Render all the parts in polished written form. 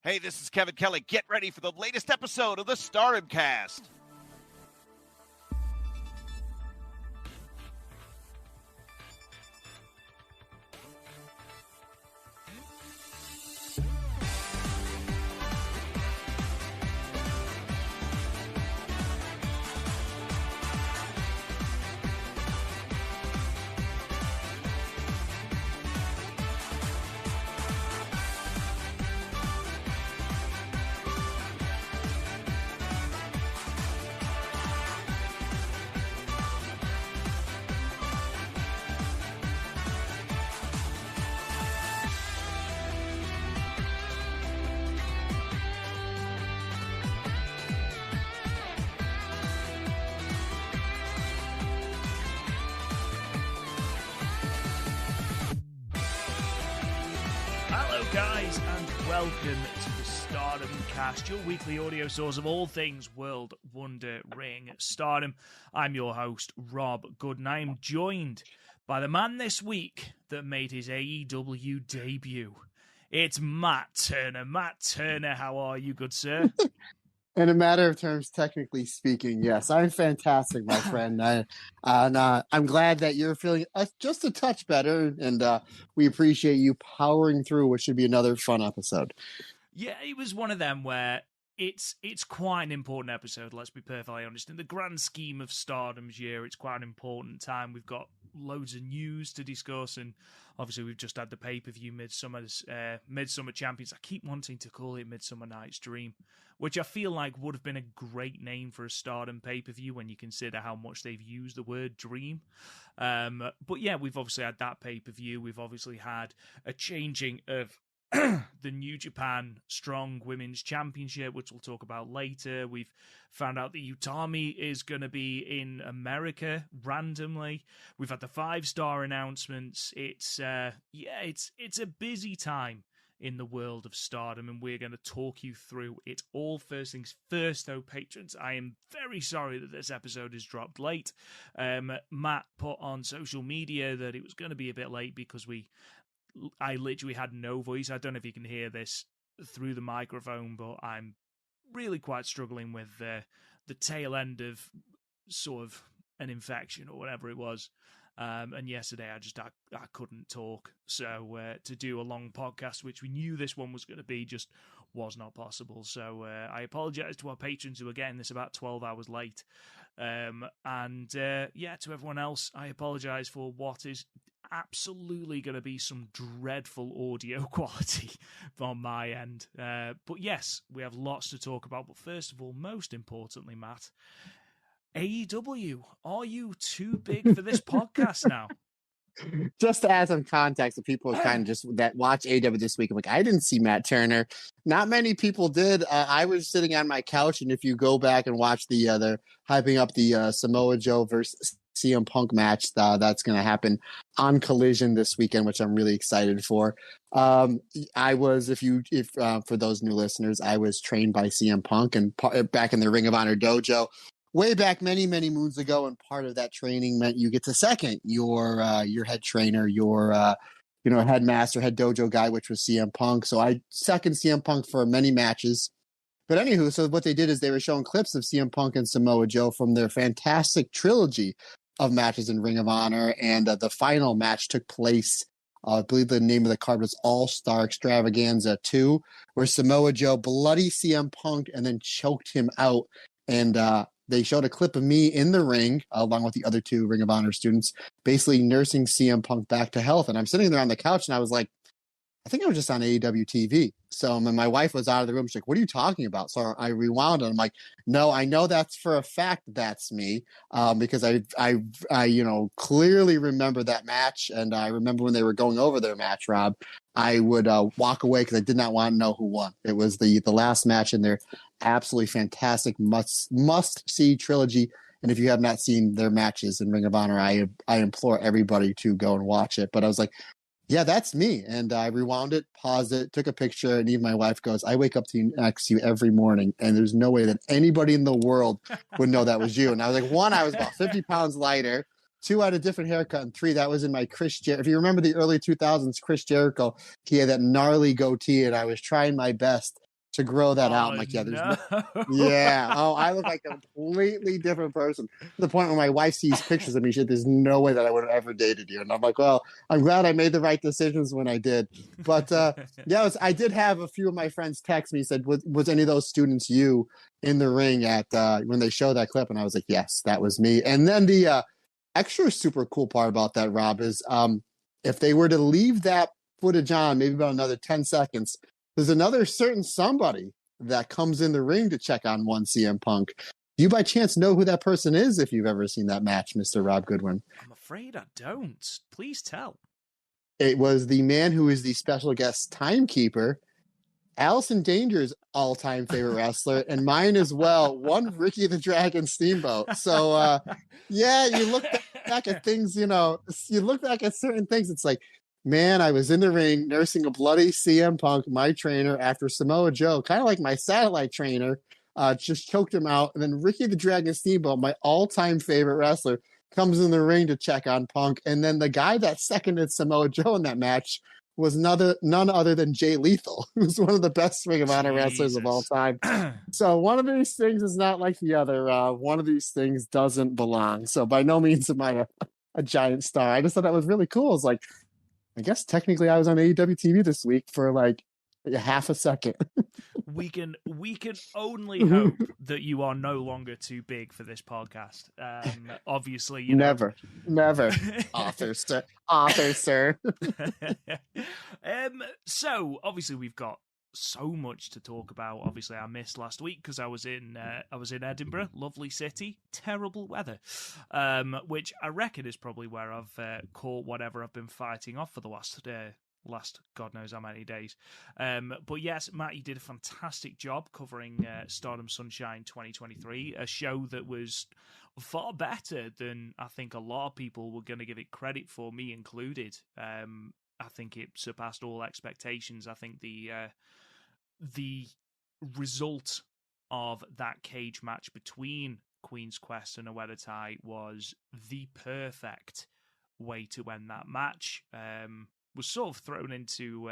Hey, this is Kevin Kelly. Get ready for the latest episode of the Stardom Cast. Hello guys, and welcome to the Stardom Cast, your weekly audio source of all things World Wonder Ring Stardom. I'm your host, Rob Good, and I am joined by the man this week that made his AEW debut. It's Matt Turner. Matt Turner, how are you, good sir? In a matter of terms, technically speaking, yes, I'm fantastic, my friend. I'm glad that you're feeling just a touch better, and we appreciate you powering through what should be another fun episode. Yeah, it was one of them where it's quite an important episode, let's be perfectly honest. In the grand scheme of Stardom's year, it's quite an important time. We've got loads of news to discuss, and obviously we've just had the pay-per-view MidSummer Champions. I keep wanting to call it Midsummer Night's Dream, which I feel like would have been a great name for a Stardom pay-per-view when you consider how much they've used the word dream. But yeah, we've obviously had that pay-per-view. We've obviously had a changing of the New Japan Strong Women's Championship, which we'll talk about later. We've found out that Utami is going to be in America randomly. We've had the 5-star announcements. It's a busy time in the world of Stardom, and we're going to talk you through it all. First things first, though, patrons, I am very sorry that this episode is dropped late. Matt put on social media that it was going to be a bit late because I literally had no voice. I don't know if you can hear this through the microphone, but I'm really quite struggling with the tail end of sort of an infection or whatever it was. And yesterday I couldn't talk. So to do a long podcast, which we knew this one was going to be, just was not possible. So I apologize to our patrons who are getting this about 12 hours late. To everyone else, I apologize for what is absolutely going to be some dreadful audio quality on my end. But yes, we have lots to talk about. But first of all, most importantly, Matt, AEW, are you too big for this podcast now? Just to add some context, the people who kind of just that watch AEW this week, I'm like, I didn't see Matt Turner. Not many people did. I was sitting on my couch, and if you go back and watch they're hyping up the Samoa Joe versus CM Punk match that's going to happen on Collision this weekend, which I'm really excited for. I was, for those new listeners, I was trained by CM Punk and back in the Ring of Honor dojo way back many, many moons ago, and part of that training meant you get to second your head trainer, your headmaster, head dojo guy, which was CM Punk. So I second CM Punk for many matches. But anywho, so what they did is they were showing clips of CM Punk and Samoa Joe from their fantastic trilogy of matches in Ring of Honor, and the final match took place. I believe the name of the card was All-Star Extravaganza 2, where Samoa Joe bloody CM Punk and then choked him out. And they showed a clip of me in the ring, along with the other two Ring of Honor students, basically nursing CM Punk back to health. And I'm sitting there on the couch, and I was like, I think I was just on AEW TV. So when my wife was out of the room, she's like, what are you talking about? So I rewound it. I'm like, no, I know that's for a fact that's me, because I clearly remember that match. And I remember when they were going over their match, Rob, I would walk away because I did not want to know who won. It was the last match in their absolutely fantastic must-see trilogy. And if you have not seen their matches in Ring of Honor, I implore everybody to go and watch it. But I was like, yeah, that's me. And I rewound it, paused it, took a picture, and even my wife goes, I wake up next to you every morning, and there's no way that anybody in the world would know that was you. And I was like, 1, I was about 50 pounds lighter. 2, I had a different haircut. And 3, that was in my Chris Jericho. If you remember the early 2000s, Chris Jericho, he had that gnarly goatee, and I was trying my best to grow that out. I'm Oh, like, yeah, there's no. yeah. Oh, I look like a completely different person to the point where my wife sees pictures of me. She said, there's no way that I would have ever dated you. And I'm like, well, I'm glad I made the right decisions when I did. But yeah, I did have a few of my friends text me, said, was any of those students you in the ring at when they showed that clip? And I was like, yes, that was me. And then the extra super cool part about that, Rob, is if they were to leave that footage on maybe about another 10 seconds, there's another certain somebody that comes in the ring to check on one CM Punk. Do you by chance know who that person is if you've ever seen that match, Mr. Rob Goodwin? I'm afraid I don't. Please tell. It was the man who is the special guest timekeeper, Allison Danger's all-time favorite wrestler, and mine as well, one Ricky the Dragon Steamboat. So, yeah, you look back at things, you look back at certain things, it's like, man, I was in the ring nursing a bloody CM Punk, my trainer, after Samoa Joe, kind of like my satellite trainer, just choked him out. And then Ricky the Dragon Steamboat, my all-time favorite wrestler, comes in the ring to check on Punk. And then the guy that seconded Samoa Joe in that match was none other than Jay Lethal, who's one of the best Ring of Honor wrestlers of all time. So one of these things is not like the other. One of these things doesn't belong. So by no means am I a giant star. I just thought that was really cool. It's like, I guess technically I was on AEW TV this week for like a half a second. We can only hope that you are no longer too big for this podcast. Obviously, you know. Never, author sir. So obviously we've got so much to talk about. Obviously, I missed last week because I was in Edinburgh, lovely city, terrible weather, which I reckon is probably where I've caught whatever I've been fighting off for the last God knows how many days. But yes, Matt, you did a fantastic job covering Stardom Sunshine 2023, a show that was far better than I think a lot of people were going to give it credit for, me included. I think it surpassed all expectations. I think the result of that cage match between Queen's Quest and Oedo Tai was the perfect way to end that match. Was sort of thrown into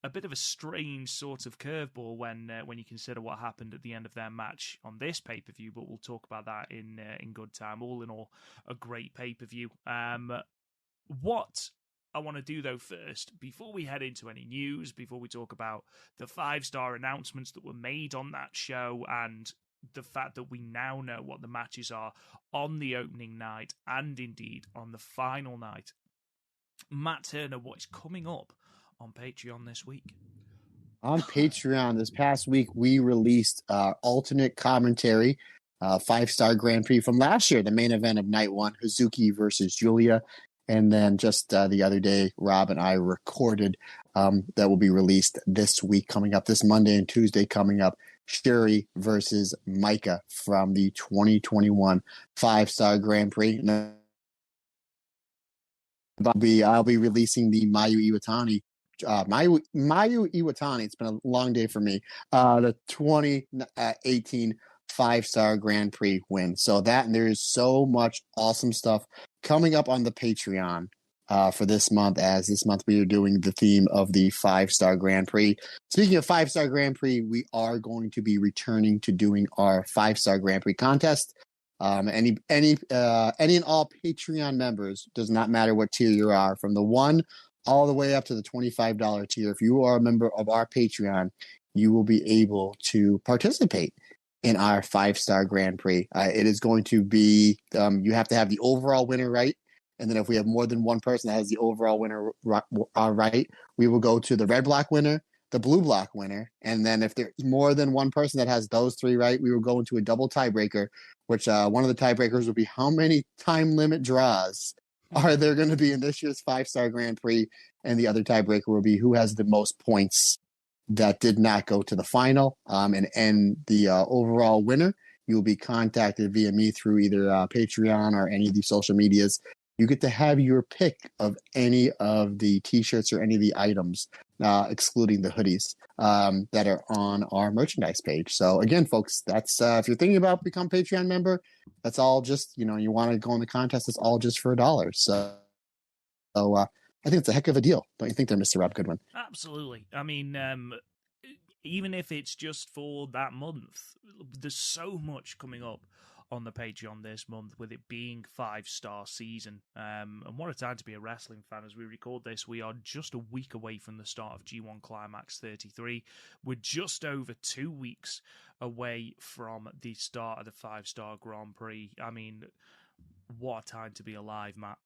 a bit of a strange sort of curveball when you consider what happened at the end of their match on this pay-per-view, but we'll talk about that in good time. All in all, a great pay-per-view. What I want to do, though, first, before we head into any news, before we talk about the 5-star announcements that were made on that show and the fact that we now know what the matches are on the opening night and indeed on the final night, Matt Turner, what is coming up on Patreon this week? On Patreon this past week, we released alternate commentary, 5-star Grand Prix from last year, the main event of night one, Hazuki versus Julia. And then just the other day, Rob and I recorded that will be released this week, coming up this Monday and Tuesday coming up, Shuri versus Micah from the 2021 5-star Grand Prix. And I'll be releasing the Mayu Iwatani. Mayu Iwatani, it's been a long day for me. The 2018 5-star Grand Prix win. So that, and there is so much awesome stuff coming up on the Patreon for this month, as this month we are doing the theme of the 5-star Grand Prix. Speaking of 5-star Grand Prix, we are going to be returning to doing our 5-star Grand Prix contest. Any and all Patreon members, does not matter what tier you are, from the 1 all the way up to the $25 tier. If you are a member of our Patreon, you will be able to participate in our 5-star Grand Prix. It is going to be, you have to have the overall winner right. And then if we have more than one person that has the overall winner right, we will go to the red block winner, the blue block winner. And then if there's more than one person that has those 3 right, we will go into a double tiebreaker, which one of the tiebreakers will be how many time limit draws are there going to be in this year's 5-star Grand Prix. And the other tiebreaker will be who has the most points that did not go to the final. And the overall winner, you will be contacted via me through either Patreon or any of the social medias. You get to have your pick of any of the t-shirts or any of the items, excluding the hoodies, that are on our merchandise page. So again, folks, that's if you're thinking about become a Patreon member, that's all just, you want to go in the contest, it's all just for $1. So I think it's a heck of a deal. Don't you think there, Mr. Rob Goodwin? Absolutely. I mean, even if it's just for that month. There's so much coming up on the Patreon this month, with it being 5-star season. And what a time to be a wrestling fan. As we record this, we are just a week away from the start of G1 Climax 33. We're just over 2 weeks away from the start of the 5-star Grand Prix. I mean, what a time to be alive, Matt.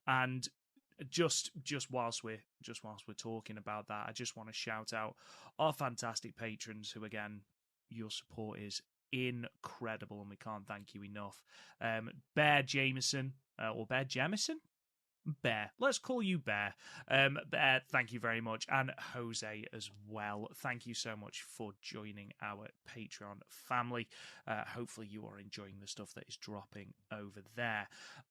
And just whilst we're talking about that, I just want to shout out our fantastic patrons who, again, your support is incredible and we can't thank you enough. Bear Jameson, or Bear Jamison? Bear. Let's call you Bear. Bear, thank you very much. And Jose as well. Thank you so much for joining our Patreon family. Hopefully you are enjoying the stuff that is dropping over there.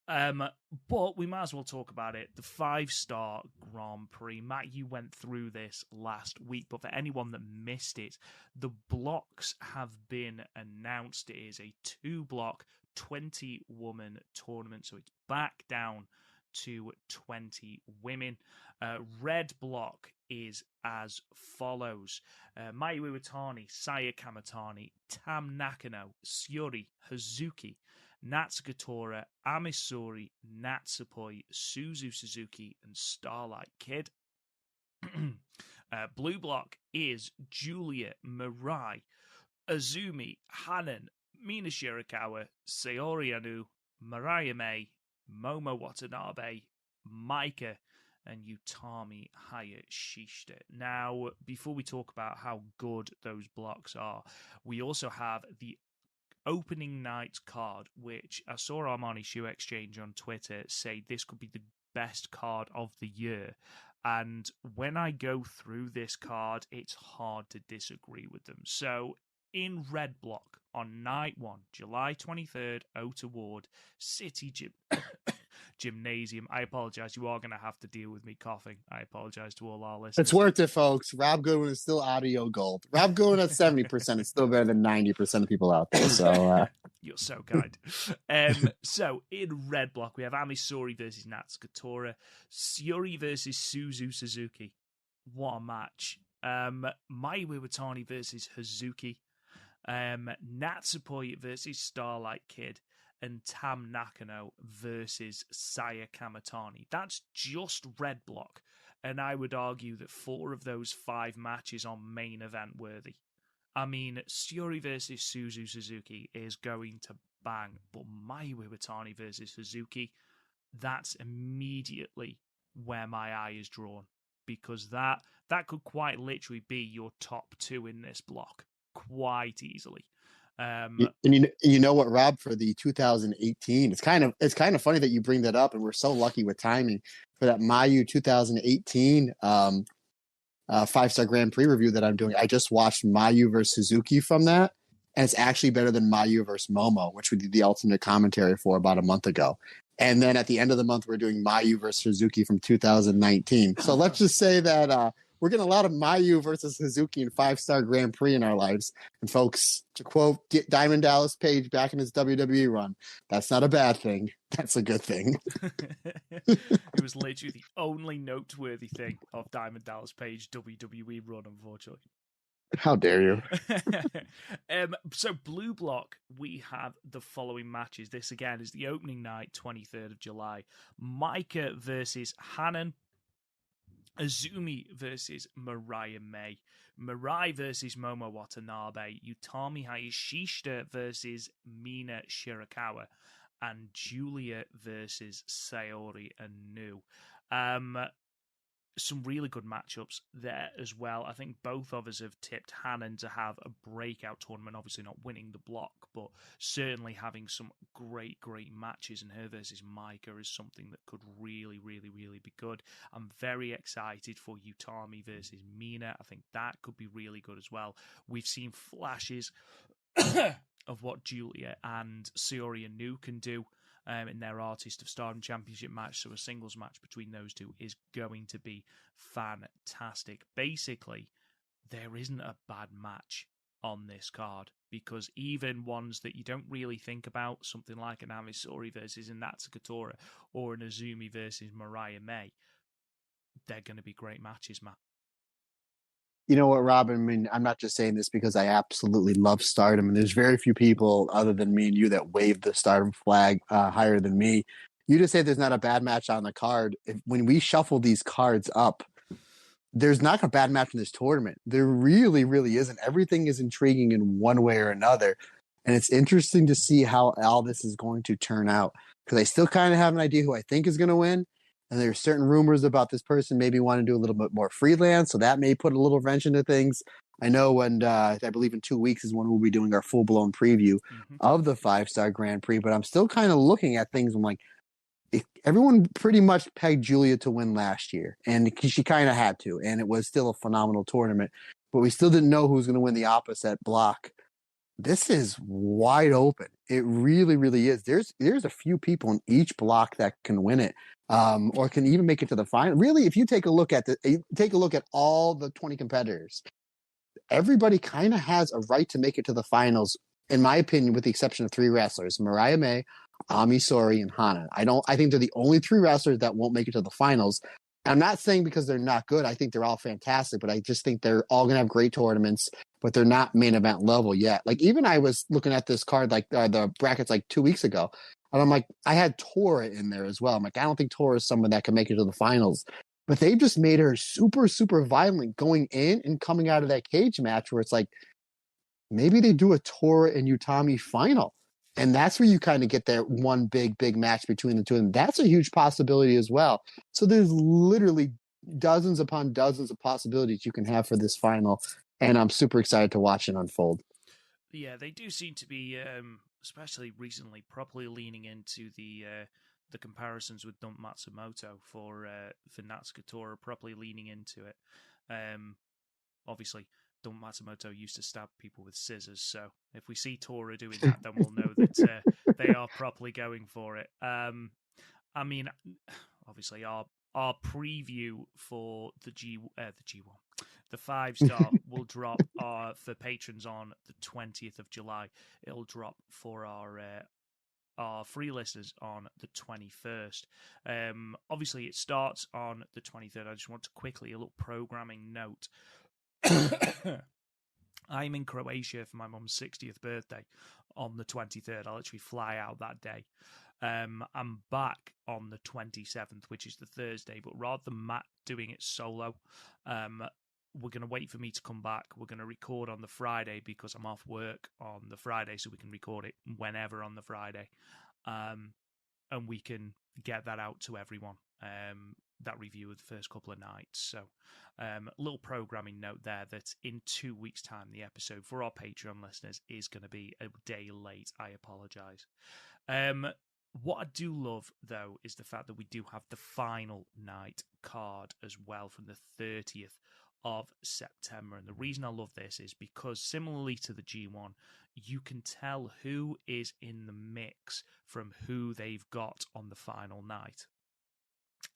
But we might as well talk about it. The 5-star Grand Prix. Matt, you went through this last week, but for anyone that missed it, the blocks have been announced. It is a 2-block, 20-woman tournament, so it's back down to 20 women. Red block is as follows: Mayu Iwatani, Saya Kamatani, Tam Nakano, Syuri, Hazuki, Natsukatora, Amisori, Natsupoi, Suzu Suzuki, and Starlight Kid. Blue block is Julia, Mirai, Azumi, Hanan, Mina Shirakawa, Sayori Anu, Mariah May, Momo Watanabe, Maika, and Utami Hayashishita. Now, before we talk about how good those blocks are, we also have the opening night card, which I saw Armani Shoe Exchange on Twitter say this could be the best card of the year. And when I go through this card, it's hard to disagree with them. So, in red block, on night 1, July 23rd, Ota Ward, City Gymnasium. I apologize. You are going to have to deal with me coughing. I apologize to all our listeners. It's worth it, folks. Rob Goodwin is still audio gold. Rob Goodwin at 70% is still better than 90% of people out there. So you're so kind. So in red block, we have Amisori versus Natsukatora, Syuri versus Suzu Suzuki. What a match. Mayu Iwatani versus Hazuki. Natsupoi versus Starlight Kid, and Tam Nakano versus Saya Kamatani. That's just red block, and I would argue that 4 of those 5 matches are main event worthy. I mean, Syuri versus Suzu Suzuki is going to bang, but Mayu Iwatani versus Hazuki, that's immediately where my eye is drawn, because that could quite literally be your top 2 in this block. Quite easily. And you know what, Rob, for the 2018, it's kind of funny that you bring that up, and we're so lucky with timing for that Mayu 2018 5-star Grand Prix review that I'm doing. I just watched Mayu versus Suzuki from that, and it's actually better than Mayu versus Momo, which we did the alternate commentary for about a month ago. And then at the end of the month, we're doing Mayu versus Suzuki from 2019. So let's just say that we're getting a lot of Mayu versus Suzuki in 5-star Grand Prix in our lives. And folks, to quote, get Diamond Dallas Page back in his WWE run. That's not a bad thing. That's a good thing. It was literally the only noteworthy thing of Diamond Dallas Page WWE run, unfortunately. How dare you? So blue block, we have the following matches. This again is the opening night, 23rd of July. Maika versus Hanan. Azumi versus Mariah May. Mirai versus Momo Watanabe. Utami Hayashishita versus Mina Shirakawa. And Julia versus Sayori Anu. Some really good matchups there as well. I think both of us have tipped Hanan to have a breakout tournament, obviously not winning the block, but certainly having some great matches, and her versus Maika is something that could really be good. I'm very excited for Utami versus Mina. I think that could be really good as well. We've seen flashes of what Julia and Sayori Anu can do in their Artist of Stardom Championship match, so a singles match between those two is going to be fantastic. Basically, there isn't a bad match on this card, because even ones that you don't really think about, something like an Amisori versus a Natsukatora or an Azumi versus Mariah May, they're going to be great matches, Matt. You know what, Robin? I mean, I'm not just saying this because I absolutely love Stardom, and there's very few people other than me and you that wave the Stardom flag higher than me. You just say there's not a bad match on the card. When we shuffle these cards up, there's not a bad match in this tournament. There really, really isn't. Everything is intriguing in one way or another. And it's interesting to see how all this is going to turn out. Because I still kind of have an idea who I think is going to win. And there's certain rumors about this person maybe want to do a little bit more freelance. So that may put a little wrench into things. I know when, I believe in 2 weeks is when we'll be doing our full-blown preview of the 5-star Grand Prix. But I'm still kind of looking at things. I'm like, everyone pretty much pegged Julia to win last year, and she kind of had to, and it was still a phenomenal tournament, but we still didn't know who was going to win the opposite block. This is wide open. It really, really is. There's a few people in each block that can win it, or can even make it to the final. Really, if you take a look at all the 20 competitors, everybody kind of has a right to make it to the finals, in my opinion, with the exception of 3 wrestlers: Mariah May, Ami Sohrei, and Hana. I think they're the only 3 wrestlers that won't make it to the finals. I'm not saying because they're not good. I think they're all fantastic, but I just think they're all going to have great tournaments, but they're not main event level yet. Like, even I was looking at this card, like the brackets, like 2 weeks ago, and I'm like, I had Tora in there as well. I'm like, I don't think Tora is someone that can make it to the finals, but they just made her super, super violent going in and coming out of that cage match where it's like, maybe they do a Tora and Utami final. And that's where you kind of get that one big, big match between the two of them. That's a huge possibility as well. So there's literally dozens upon dozens of possibilities you can have for this final. And I'm super excited to watch it unfold. Yeah, they do seem to be, especially recently, properly leaning into the comparisons with Dump Matsumoto for Natsuko Tora, properly leaning into it. Obviously, Dump Matsumoto used to stab people with scissors, so if we see Tora doing that, then we'll know that they are properly going for it. I mean, obviously, our preview for the G1, the 5-star will drop for patrons on the 20th of July. It'll drop for our free listeners on the 21st. Obviously, it starts on the 23rd. I just want to quickly, a little programming note. I'm in Croatia for my mum's 60th birthday on the 23rd. I'll actually fly out that day. I'm back on the 27th, which is the Thursday, but rather than Matt doing it solo, we're going to wait for me to come back. We're going to record on the Friday because I'm off work on the Friday, so we can record it whenever on the Friday. And we can get that out to everyone. That review of the first couple of nights. So a little programming note there that in 2 weeks' time, the episode for our Patreon listeners is going to be a day late. I apologize. What I do love, though, is the fact that we do have the final night card as well from the 30th of September. And the reason I love this is because similarly to the G1, you can tell who is in the mix from who they've got on the final night.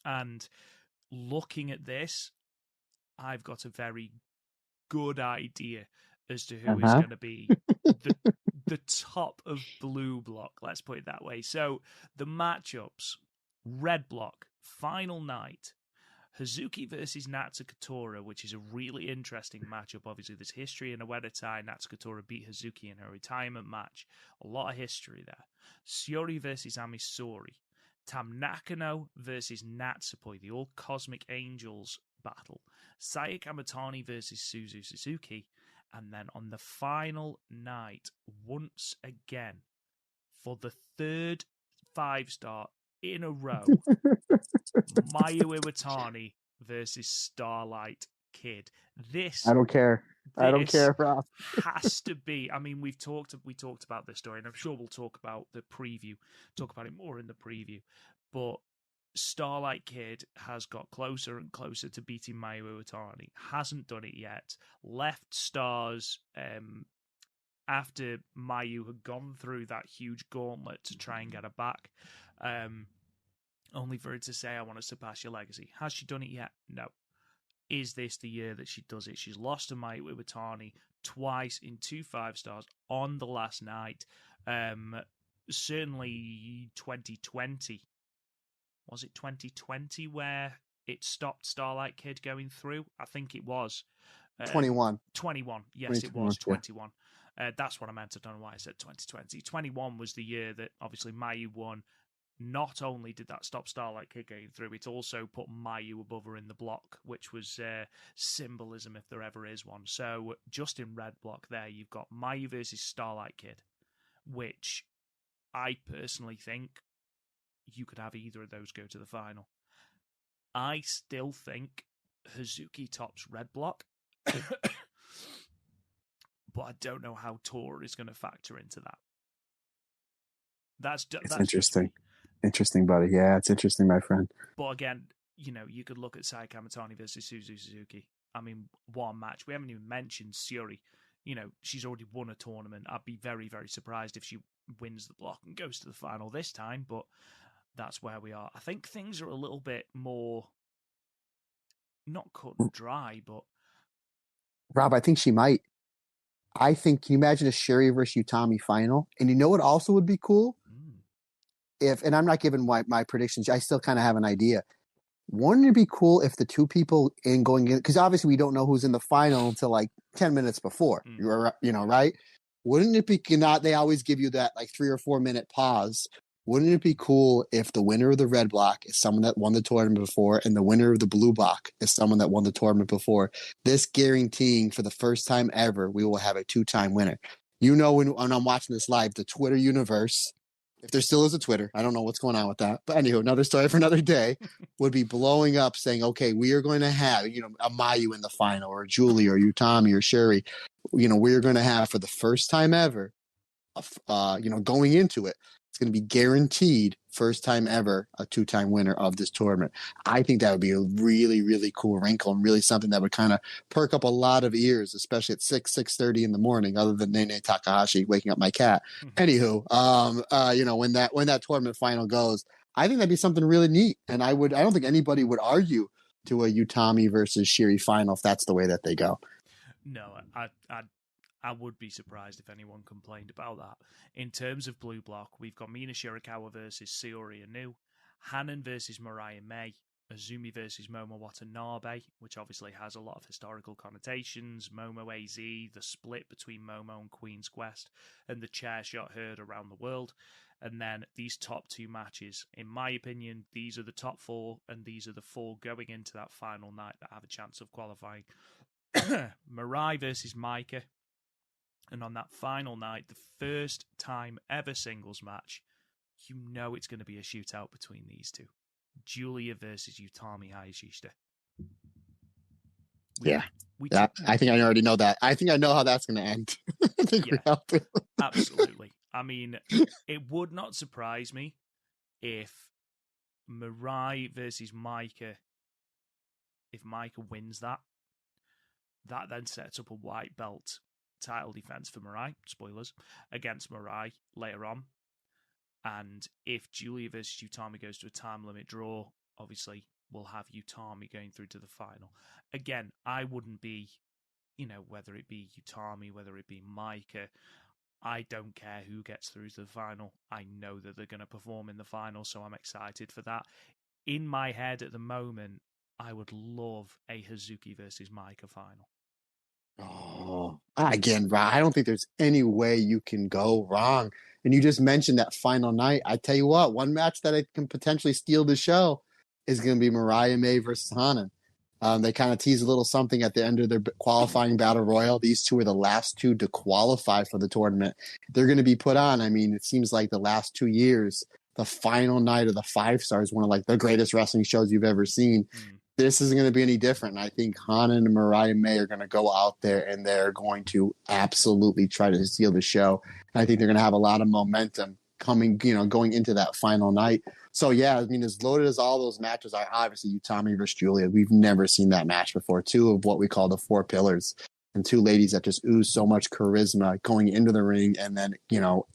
And looking at this, I've got a very good idea as to who is going to be the top of blue block, let's put it that way. So the matchups, red block, final night, Hazuki versus Natsuko Tora, which is a really interesting matchup. Obviously, there's history in a Wedatai. Natsuko Tora beat Hazuki in her retirement match. A lot of history there. Shiori versus Ami Sohrei. Tam Nakano versus Natsupoi, the All Cosmic Angels battle. Saya Kamatani versus Suzu Suzuki. And then on the final night, once again, for the third 5-star in a row, Mayu Iwatani versus Starlight Kid. I don't care. I don't care, Rob. Has to be. I mean, we talked about this story, and I'm sure we'll talk about the preview, talk about it more in the preview. But Starlight Kid has got closer and closer to beating Mayu Iwatani. Hasn't done it yet. Left Stars after Mayu had gone through that huge gauntlet to try and get her back. Only for her to say, I want to surpass your legacy. Has she done it yet? No. Is this the year that she does it? She's lost to Mayu Iwatani twice in 2 5-stars on the last night. Certainly 2020. Was it 2020 where it stopped Starlight Kid going through? I think it was. 21. 21. Yes, it was 2021, 21. That's what I meant. I don't know why I said 2020. 21 was the year that obviously Mayu won. Not only did that stop Starlight Kid getting through, it also put Mayu above her in the block, which was symbolism if there ever is one. So just in red block there, you've got Mayu versus Starlight Kid, which I personally think you could have either of those go to the final. I still think Hazuki tops red block, but I don't know how Tora is going to factor into that. That's interesting. Interesting, buddy. Yeah, it's interesting, my friend. But again, you could look at Sai Kamatani versus Suzuki. I mean, one match. We haven't even mentioned Syuri. She's already won a tournament. I'd be very, very surprised if she wins the block and goes to the final this time, but that's where we are. I think things are a little bit more, not cut and dry, but... Rob, I think she might. Can you imagine a Syuri versus Utami final? And you know what also would be cool? And I'm not giving my predictions, I still kind of have an idea. Wouldn't it be cool if the two people going in, because obviously we don't know who's in the final until like 10 minutes before, right? Wouldn't it be, they always give you that like 3 or 4 minute pause. Wouldn't it be cool if the winner of the red block is someone that won the tournament before and the winner of the blue block is someone that won the tournament before? This guaranteeing for the first time ever, we will have a 2-time winner. When I'm watching this live, the Twitter universe, if there still is a Twitter, I don't know what's going on with that. But anywho, another story for another day, would be blowing up saying, okay, we are going to have, a Mayu in the final, or Julie, or Utami, or Syuri. We're going to have for the first time ever, going into it, it's going to be guaranteed first time ever a 2-time winner of this tournament. I think that would be a really, really cool wrinkle and really something that would kind of perk up a lot of ears, especially at 6:30 in the morning, other than Nene Takahashi waking up my cat. Anywho, when that tournament final goes, I think that'd be something really neat. And I don't think anybody would argue to a Utami versus Syuri final if that's the way that they go. No, I would be surprised if anyone complained about that. In terms of blue block, we've got Mina Shirakawa versus Sayori Anu, Hanan versus Mirai May, Azumi versus Momo Watanabe, which obviously has a lot of historical connotations, Momo AZ, the split between Momo and Queen's Quest, and the chair shot heard around the world. And then these top 2 matches, in my opinion, these are the top 4, and these are the 4 going into that final night that have a chance of qualifying. Mirai versus Maika. And on that final night, the first time ever singles match, it's going to be a shootout between these two. Julia versus Utami Hayashishita. I think I already know that. I think I know how that's going to end. I think we have to. Absolutely. I mean, it would not surprise me if Mirai versus Maika, if Maika wins that then sets up a white belt title defense for Mirai, spoilers, against Mirai later on. And if Julia versus Utami goes to a time limit draw, obviously we'll have Utami going through to the final. Again, I wouldn't be, whether it be Utami, whether it be Maika, I don't care who gets through to the final. I know that they're going to perform in the final, so I'm excited for that. In my head at the moment, I would love a Hazuki versus Maika final. Oh, again, I don't think there's any way you can go wrong. And you just mentioned that final night. I tell you what, one match that I can potentially steal the show is going to be Mirai May versus Hanan. They kind of tease a little something at the end of their qualifying battle royal. These two are the last 2 to qualify for the tournament. They're going to be put on. I mean, it seems like the last 2 years, the final night of the 5 stars, one of like the greatest wrestling shows you've ever seen. This isn't going to be any different. And I think Hanan and Mirai May are going to go out there and they're going to absolutely try to steal the show. And I think they're going to have a lot of momentum going into that final night. So, yeah, I mean, as loaded as all those matches are, obviously Utami versus Julia, we've never seen that match before. 2 of what we call the 4 pillars and 2 ladies that just ooze so much charisma going into the ring and then,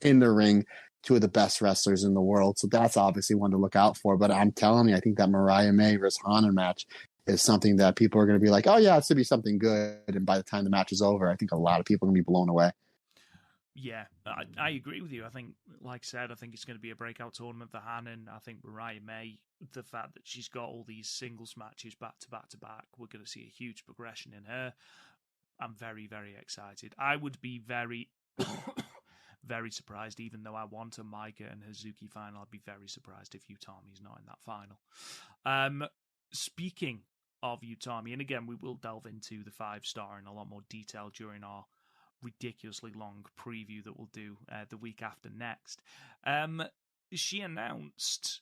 in the ring, 2 of the best wrestlers in the world. So that's obviously one to look out for. But I'm telling you, I think that Mirai May versus Hanan match is something that people are going to be like, oh, yeah, it should be something good. And by the time the match is over, I think a lot of people are going to be blown away. Yeah, I agree with you. I think, like I said, I think it's going to be a breakout tournament for Hanan. I think Mirai May, the fact that she's got all these singles matches back to back to back, we're going to see a huge progression in her. I'm very, very excited. I would be very, very surprised, even though I want a Maika and Hazuki final. I'd be very surprised if Utami's not in that final. Speaking of Utami, and again, we will delve into the 5-star in a lot more detail during our ridiculously long preview that we'll do the week after next. She announced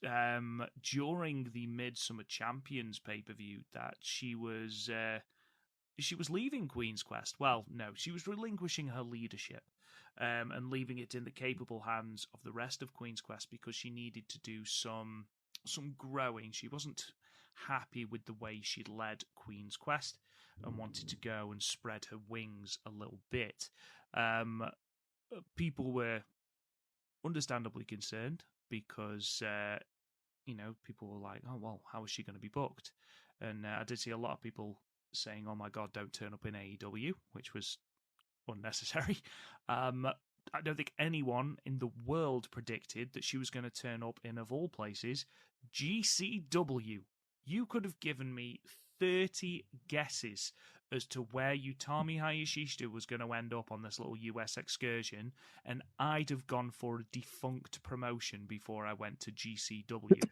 during the MidSummer Champions pay-per-view that she was leaving Queen's Quest. Well, no, she was relinquishing her leadership and leaving it in the capable hands of the rest of Queen's Quest because she needed to do some growing. She wasn't happy with the way she'd led Queen's Quest and wanted to go and spread her wings a little bit. People were understandably concerned because, people were like, oh, well, how is she going to be booked? And I did see a lot of people saying, oh my God, don't turn up in AEW, which was unnecessary. I don't think anyone in the world predicted that she was going to turn up in, of all places, GCW. You could have given me 30 guesses as to where Utami Hayashishita was going to end up on this little US excursion, and I'd have gone for a defunct promotion before I went to GCW.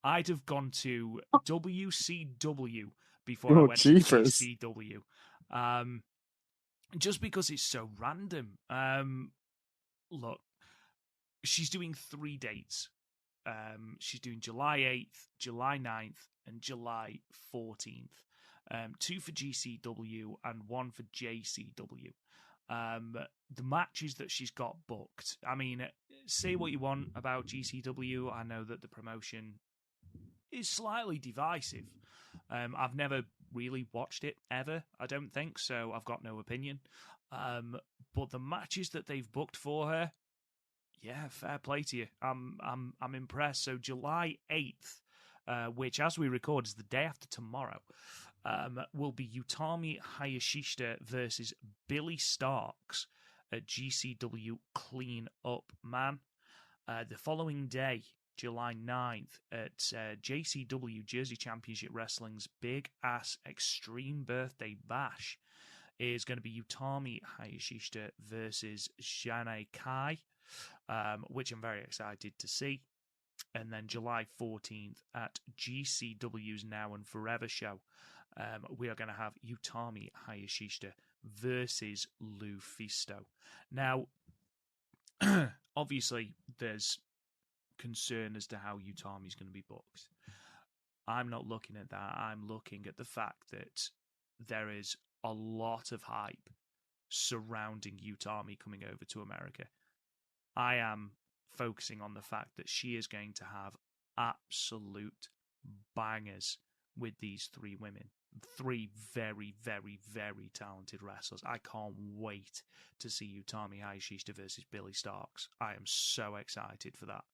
I'd have gone to WCW before I went to GCW. Just because it's so random. Look, she's doing 3 dates. She's doing July 8th, July 9th, and July 14th. 2 for GCW and 1 for JCW. The matches that she's got booked. I mean, say what you want about GCW. I know that the promotion is slightly divisive. I've never really watched it ever, I don't think, so I've got no opinion. But the matches that they've booked for her, yeah, fair play to you. I'm impressed. So July 8th, which as we record is the day after tomorrow, will be Utami Hayashishita versus Billy Starks at GCW Clean Up Man. The following day, July 9th, at JCW Jersey Championship Wrestling's Big Ass Extreme Birthday Bash, is going to be Utami Hayashishita versus Janae Kai, which I'm very excited to see. And then July 14th at GCW's Now and Forever show, we are going to have Utami Hayashishita versus Lou Fisto. Now, obviously, there's concern as to how Utami's going to be booked. I'm not looking at that. I'm looking at the fact that there is a lot of hype surrounding Utami coming over to America. I am focusing on the fact that she is going to have absolute bangers with these 3 women. 3 very, very, very talented wrestlers. I can't wait to see Utami Hayashishita versus Billy Starks. I am so excited for that.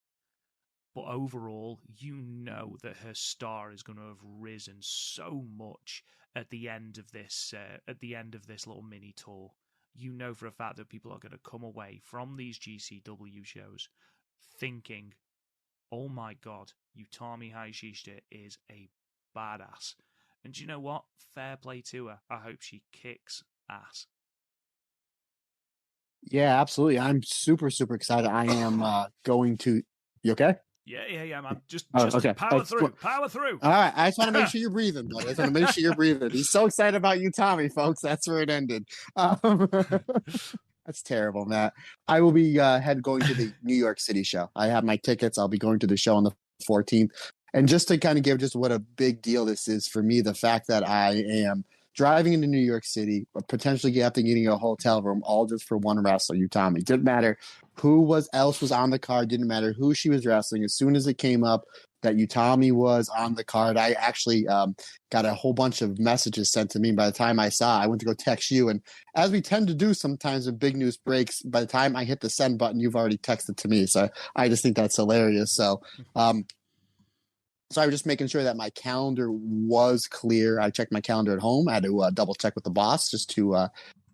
But overall, you know that her star is going to have risen so much at the end of this little mini tour. You know for a fact that people are going to come away from these GCW shows thinking, oh my God, Utami Hayashishita is a badass. And you know what? Fair play to her. I hope she kicks ass. Yeah, absolutely. I'm super, super excited. I am going to... You okay? Yeah, man. Just okay. Power through. All right. I just want to make sure you're breathing, buddy. I just want to make sure you're breathing. He's so excited about Utami, folks. That's where it ended. That's terrible, Matt. I will be going to the New York City show. I have my tickets. I'll be going to the show on the 14th. And just to kind of give just what a big deal this is for me, the fact that I am driving into New York City, potentially getting a hotel room, all just for one wrestler, Utami. Didn't matter who else was on the card. Didn't matter who she was wrestling. As soon as it came up that Utami was on the card, I actually got a whole bunch of messages sent to me. By the time I went to go text you. And as we tend to do sometimes when big news breaks, by the time I hit the send button, you've already texted to me. So I just think that's hilarious. So I was just making sure that my calendar was clear. I checked my calendar at home. I had to double check with the boss just to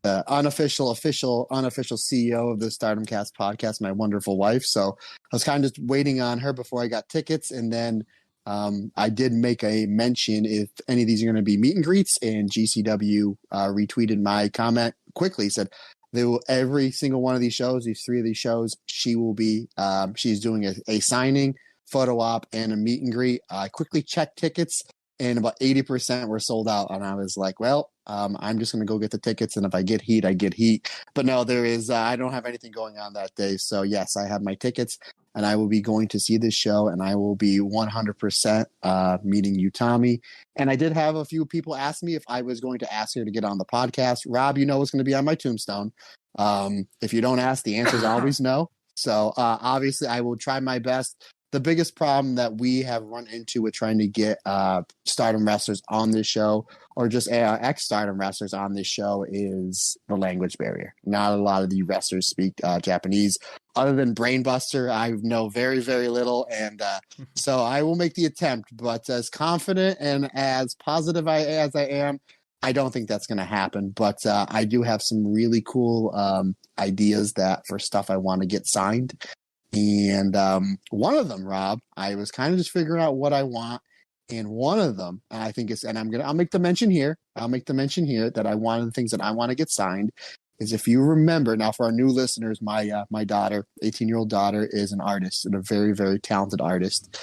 the unofficial CEO of the Stardom Cast podcast, my wonderful wife. So I was kind of just waiting on her before I got tickets. And then I did make a mention if any of these are going to be meet and greets, and GCW retweeted my comment quickly. Said they will, every single one of these shows, these 3 of these shows, she will be she's doing a signing, photo op, and a meet and greet. I quickly checked tickets, and about 80% were sold out. And I was like, well, I'm just going to go get the tickets. And if I get heat, I get heat. But no, there is, I don't have anything going on that day. So yes, I have my tickets, and I will be going to see this show, and I will be 100% meeting Utami. And I did have a few people ask me if I was going to ask her to get on the podcast. Rob, you know what's going to be on my tombstone. If you don't ask, the answer is always no. So obviously I will try my best. The biggest problem that we have run into with trying to get Stardom wrestlers on this show, or just ex-Stardom wrestlers on this show, is the language barrier. Not a lot of the wrestlers speak Japanese. Other than Brainbuster, I know very, very little. And so I will make the attempt. But as confident and as positive as I am, I don't think that's going to happen. But I do have some really cool ideas that for stuff I want to get signed. And one of them, Rob, I was kind of just figuring out what I want. And one of them, I think is, and I'll make the mention here. I'll make the mention here that one of the things that I want to get signed is, if you remember, now for our new listeners, my daughter, 18-year-old daughter, is an artist, and a very, very talented artist.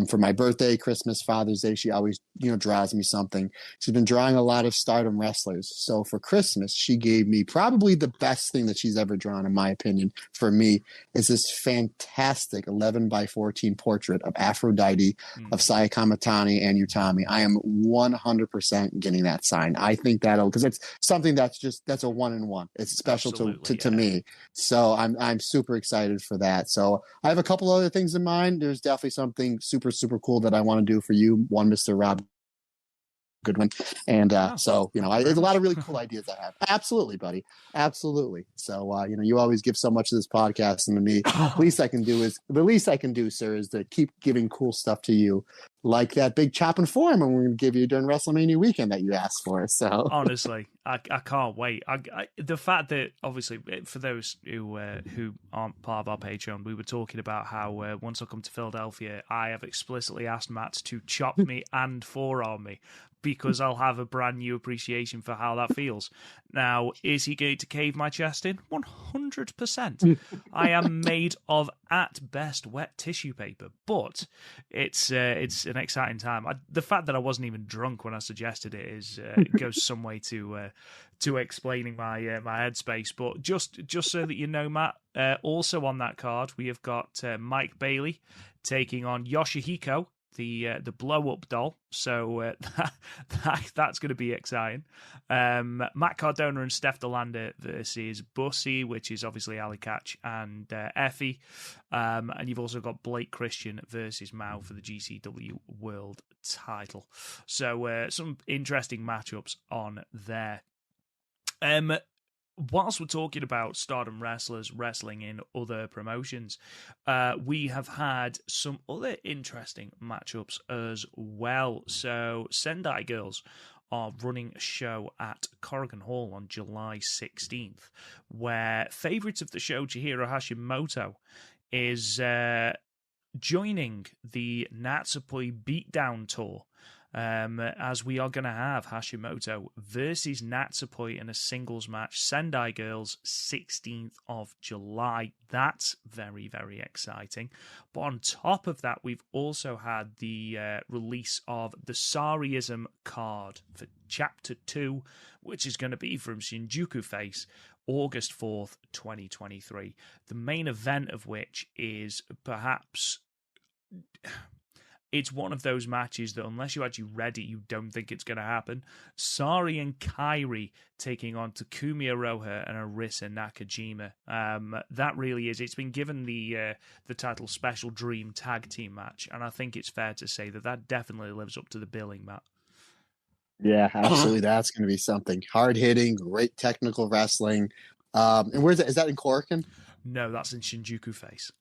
For my birthday, Christmas, Father's Day, she always, draws me something. She's been drawing a lot of Stardom wrestlers. So for Christmas, she gave me probably the best thing that she's ever drawn, in my opinion, for me, is this fantastic 11x14 portrait of Aphrodite, of Saya Kamatani and Utami. I am 100% getting that signed. I think because it's something that's a 1-in-1. It's special to me. So I'm super excited for that. So I have a couple other things in mind. There's definitely something super, super cool that I want to do for you, one Mr. Rob Goodwin. And so, there's a lot of really cool ideas I have. Absolutely, buddy. Absolutely. So, you always give so much of this podcast, and to me, the least I can do, sir, is to keep giving cool stuff to you, like that big chop and form I'm going to give you during WrestleMania weekend that you asked for. So honestly, I can't wait. The fact that, obviously, for those who aren't part of our Patreon, we were talking about how once I come to Philadelphia, I have explicitly asked Matt to chop me and forearm me, because I'll have a brand new appreciation for how that feels. Now, is he going to cave my chest in? 100%. I am made of, at best, wet tissue paper, but it's an exciting time. The fact that I wasn't even drunk when I suggested it goes some way to explaining my headspace. But just so that you know, Matt, also on that card we have got Mike Bailey taking on Yoshihiko, the blow up doll. So that's going to be exciting. Matt Cardona and Steph Delander versus Bussy, which is obviously Ali Catch and Effie. And you've also got Blake Christian versus Mao for the GCW World title. So some interesting matchups on there. Whilst we're talking about Stardom wrestlers wrestling in other promotions, we have had some other interesting matchups as well. So Sendai Girls are running a show at Corrigan Hall on July 16th, where favourites of the show, Chihiro Hashimoto, is joining the Natsupoi Beatdown Tour. As we are going to have Hashimoto versus Natsupoi in a singles match, Sendai Girls, 16th of July. That's very, very exciting. But on top of that, we've also had the release of the Sariism card for Chapter 2, which is going to be from Shinjuku Face, August 4th, 2023. The main event of which is perhaps... It's one of those matches that unless you actually read it, you don't think it's going to happen. Sari and Kairi taking on Takumi Iroha and Arisa Nakajima. That really is. It's been given the title Special Dream Tag Team match, and I think it's fair to say that definitely lives up to the billing, Matt. Yeah, absolutely. That's going to be something. Hard-hitting, great technical wrestling. And where's that? Is that in Korakuen? No, that's in Shinjuku Face.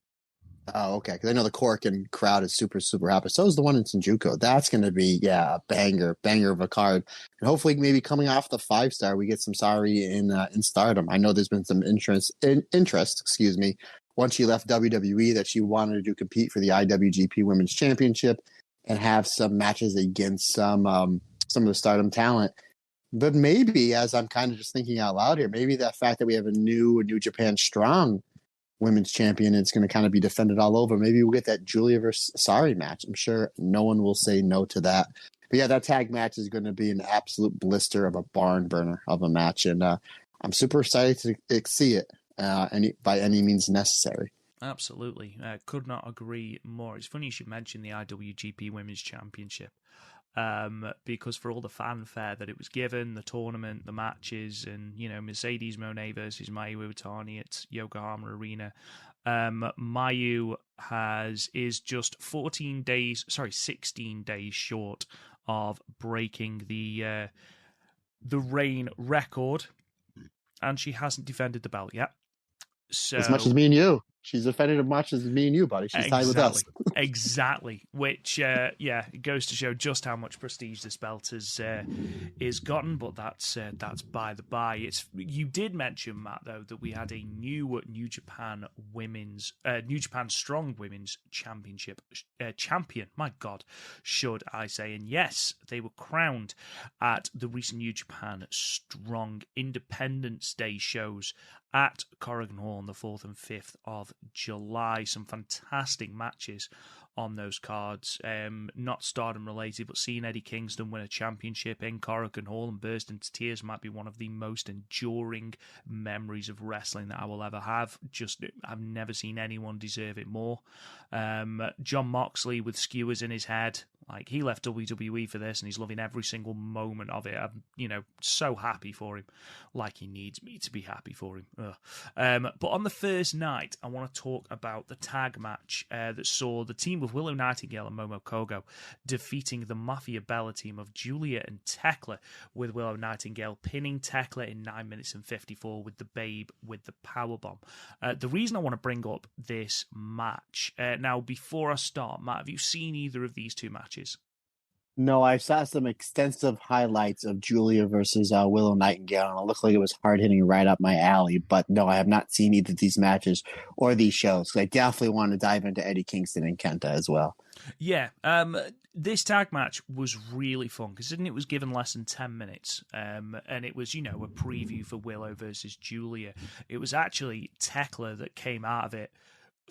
Oh, okay. Because I know the Korakuen crowd is super, super happy. So is the one in Shinjuku. That's going to be, a banger of a card. And hopefully, maybe coming off the 5-star, we get some Sari in Stardom. I know there's been some interest, once she left WWE, that she wanted to compete for the IWGP Women's Championship. and have some matches against some of the Stardom talent. But maybe, as I'm kind of just thinking out loud here, maybe the fact that we have a New Japan Strong women's champion, it's going to kind of be defended all over. Maybe we'll get that Julia versus Sari match. I'm sure no one will say no to that. But yeah, that tag match is going to be an absolute blister of a barn burner of a match. And I'm super excited to see it by any means necessary. Absolutely. Could not agree more. It's funny you should mention the IWGP Women's Championship. Because for all the fanfare that it was given, the tournament, the matches, and Mercedes Moné versus Mayu Iwatani at Yokohama Arena, Mayu is just 16 days short of breaking the reign record, and she hasn't defended the belt yet. So, as much as me and you. She's defended as much as me and you, buddy. She's tied with us. Exactly. Which, it goes to show just how much prestige this belt is gotten. But that's by the by. You did mention, Matt, though, that we had a new New Japan Strong Women's Championship champion. My God, should I say? And yes, they were crowned at the recent New Japan Strong Independence Day shows at Corrigan Hall on the 4th and 5th of July. Some fantastic matches on those cards. Not Stardom related, but seeing Eddie Kingston win a championship in Corrigan Hall and burst into tears might be one of the most enduring memories of wrestling that I will ever have. I've never seen anyone deserve it more. Jon Moxley with skewers in his head. Like, he left WWE for this, and he's loving every single moment of it. I'm, so happy for him, like he needs me to be happy for him. But on the first night, I want to talk about the tag match that saw the team of Willow Nightingale and Momo Kogo defeating the Mafia Bella team of Julia and Tekla, with Willow Nightingale pinning Tekla in 9 minutes and 54 with the Babe with the powerbomb. The reason I want to bring up this match, now before I start, Matt, have you seen either of these two matches? No, I saw some extensive highlights of Julia versus Willow Nightingale, and it looked like it was hard hitting right up my alley. But no, I have not seen either of these matches or these shows. I definitely want to dive into Eddie Kingston and Kenta as well. Yeah, this tag match was really fun because it was given less than 10 minutes, and it was, a preview for Willow versus Julia. It was actually Tekla that came out of it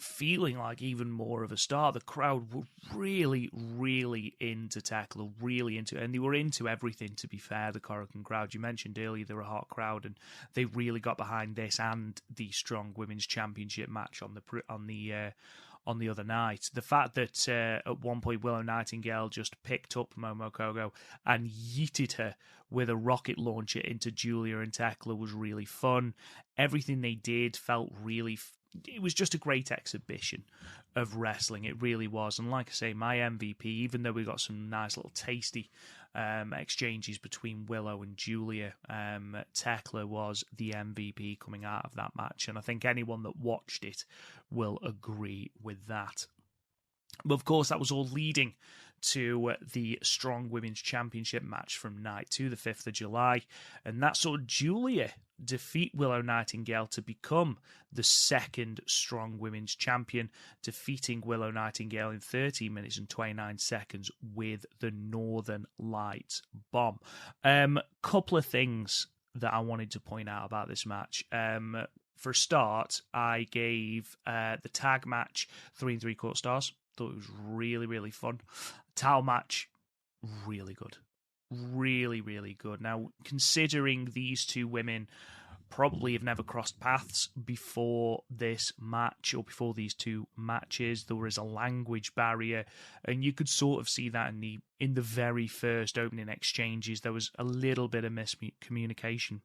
feeling like even more of a star. The crowd were really, really into Tekla, and they were into everything, to be fair, the Corrigan crowd. You mentioned earlier they're a hot crowd, and they really got behind this and the Strong Women's Championship match on the other night. The fact that at one point Willow Nightingale just picked up Momo Kogo and yeeted her with a rocket launcher into Julia and Tekla was really fun. Everything they did felt really it was just a great exhibition of wrestling. It really was. And like I say, my MVP, even though we got some nice little tasty exchanges between Willow and Julia, Tekla was the MVP coming out of that match. And I think anyone that watched it will agree with that. But of course, that was all leading to the Strong Women's Championship match from night 2, the 5th of July. And that saw Julia defeat Willow Nightingale to become the second Strong Women's Champion, defeating Willow Nightingale in 13 minutes and 29 seconds with the Northern Lights Bomb. Couple of things that I wanted to point out about this match. For a start, I gave the tag match 3 3/4 stars. Thought it was really, really fun. Towel match, really good. Really, really good. Now, considering these two women probably have never crossed paths before this match or before these two matches, there is a language barrier, and you could sort of see that in the very first opening exchanges. There was a little bit of miscommunication.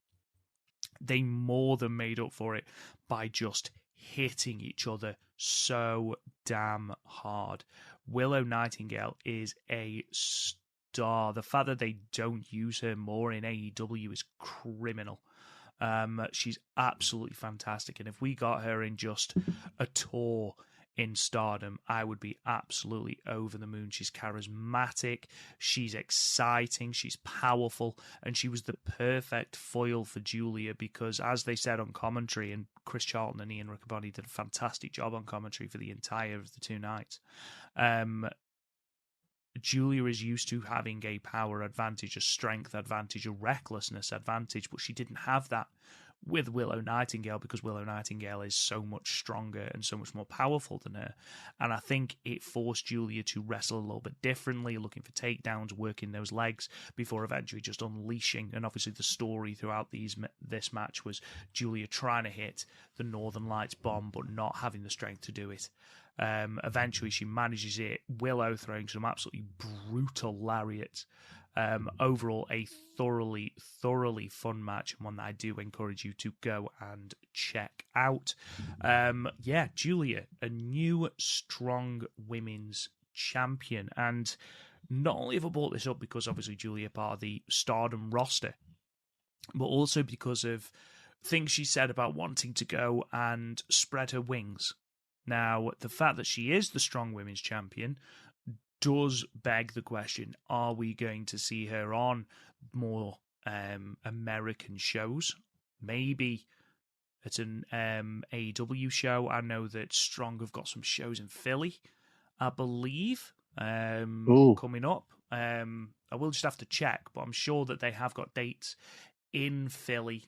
They more than made up for it by just hitting each other so damn hard. Willow Nightingale is a star. The fact that they don't use her more in AEW is criminal. She's absolutely fantastic, and if we got her in just a tour in Stardom, I would be absolutely over the moon. She's charismatic, she's exciting, she's powerful, and she was the perfect foil for Julia because, as they said on commentary, and Chris Charlton and Ian Riccaboni did a fantastic job on commentary for the entire of the 2 nights, Julia is used to having a power advantage, a strength advantage, a recklessness advantage, but she didn't have that with Willow Nightingale because Willow Nightingale is so much stronger and so much more powerful than her. And I think it forced Julia to wrestle a little bit differently, looking for takedowns, working those legs before eventually just unleashing. And obviously the story throughout this match was Julia trying to hit the Northern Lights bomb but not having the strength to do it. Eventually she manages it, Willow throwing some absolutely brutal lariats. Overall, a thoroughly fun match, and one that I do encourage you to go and check out. Julia, a new strong women's champion. And not only have I brought this up because obviously Julia part of the Stardom roster, but also because of things she said about wanting to go and spread her wings. Now, the fact that she is the strong women's champion does beg the question, are we going to see her on more American shows? Maybe at an AEW show. I know that Strong have got some shows in Philly, I believe, coming up. I will just have to check, but I'm sure that they have got dates in Philly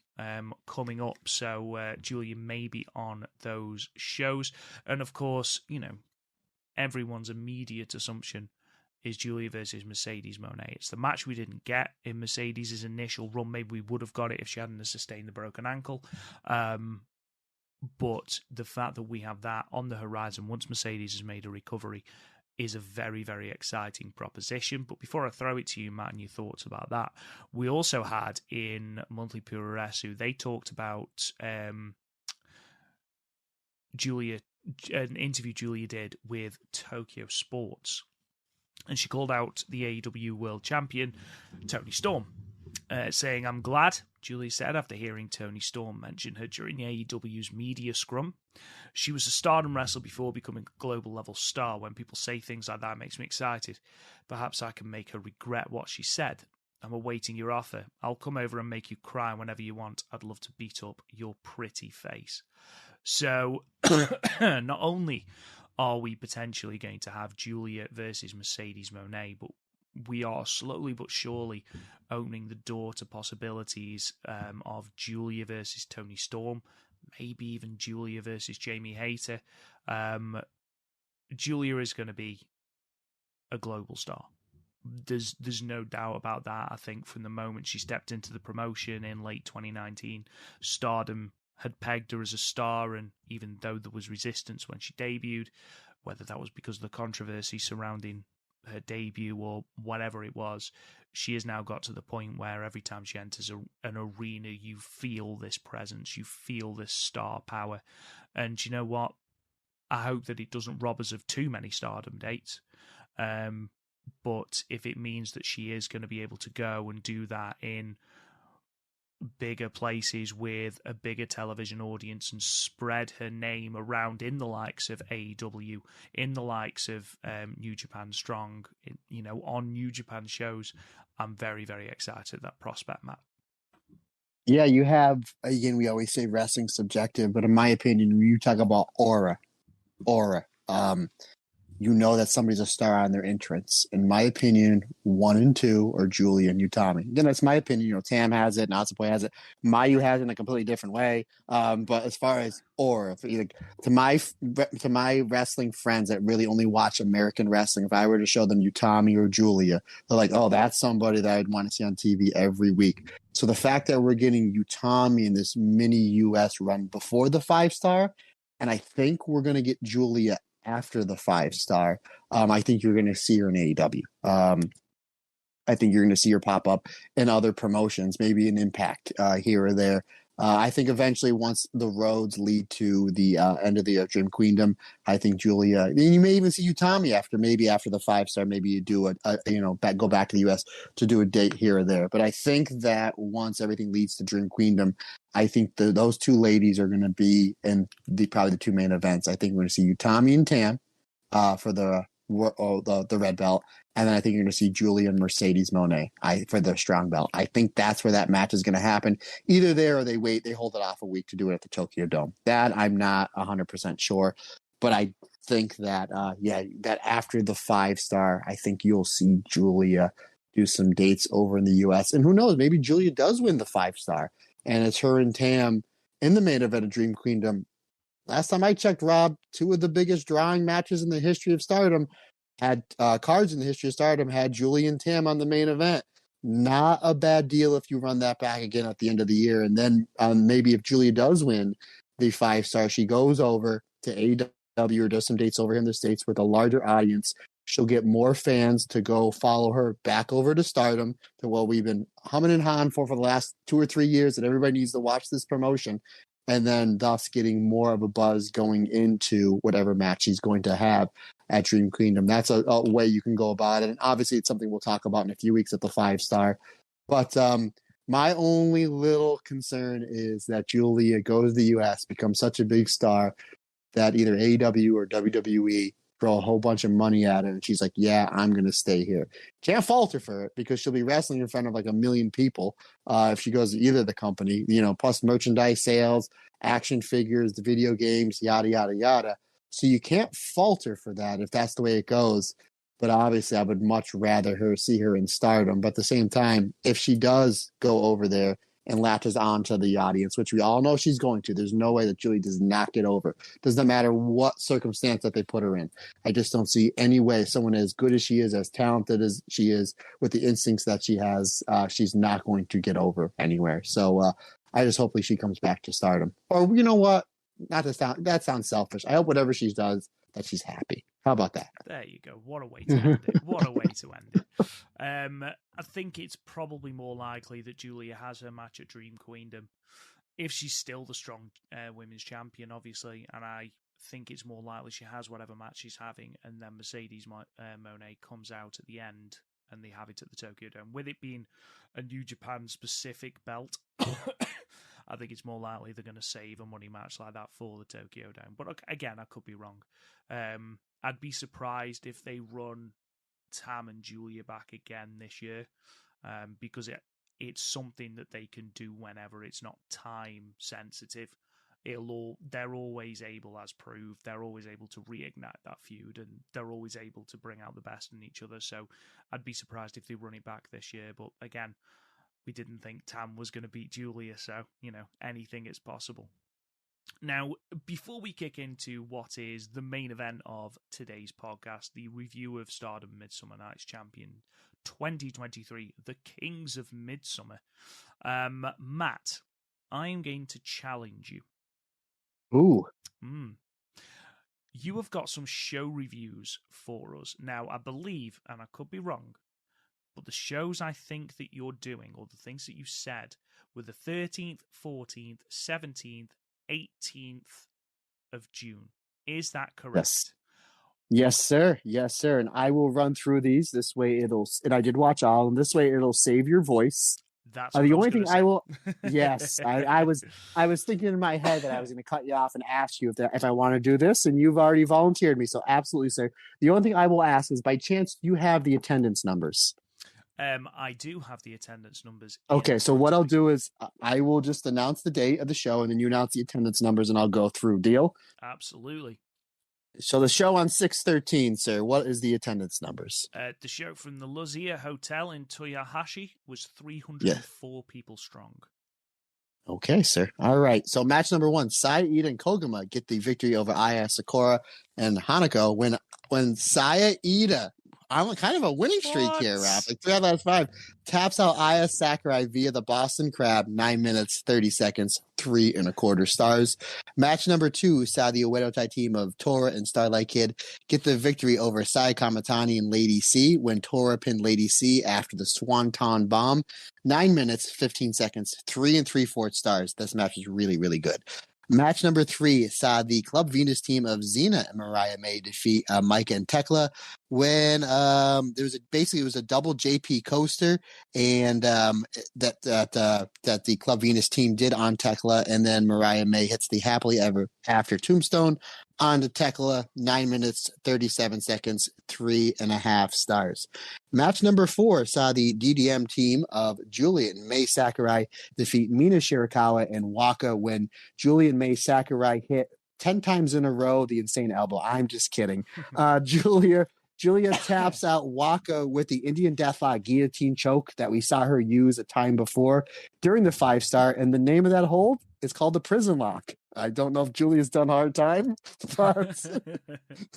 coming up. So Julia may be on those shows. And of course, everyone's immediate assumption is Julia versus Mercedes Moné. It's the match we didn't get in Mercedes' initial run. Maybe we would have got it if she hadn't sustained the broken ankle. But the fact that we have that on the horizon once Mercedes has made a recovery is a very, very exciting proposition. But before I throw it to you, Matt, and your thoughts about that, we also had in Monthly Puroresu, they talked about Julia, an interview Julia did with Tokyo Sports, and she called out the AEW World Champion Toni Storm, saying, "I'm glad," Julia said after hearing Toni Storm mention her during the AEW's media scrum. "She was a Stardom wrestler before becoming a global level star. When people say things like that, it makes me excited. Perhaps I can make her regret what she said. I'm awaiting your offer. I'll come over and make you cry whenever you want. I'd love to beat up your pretty face." So not only are we potentially going to have Julia versus Mercedes Moné, but we are slowly but surely opening the door to possibilities of Julia versus Toni Storm, maybe even Julia versus Jamie Hayter. Julia is going to be a global star. There's no doubt about that. I think from the moment she stepped into the promotion in late 2019, Stardom had pegged her as a star, and even though there was resistance when she debuted, whether that was because of the controversy surrounding her debut or whatever it was, she has now got to the point where every time she enters an arena, you feel this presence, you feel this star power. And you know what? I hope that it doesn't rob us of too many Stardom dates. But if it means that she is going to be able to go and do that in bigger places with a bigger television audience and spread her name around in the likes of AEW, in the likes of New Japan Strong, on New Japan shows, I'm very, very excited at that prospect, Matt. Yeah, you have, again, we always say wrestling's subjective, but in my opinion, when you talk about aura, you know that somebody's a star on their entrance. In my opinion, 1 and 2 are Julia and Utami. Again, that's my opinion. Tam has it, Natsupoi has it, Mayu has it in a completely different way. But as far as aura, to my wrestling friends that really only watch American wrestling, if I were to show them Utami or Julia, they're like, "Oh, that's somebody that I'd want to see on TV every week." So the fact that we're getting Utami in this mini US run before the 5-star, and I think we're going to get Julia after the 5-star, I think you're going to see her in AEW. I think you're going to see her pop up in other promotions, maybe an Impact here or there. I think eventually, once the roads lead to the end of the Dream Queendom, I think Julia, and you may even see Utami after the 5-star. Maybe you do go back to the US to do a date here or there. But I think that once everything leads to Dream Queendom, I think those two ladies are going to be in probably the two main events. I think we're going to see Utami and Tam for the red belt, and then I think you're going to see Julia and Mercedes Moné for the strong belt. I think that's where that match is going to happen. Either there or they hold it off a week to do it at the Tokyo Dome. That I'm not 100% sure, but I think that, that after the 5-star, I think you'll see Julia do some dates over in the U.S. And who knows, maybe Julia does win the 5-star, and it's her and Tam in the main event of Dream Queendom. Last time I checked, Rob, 2 of the biggest drawing matches in the history of Stardom had cards in the history of Stardom had Julia and Tam on the main event. Not a bad deal if you run that back again at the end of the year. And then maybe if Julia does win the 5-star, she goes over to AEW or does some dates over here in the States with a larger audience. She'll get more fans to go follow her back over to Stardom, to what we've been humming and hawing for the last 2 or 3 years, that everybody needs to watch this promotion. And then thus getting more of a buzz going into whatever match she's going to have at Dream Queendom. That's a way you can go about it. And obviously it's something we'll talk about in a few weeks at the 5-star. But my only little concern is that Julia goes to the US, becomes such a big star that either AEW or WWE throw a whole bunch of money at her, and she's like, yeah, I'm going to stay here. Can't fault her for it, because she'll be wrestling in front of like 1 million people if she goes to either the company, plus merchandise sales, action figures, the video games, yada, yada, yada. So you can't fault her for that if that's the way it goes. But obviously I would much rather see her in Stardom. But at the same time, if she does go over there and latches on to the audience, which we all know she's going to, there's no way that Julie does not get over. Doesn't matter what circumstance that they put her in. I just don't see any way someone as good as she is, as talented as she is, with the instincts that she has, she's not going to get over anywhere. So I just hopefully she comes back to Stardom. Or you know what? That sounds selfish. I hope whatever she does, that she's happy. How about that? There you go. What a way to end it. What a way to end it. I think it's probably more likely that Julia has her match at Dream Queendom, if she's still the strong women's champion, obviously. And I think it's more likely she has whatever match she's having, and then Mercedes Moné comes out at the end and they have it at the Tokyo Dome. With it being a New Japan specific belt, I think it's more likely they're going to save a money match like that for the Tokyo Dome. But again, I could be wrong. I'd be surprised if they run Tam and Julia back again this year, because it's something that they can do whenever. It's not time sensitive. They're always able, as proved, they're always able to reignite that feud, and they're always able to bring out the best in each other. So I'd be surprised if they run it back this year. But again, we didn't think Tam was going to beat Julia, so anything is possible. Now, before we kick into what is the main event of today's podcast, the review of Stardom MidSummer Night's Champion 2023, the Kings of MidSummer, Matt, I'm going to challenge you. Ooh. You have got some show reviews for us. Now, I believe, and I could be wrong, but the shows I think that you're doing, or the things that you said, were the 13th, 14th, 17th, 18th of June. Is that correct? Yes. Yes, sir. Yes, sir. And I will run through these. This way and I did watch all of them. This way it'll save your voice. That's the only thing I will. Yes, I was thinking in my head that I was going to cut you off and ask you if I want to do this, and you've already volunteered me. So absolutely, sir. The only thing I will ask is, by chance, you have the attendance numbers? I do have the attendance numbers. Okay, so what I'll do is I will just announce the date of the show, and then you announce the attendance numbers, and I'll go through. Deal? Absolutely. So the show on 6/13, sir, what is the attendance numbers? The show from the Luzier Hotel in Toyohashi was 304 people strong. Okay, sir. All right. So match number 1, Saya Iida and Koguma get the victory over Aya Sakura and Hanako when Saya Iida, I'm kind of a winning streak here, Rob. Like 3 out of the last 5. Taps out Aya Sakurai via the Boston Crab, 9 minutes, 30 seconds, 3 1/4 stars. Match number 2 saw the Uedo Tai team of Tora and Starlight Kid get the victory over Sai Kamatani and Lady C when Tora pinned Lady C after the Swanton Bomb. 9 minutes, 15 seconds, 3 3/4 stars. This match was really, really good. Match number 3 saw the Club Venus team of Xena and Mariah May defeat Micah and Tekla when it was a double JP coaster, and that the Club Venus team did on Tekla, and then Mariah May hits the happily ever after tombstone onto Tekla. 9 minutes, 37 seconds, 3 1/2 stars. Match number 4 saw the DDM team of Juliet and Mai Sakurai defeat Mina Shirakawa and Waka when Juliet and Mai Sakurai hit 10 times in a row, the insane elbow. I'm just kidding. Julia taps out Waka with the Indian Deathlock guillotine choke that we saw her use a time before during the 5-star. And the name of that hold is called the prison lock. I don't know if Julia's done hard time, but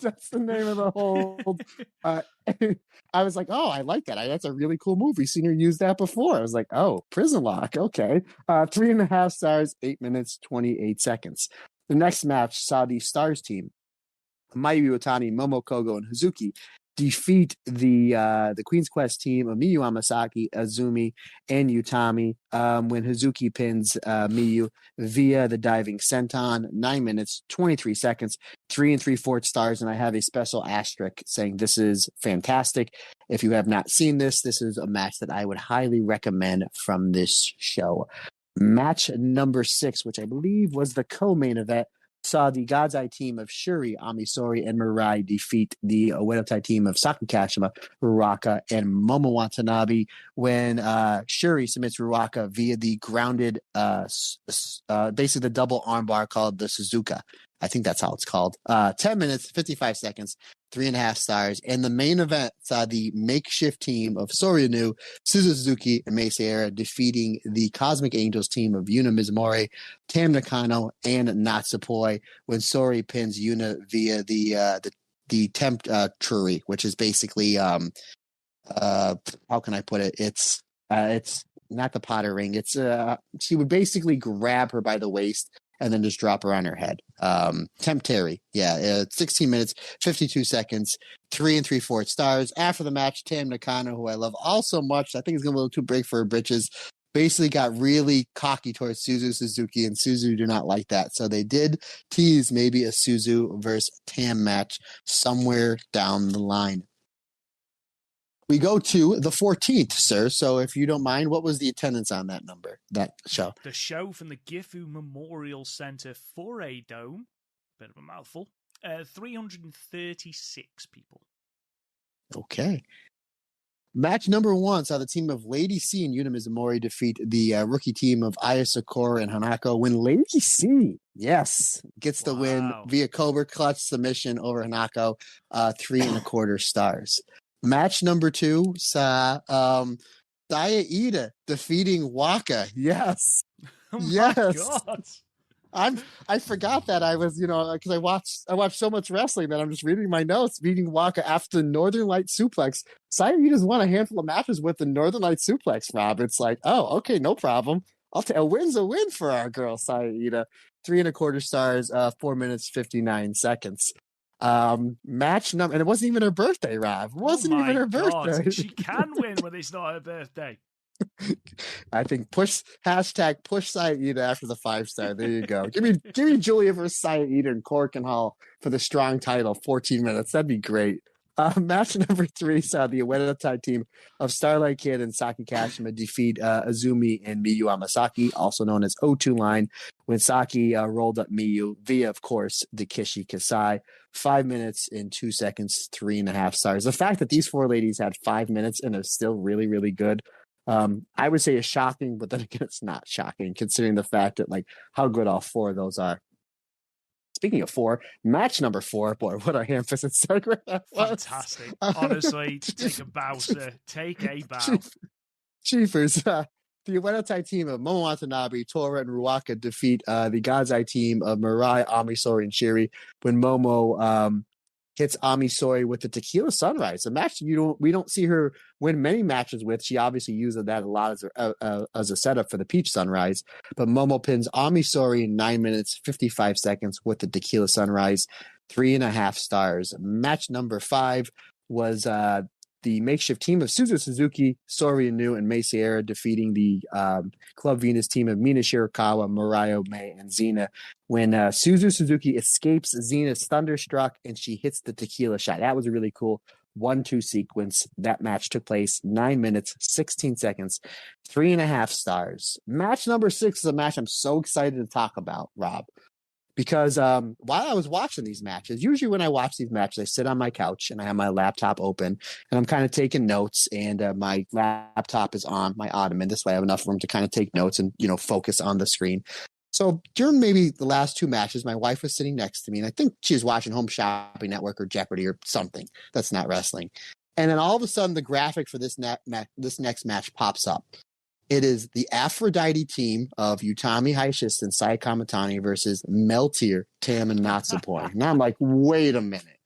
that's the name of the hold. I was like, oh, I like that. That's a really cool move. We've seen her use that before. I was like, oh, prison lock. Okay. 3.5 stars, 8 minutes, 28 seconds. The next match saw the Stars team, Mayu Utami, Momo Kogo, and Hazuki, defeat the Queen's Quest team of Miyu Amasaki, Azumi, and Utami when Hazuki pins Miyu via the diving senton, 9 minutes, 23 seconds, 3 3/4 stars. And I have a special asterisk saying this is fantastic. If you have not seen this, this is a match that I would highly recommend from this show. Match number 6, which I believe was the co-main event, saw the God's Eye team of Shuri, Amisori, and Mirai defeat the Uedo-Tai team of Saki Kashima, Ruaka, and Momo Watanabe when Shuri submits Ruaka via the grounded, basically the double armbar called the Suzuka. I think that's how it's called. 10 minutes, 55 seconds, 3.5 stars. And the main event saw the makeshift team of Soryu, Suzu Suzuki, and Mei Seira defeating the Cosmic Angels team of Yuna Mizumori, Tam Nakano, and Natsupoi when Sori pins Yuna via the temp Truri, which is basically how can I put it? It's not the Potter ring. It's she would basically grab her by the waist and then just drop her on her head. Temp Terry. Yeah, 16 minutes, 52 seconds, 3 3/4 stars. After the match, Tam Nakano, who I love all so much, I think is going to be a little too big for her britches, basically got really cocky towards Suzu Suzuki, and Suzu do not like that. So they did tease maybe a Suzu versus Tam match somewhere down the line. We go to the 14th, sir. So if you don't mind, what was the attendance on that show? The show from the Gifu Memorial Center Foray Dome, bit of a mouthful, 336 people. Okay. Match number 1 saw the team of Lady C and Yuna Mizumori defeat the rookie team of Aya Sakura and Hanako when Lady C, yes, gets the win via Cobra Clutch submission over Hanako, 3 1/4 stars. Match number 2 saw Saya Ida defeating Waka. Yes. Oh yes. My God. I forgot that I was, because I watched so much wrestling that I'm just reading my notes, beating Waka after the Northern Light Suplex. Saya Ida's won a handful of matches with the Northern Light Suplex, Rob. It's like, oh, okay, no problem. A win's a win for our girl, Saya Ida. 3 1/4 stars, 4 minutes, 59 seconds. Match number, and it wasn't even her birthday, Rob. It wasn't even her birthday. She can win when it's not her birthday. I think push Saya Ida after the 5-star. There you go. Give me Julia versus Saya Ida and Corkin Hall for the strong title, 14 minutes. That'd be great. Match number 3 saw the Uedo-Tai team of Starlight Kid and Saki Kashima defeat Azumi and Miyu Amasaki, also known as O2 line, when Saki rolled up Miyu via, of course, the Kishi Kasai. 5 minutes and 2 seconds, 3.5 stars. The fact that these 4 ladies had 5 minutes and are still really, really good, I would say is shocking, but then again, it's not shocking considering the fact that how good all 4 of those are. Speaking of 4, match number 4, boy, what a ham-fisted segment that was. Fantastic. Honestly, take a bow, sir. Take a bow. Chiefers, the Uedo-Tai team of Momo Watanabe, Tora, and Ruaka defeat the God's Eye team of Mirai, Amisori, and Shiri when Momo hits Amisori with the Tequila Sunrise. A match we don't see her win many matches with. She obviously uses that a lot as a setup for the Peach Sunrise. But Momo pins Amisori in 9 minutes, 55 seconds with the Tequila Sunrise, 3.5 stars. Match number 5 was the makeshift team of Suzu Suzuki, Sori Inu, and Mei Seira defeating the Club Venus team of Mina Shirakawa, Mariah May, and Xena when Suzu Suzuki escapes Xena's Thunderstruck and she hits the tequila shot. That was a really cool 1-2 sequence. That match took place 9 minutes, 16 seconds, 3.5 stars. Match number 6 is a match I'm so excited to talk about, Rob. Because while I was watching these matches, usually when I watch these matches, I sit on my couch and I have my laptop open and I'm kind of taking notes, and my laptop is on my ottoman. This way I have enough room to kind of take notes and, focus on the screen. So during maybe the last two matches, my wife was sitting next to me, and I think she was watching Home Shopping Network or Jeopardy or something that's not wrestling. And then all of a sudden, the graphic for this next match pops up. It is the Aphrodite team of Utami Hayashishita and Sai Kamatani versus Meltier, Tam, and Natsupoi. And I'm like, wait a minute.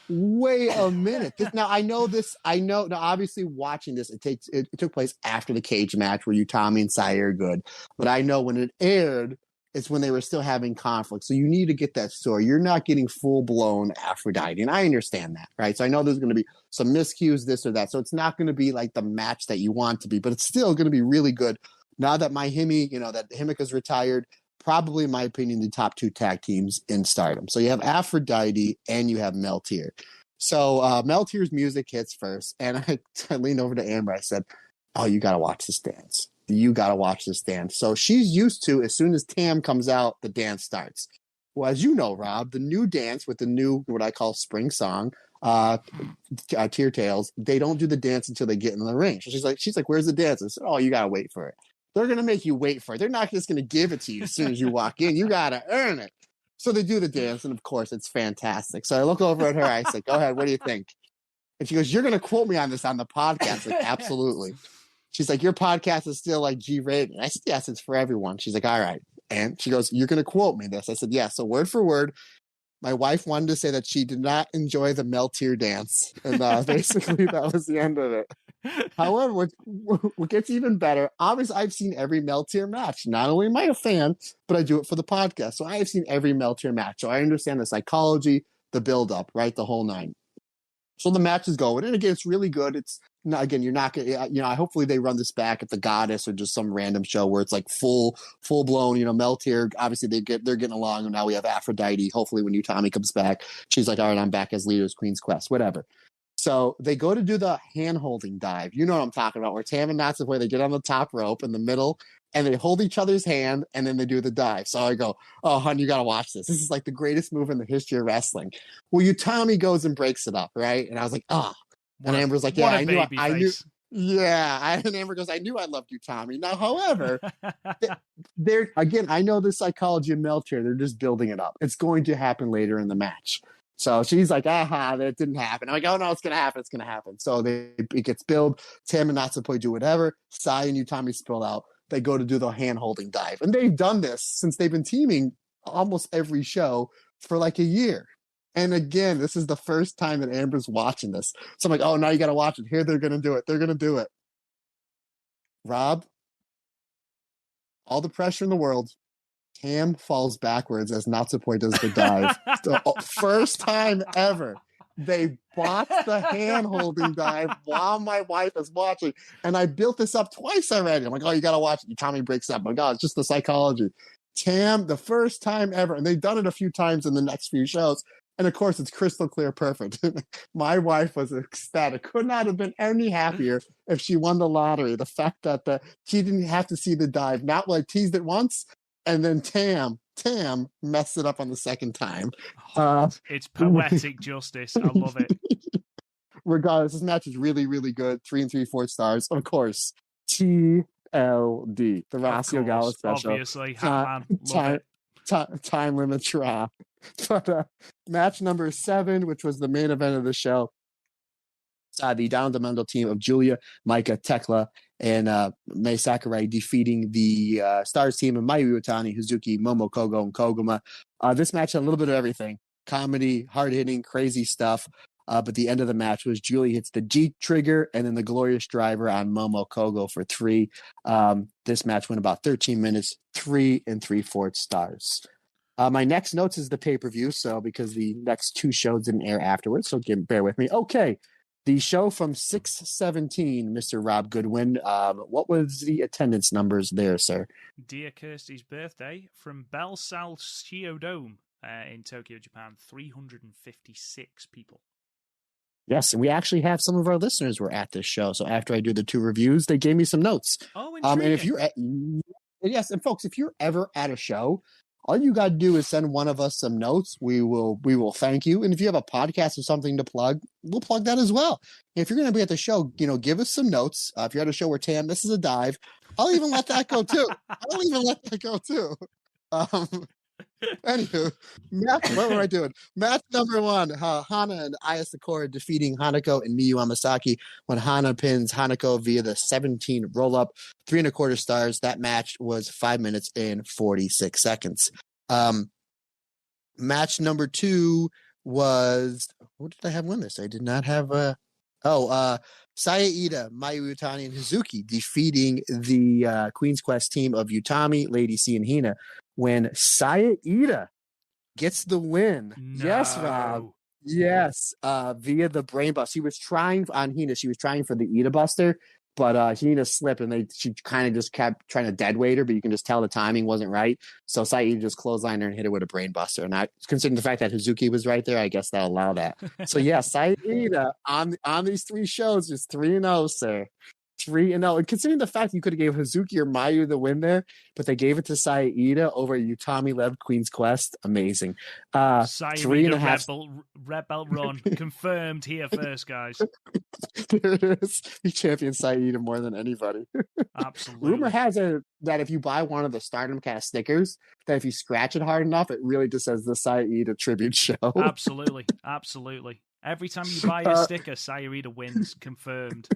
Now I know. Now, obviously, watching this, it took place after the cage match where Utami and Sai are good. But I know when it aired, it's when they were still having conflict. So you need to get that story. You're not getting full-blown Aphrodite. And I understand that, right? So I know there's going to be some miscues, this or that. So it's not going to be like the match that you want to be, but it's still going to be really good. Now that that Himeka's retired, probably, in my opinion, the top two tag teams in Stardom. So you have Aphrodite and you have Meltier. So Meltier's music hits first. And I leaned over to Amber. I said, oh, you got to watch this dance. You got to watch this dance. So she's used to, as soon as Tam comes out, the dance starts. Well, as you know, Rob, the new dance with the new, what I call spring song, Tear Tales, they don't do the dance until they get in the ring. So she's like, where's the dance? I said, oh, you got to wait for it. They're going to make you wait for it. They're not just going to give it to you as soon as you walk in. You got to earn it. So they do the dance. And of course, it's fantastic. So I look over at her. I said, go ahead. What do you think? And she goes, you're going to quote me on this on the podcast. Like, absolutely. She's like, your podcast is still like G-rated. I said, yes, it's for everyone. She's like, all right. And she goes, you're going to quote me this. I said, yeah. So word for word, my wife wanted to say that she did not enjoy the Meltier dance. And basically that was the end of it. However, what gets even better, obviously I've seen every Meltier match. Not only am I a fan, but I do it for the podcast. So I have seen every Meltier match. So I understand the psychology, the build-up, right? The whole nine. So the match is going. And again, it's really good. It's not, again, you're not going to, hopefully they run this back at the Goddess or just some random show where it's like full blown, Meltier. Obviously they're getting along. And now we have Aphrodite. Hopefully when Utami comes back, she's like, all right, I'm back as leader of Queen's Quest, whatever. So they go to do the hand-holding dive. You know what I'm talking about, where Tam and Natsupoi, they get on the top rope in the middle, and they hold each other's hand, and then they do the dive. So I go, oh, hon, you got to watch this. This is like the greatest move in the history of wrestling. Well, Utami goes and breaks it up, right? And I was like, oh. And Amber's like, yeah, I knew. Yeah. And Amber goes, I knew I loved Utami. Now, however, again, I know the psychology of Meltier. They're just building it up. It's going to happen later in the match. So she's like, that didn't happen. I'm like, oh, no, it's going to happen. It's going to happen. So it gets billed. Tam and Natsupoi do whatever. Sai and Utami spill out. They go to do the hand-holding dive. And they've done this since they've been teaming almost every show for like a year. And again, this is the first time that Amber's watching this. So I'm like, oh, now you got to watch it. Here, they're going to do it. They're going to do it. Rob, all the pressure in the world. Tam falls backwards as Natsupoi does the dive. The first time ever. They botched the hand-holding dive while my wife is watching. And I built this up twice already. I'm like, oh, you got to watch it. Tommy breaks up. My God, it's just the psychology. Tam, the first time ever. And they've done it a few times in the next few shows. And of course, it's crystal clear perfect. My wife was ecstatic. Could not have been any happier if she won the lottery. The fact that she didn't have to see the dive. Not like teased it once. And then Tam messed it up on the second time. It's poetic justice. I love it. Regardless, this match is really, really good. 3 3/4 stars. Of course, TLD, the Rossio Gala special. Obviously, time limit drop. But match number 7, which was the main event of the show, the Down the Mendel team of Julia, Micah, Tekla, and Mai Sakurai defeating the Stars team of Mayu Iwatani, Hazuki, Momo Kogo, and Koguma. This match had a little bit of everything. Comedy, hard-hitting, crazy stuff. But the end of the match was Julie hits the G trigger and then the glorious driver on Momo Kogo for 3. This match went about 13 minutes, 3 3/4 stars. My next notes is the pay-per-view, so because the next 2 shows didn't air afterwards, so bear with me. Okay. The show from 6/17, Mr. Rob Goodwin. What was the attendance numbers there, sir? Dear Kirsty's birthday from Bell South Shio Dome in Tokyo, Japan. 356 people. Yes, and we actually have some of our listeners were at this show. So after I do the 2 reviews, they gave me some notes. Oh, intriguing. And if you're yes, and folks, if you're ever at a show, all you got to do is send one of us some notes. We will thank you. And if you have a podcast or something to plug, we'll plug that as well. If you're going to be at the show, give us some notes. If you're at a show where Tam, this is a dive, I'll even let that go too. Anywho, what were I doing? Match number 1, Hana and Aya Sakura defeating Hanako and Miyu Amasaki when Hana pins Hanako via the 17 roll-up, 3.25 stars. That match was 5 minutes and 46 seconds. Match number 2 was, what did I have win this? I did not have Saya Ida, Mayu Utami, and Hazuki defeating the Queen's Quest team of Utami, Lady C, and Hina when Saya Ida gets the win. No. Yes, Rob. Yes, via the brain bust. She was trying on Hina. She was trying for the Ida Buster, but Hina slipped, and she kind of just kept trying to deadweight her, but you can just tell the timing wasn't right. So Saya Ida just clotheslined her and hit her with a brain buster. And considering the fact that Hazuki was right there, I guess that'll allow that. So yeah, Saya Ida on these 3 shows is 3-0, sir. 3-0. And considering the fact you could have gave Hazuki or Mayu the win there, but they gave it to Saya Ida over Utami led Queen's Quest. Amazing. Saya 3.5 red belt run confirmed here first, guys. There it is. He champions Saya Ida more than anybody. Absolutely. Rumor has it that if you buy one of the Stardom cast stickers, that if you scratch it hard enough, it really just says the Saya Ida tribute show. Absolutely. Every time you buy a sticker, Saya Ida wins. Confirmed.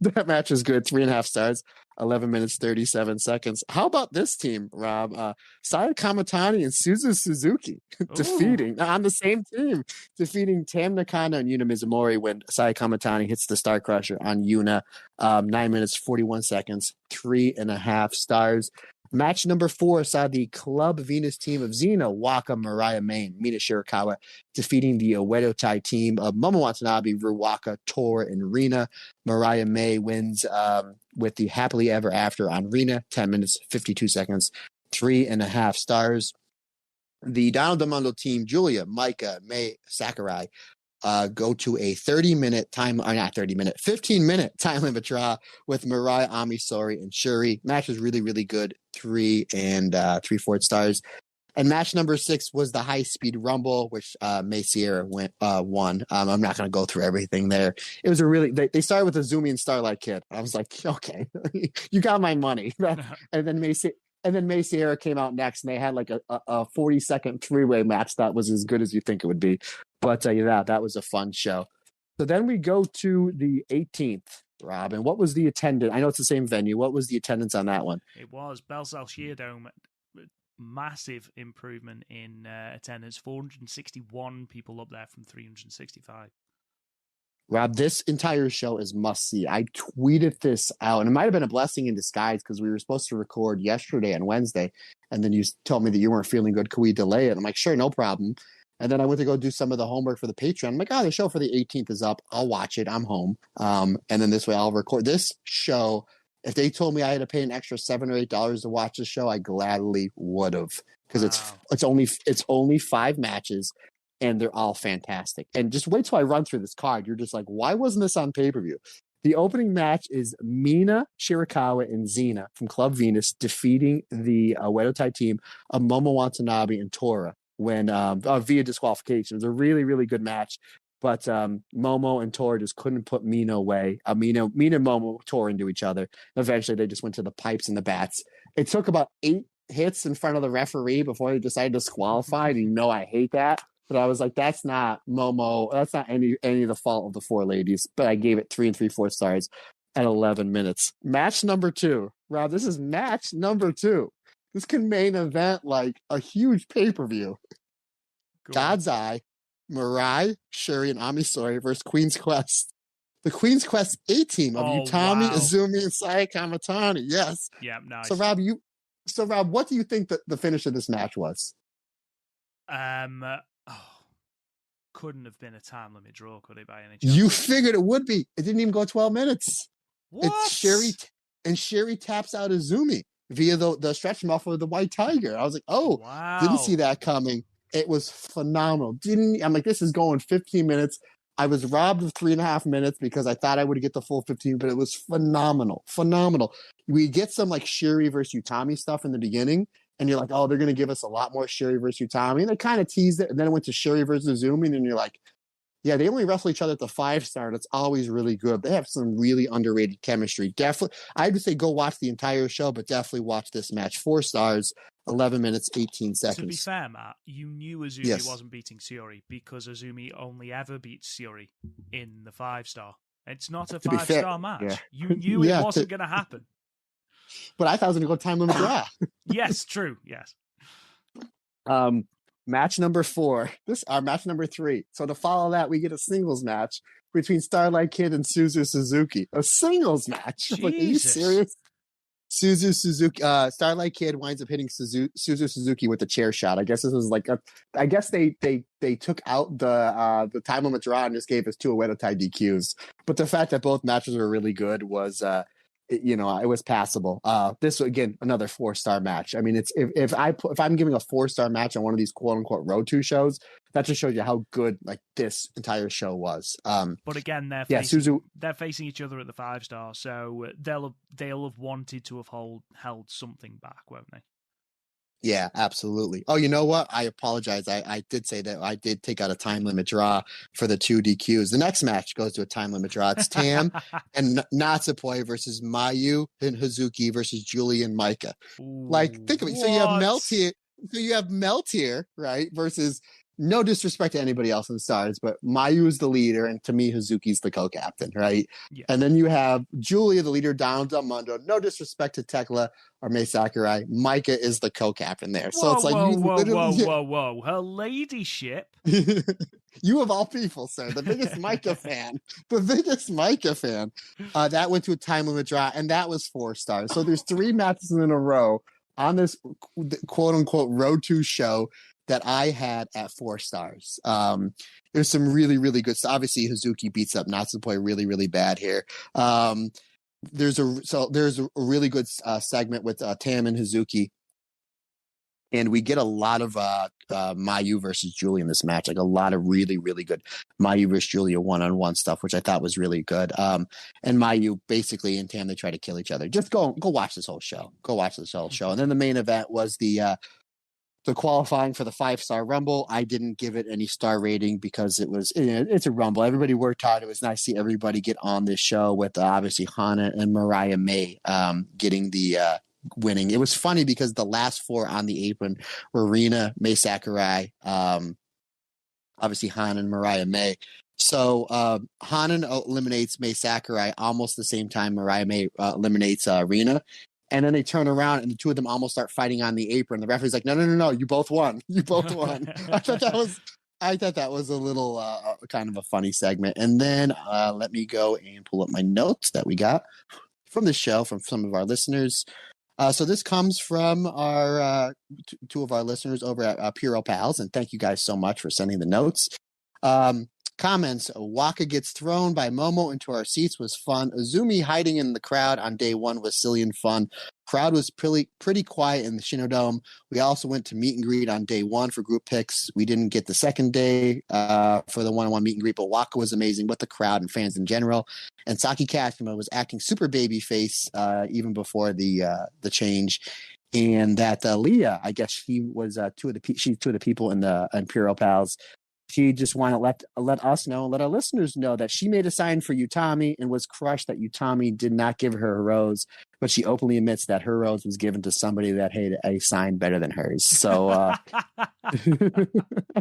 That match is good. 3.5 stars, 11 minutes, 37 seconds. How about this team, Rob? Saya Kamatani and Suzu Suzuki defeating on the same team, defeating Tam Nakano and Yuna Mizumori when Saya Kamatani hits the Star Crusher on Yuna. 9 minutes, 41 seconds, 3.5 stars. Match number 4 saw the Club Venus team of Xena, Waka, Mirai, May, and Mina Shirakawa defeating the Oedo Tai team of Momo Watanabe, Ruwaka, Tor, and Rina. Mirai May wins with the Happily Ever After on Rina, 10 minutes, 52 seconds, 3.5 stars. The Donald DeMondo team, Julia, Micah, May, Sakurai, go to a 15-minute time limit draw with Mirai, Ami, Sori, and Shuri. Match was really, really good. 3 3/4 stars. And match number 6 was the high-speed rumble, which May Sierra won. I'm not going to go through everything there. It was they started with Azumi and Starlight Kid. I was like, okay, you got my money. And then May Sierra came out next, and they had like a 40-second 3-way match that was as good as you think it would be. But that was a fun show. So then we go to the 18th, Rob. And what was the attendance? I know it's the same venue. What was the attendance on that one? It was Belsal Sheerdome. Massive improvement in attendance. 461 people up there from 365. Rob, this entire show is must-see. I tweeted this out, and it might have been a blessing in disguise because we were supposed to record yesterday and Wednesday, and then you told me that you weren't feeling good. Could we delay it? I'm like, sure, no problem. And then I went to go do some of the homework for the Patreon. I'm like, the show for the 18th is up. I'll watch it. I'm home. And then this way I'll record this show. If they told me I had to pay an extra $7 or $8 to watch the show, I gladly would have, because it's only 5 matches and they're all fantastic. And just wait till I run through this card. You're just like, why wasn't this on pay-per-view? The opening match is Mina Shirakawa and Xena from Club Venus defeating the Oedo Tai team of Momo Watanabe and Tora when via disqualification. It was a really, really good match. But Momo and Tora just couldn't put Mina away. Mina and Momo tore into each other. Eventually, they just went to the pipes and the bats. It took about 8 hits in front of the referee before they decided to disqualify. And I hate that. But I was like, that's not Momo. That's not any of the fault of the 4 ladies. But I gave it 3 3/4 stars at 11 minutes. Match number 2. Rob, this is match number 2. This can main event like a huge pay-per-view. God's Eye, Mirai, Shuri, and Ami Sourei versus Queen's Quest. The Queen's Quest A-team of Utami, Azumi, and Saya Kamatani. Yes. Yeah, nice. So Rob, what do you think that the finish of this match was? Couldn't have been a time limit draw, could it, by any chance? You figured it would be. It didn't even go 12 minutes. What? It's Shuri taps out Azumi via the stretch muffler of the White Tiger. I was like, wow. Didn't see that coming. It was phenomenal. I'm like, this is going 15 minutes. I was robbed of 3.5 minutes because I thought I would get the full 15, but it was phenomenal. We get some like Shuri versus Utami stuff in the beginning, and you're like, oh, they're going to give us a lot more Shuri versus Utami. And they kind of teased it, and then it went to Shuri versus Azumi, and you're like, yeah, they only wrestle each other at the 5-star, and it's always really good. They have some really underrated chemistry. Definitely, I would say go watch the entire show, but definitely watch this match. 4 stars. 11 minutes, 18 seconds. To be fair, Matt, you knew Azumi wasn't beating Shiori because Azumi only ever beats Shiori in the 5-star. It's not a 5-star match. Yeah. You knew it wasn't going to happen. But I thought it was going to go time limit draw. Yes, true. Yes. Match number 4. This our match number 3. So to follow that, we get a singles match between Starlight Kid and Suzu Suzuki. A singles match. Like, are you serious? Starlight Kid winds up hitting Suzu Suzuki with a chair shot. I guess this was like I guess they took out the time limit draw and just gave us 2 Ueda tie DQs. But the fact that both matches were really good was it was passable. This again, another 4-star match. I mean, it's if I'm giving a 4-star match on one of these quote unquote road 2 shows, that just shows you how good like this entire show was. But again, they're facing each other at the 5-star, so they'll have wanted to have held something back, won't they? Yeah, absolutely. Oh, you know what? I apologize. I did say that I did take out a time limit draw for the 2 DQs. The next match goes to a time limit draw. It's Tam and Natsupoi versus Mayu and Hazuki versus Julie and Micah. Ooh, like, think of it. So you have Melt here. So you have Melt here, right? Versus, no disrespect to anybody else in the Stars, but Mayu is the leader, and to me, Hazuki's the co-captain, right? Yeah. And then you have Julia, the leader, down to Mundo. No disrespect to Tekla or Mei Sakurai. Micah is the co-captain there. So it's like, whoa. Her ladyship. You of all people, sir. The biggest Micah fan. The biggest Micah fan. That went to a time limit draw, and that was 4 stars. So there's 3 matches in a row on this quote-unquote Road 2 show that I had at 4 stars. There's some really, really good stuff. Obviously, Hazuki beats up Natsupoi really, really bad here. There's a really good segment with Tam and Hazuki, and we get a lot of Mayu versus Julia in this match. Like a lot of really, really good Mayu versus Julia one-on-one stuff, which I thought was really good. And Mayu basically and Tam, they try to kill each other. Just go watch this whole show. Go watch this whole show. And then the main event was the qualifying for the 5-star Rumble. I didn't give it any star rating because it's a Rumble. Everybody worked hard. It was nice to see everybody get on this show with obviously Hana and Mariah May getting the winning. It was funny because the last 4 on the apron were Rina, Mei Sakurai, obviously Hana and Mariah May. So Hana eliminates Mei Sakurai almost the same time Mariah May eliminates Rina. And then they turn around and the 2 of them almost start fighting on the apron. The referee's like, no, you both won. You both won. I thought that was a little kind of a funny segment. And then let me go and pull up my notes that we got from the show from some of our listeners. So this comes from our 2 of our listeners over at Puro Pals. And thank you guys so much for sending the notes. Comments: Waka gets thrown by Momo into our seats was fun. Azumi hiding in the crowd on day 1 was silly and fun. Crowd was pretty quiet in the Shinodome. We also went to meet and greet on day 1 for group picks. We didn't get the second day for the one-on-one meet and greet, but Waka was amazing with the crowd and fans in general. And Saki Kashima was acting super baby face even before the change. And that Leah, I guess she was 2 of the people in Puro Pals. She just wanted to let us know, let our listeners know that she made a sign for Utami and was crushed that Utami did not give her a rose, but she openly admits that her rose was given to somebody that had a sign better than hers. So I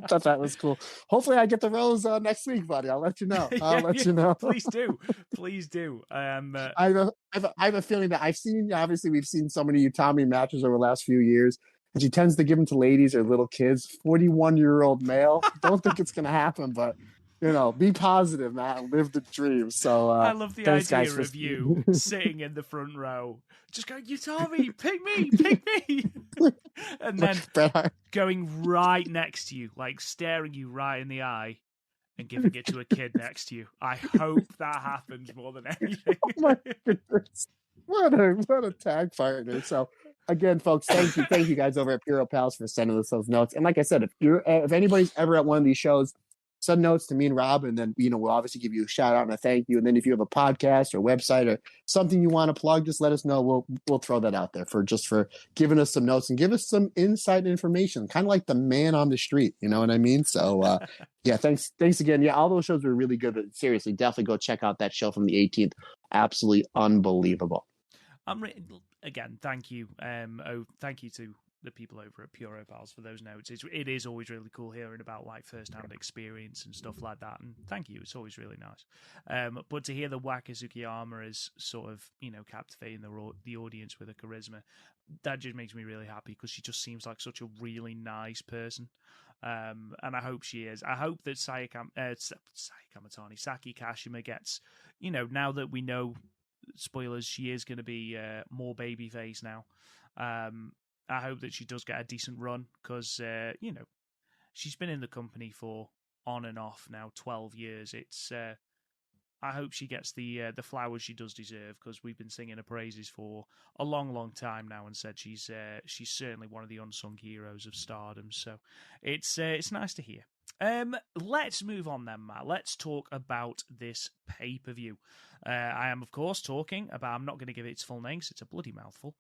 thought that was cool. Hopefully I get the rose next week, buddy. I'll let you know. You know. Please do. I have a feeling that we've seen so many Utami matches over the last few years. And she tends to give them to ladies or little kids. 41-year-old male. Don't think it's going to happen, but be positive, man. Live the dream. So I love the idea of you sitting in the front row, just going, Utami, pick me, and then going right next to you, like staring you right in the eye, and giving it to a kid next to you. I hope that happens more than anything. Oh my goodness. What a tag partner. So again, folks, thank you guys over at Puro Pals for sending us those notes. And like I said, if anybody's ever at one of these shows, send notes to me and Rob, and then we'll obviously give you a shout out and a thank you. And then if you have a podcast or website or something you want to plug, just let us know. We'll throw that out there for giving us some notes and give us some inside information, kind of like the man on the street. You know what I mean? So yeah, thanks again. Yeah, all those shows were really good, but seriously, definitely go check out that show from the 18th. Absolutely unbelievable. Again, thank you. Thank you to the people over at Puro Pals for those notes. It is always really cool hearing about like first-hand experience and stuff like that. And thank you, it's always really nice. But to hear the Waka Tsukiyama is sort of, captivating the audience with her charisma, that just makes me really happy because she just seems like such a really nice person. And I hope she is. I hope that Saki Kashima gets, now that we know, spoilers, she is going to be more babyface now. I hope that she does get a decent run because, she's been in the company for on and off now 12 years. I hope she gets the flowers she does deserve because we've been singing her praises for a long, long time now and said she's certainly one of the unsung heroes of Stardom. So it's nice to hear. Let's move on then, Matt. Let's talk about this pay-per-view. I am, of course, talking about, I'm not going to give it its full name because it's a bloody mouthful,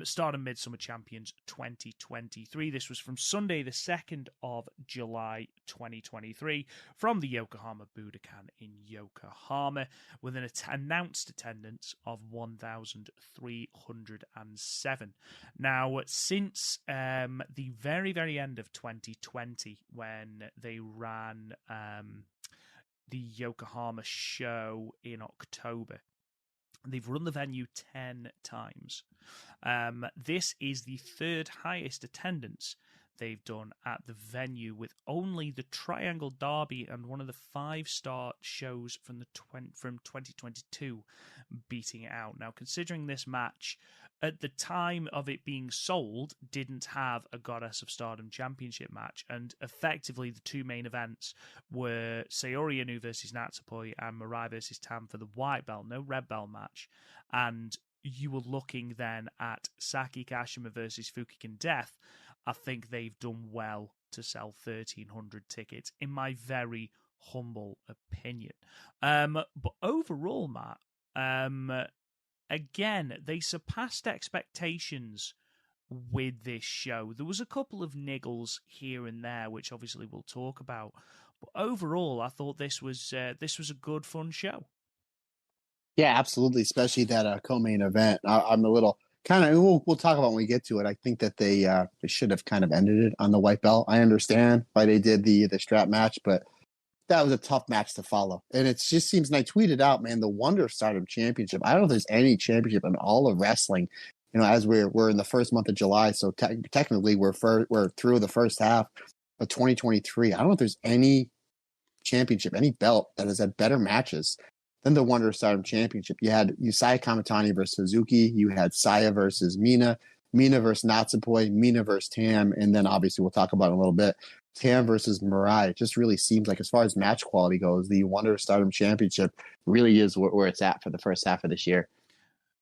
Stardom MidSummer Champions 2023. This was from Sunday, the 2nd of July, 2023, from the Yokohama Budokan in Yokohama, with an announced attendance of 1,307. Now, since the very, very end of 2020, when they ran the Yokohama show in October, they've run the venue 10 times. This is the third highest attendance they've done at the venue, with only the Triangle Derby and one of the 5-star shows from 2022 beating it out. Now, considering this match at the time of it being sold didn't have a Goddess of Stardom Championship match, and effectively the two main events were Sayori Inu versus Natsupoi and MIRAI versus Tam for the white belt, no red belt match, and you were looking then at Saki Kashima versus Fukigen Death. I think they've done well to sell 1,300 tickets, in my very humble opinion. But overall, Matt, again, they surpassed expectations with this show. There was a couple of niggles here and there, which obviously we'll talk about. But overall, I thought this was a good, fun show. Yeah, absolutely. Especially that co-main event. I'm a little kind of. We'll talk about when we get to it. I think that they should have kind of ended it on the white belt. I understand why they did the strap match, but that was a tough match to follow. And it just seems, and I tweeted out, man, the Wonder of Stardom Championship. I don't know if there's any championship in all of wrestling, as we're in the first month of July. So technically we're through the first half of 2023. I don't know if there's any championship, any belt that has had better matches than the Wonder of Stardom Championship. You had Yusai Kamitani versus Suzuki. You had Saya versus Mina versus Natsupoi, Mina versus Tam. And then obviously we'll talk about it in a little bit, Tam versus MIRAI. It just really seems like, as far as match quality goes, the Wonder of Stardom Championship really is where it's at for the first half of this year.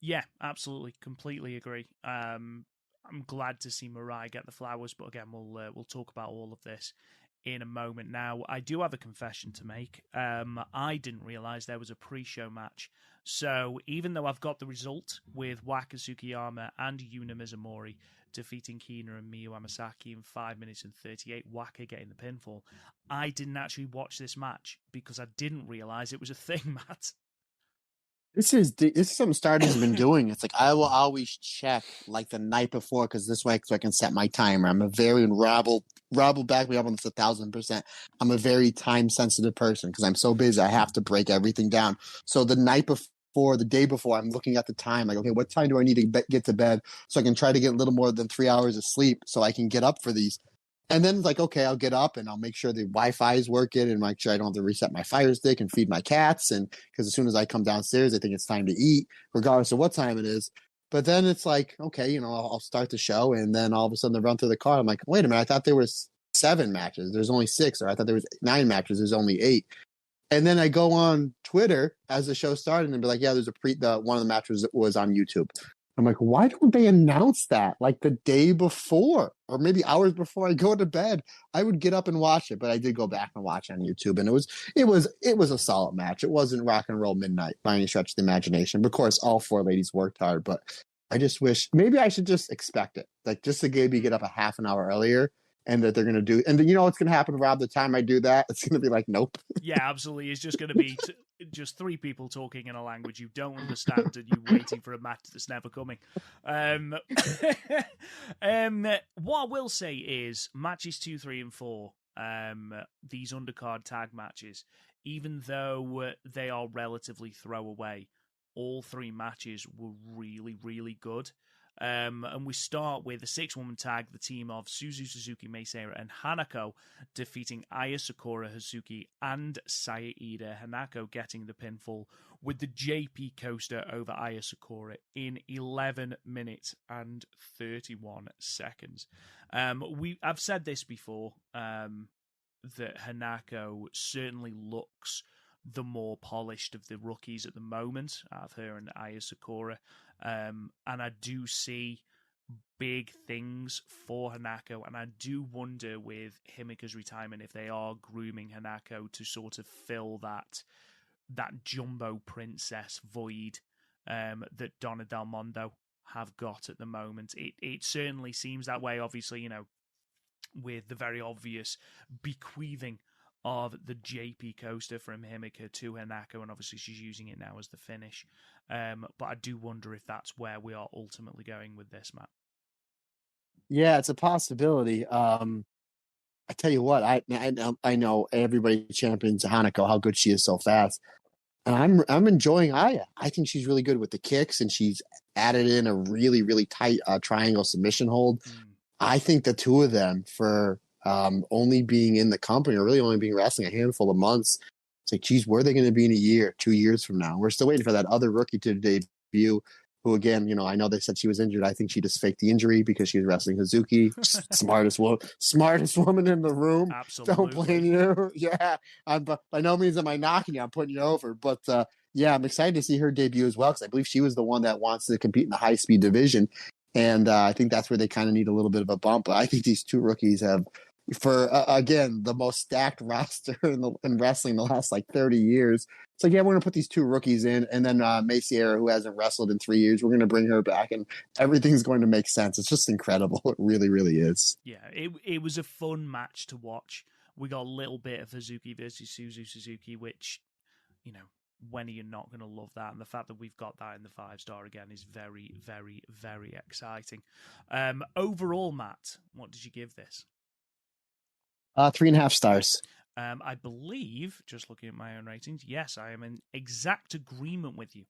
Yeah, absolutely. Completely agree. I'm glad to see MIRAI get the flowers, but again, we'll talk about all of this in a moment. Now, I do have a confession to make. I didn't realize there was a pre-show match. So even though I've got the result with Waka Tsukiyama and Yuna Mizumori defeating Kina and Miyu Amasaki in 5 minutes and 38, Waka getting the pinfall, I didn't actually watch this match because I didn't realize it was a thing, Matt. This is something Stardom's been doing. It's like, I will always check like the night before, because this way so I can set my timer. I'm a very Rabble back me up on this 1,000%. I'm a very time sensitive person because I'm so busy. I have to break everything down. So the night before, the day before, I'm looking at the time. Like, okay, what time do I need to get to bed so I can try to get a little more than 3 hours of sleep so I can get up for these. And then it's like, okay, I'll get up and I'll make sure the Wi-Fi is working and make sure I don't have to reset my Fire Stick and feed my cats. And because as soon as I come downstairs, I think it's time to eat, regardless of what time it is. But then it's like, okay, I'll start the show. And then all of a sudden they run through the car. I'm like, wait a minute, I thought there was 7 matches. There's only 6. Or I thought there was 9 matches. There's only 8. And then I go on Twitter as the show started and be like, yeah, there's one of the matches was on YouTube. I'm like, why don't they announce that like the day before or maybe hours before I go to bed? I would get up and watch it, but I did go back and watch on YouTube, and it was a solid match. It wasn't rock and roll midnight by any stretch of the imagination. But of course, all 4 ladies worked hard, but I just wish maybe I should just expect it, like just to maybe get up a half an hour earlier. And that they're going to do, and then what's going to happen, Rob, the time I do that, it's going to be like, nope. Yeah, absolutely. It's just going to be just three people talking in a language you don't understand and you waiting for a match that's never coming. What I will say is matches 2, 3, and 4, these undercard tag matches, even though they are relatively throwaway, all three matches were really, really good. And we start with a 6-woman tag, the team of Suzu Suzuki, Mei Seira, and Hanako defeating Aya Sakura Hazuki and Saida Hanako getting the pinfall with the JP coaster over Aya Sakura in 11 minutes and 31 seconds. I've said this before, that Hanako certainly looks the more polished of the rookies at the moment, out of her and Aya Sakura. And I do see big things for Hanako, and I do wonder with Himika's retirement if they are grooming Hanako to sort of fill that jumbo princess void that Donna Del Mondo have got at the moment. It certainly seems that way, obviously, with the very obvious bequeathing of the JP coaster from Himika to Hanako, and obviously she's using it now as the finish. But I do wonder if that's where we are ultimately going with this, Matt. Yeah, it's a possibility. I tell you what, I know everybody champions Hanako, how good she is so fast. And I'm enjoying Aya. I think she's really good with the kicks, and she's added in a really, really tight triangle submission hold. I think the two of them, for only being in the company, or really only being wrestling a handful of months, it's like, geez, where are they going to be in a year, 2 years from now? We're still waiting for that other rookie to debut, who, again, I know they said she was injured. I think she just faked the injury because she was wrestling Hazuki. smartest woman in the room. Absolutely. Don't blame you. Yeah. But by no means am I knocking you. I'm putting you over. But yeah, I'm excited to see her debut as well, because I believe she was the one that wants to compete in the high-speed division. And I think that's where they kind of need a little bit of a bump. But I think these two rookies have, for again, the most stacked roster in wrestling the last 30 years. It's like, yeah, we're going to put these two rookies in, and then Mei Seira, who hasn't wrestled in 3 years, we're going to bring her back, and everything's going to make sense. It's just incredible. It really, really is. Yeah, it was a fun match to watch. We got a little bit of Hazuki versus Suzu Suzuki, which, when are you not going to love that? And the fact that we've got that in the 5-star again is very, very, very exciting. Overall, Matt, what did you give this? 3.5 stars. I believe, just looking at my own ratings, yes, I am in exact agreement with you.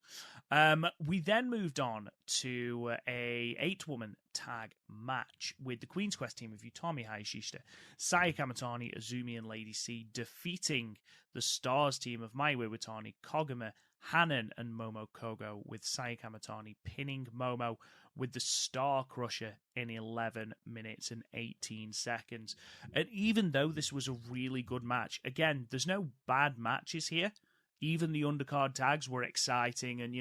We then moved on to a 8-woman tag match with the Queen's Quest team of Utami Hayashishita, Saya Kamatani, Azumi, and Lady C, defeating the Stars team of Mai Iwatani, Koguma, Hanan, and Momo Kogo, with Saya Kamatani pinning Momo with the Star Crusher in 11 minutes and 18 seconds. And even though this was a really good match, again, there's no bad matches here. Even the undercard tags were exciting, and,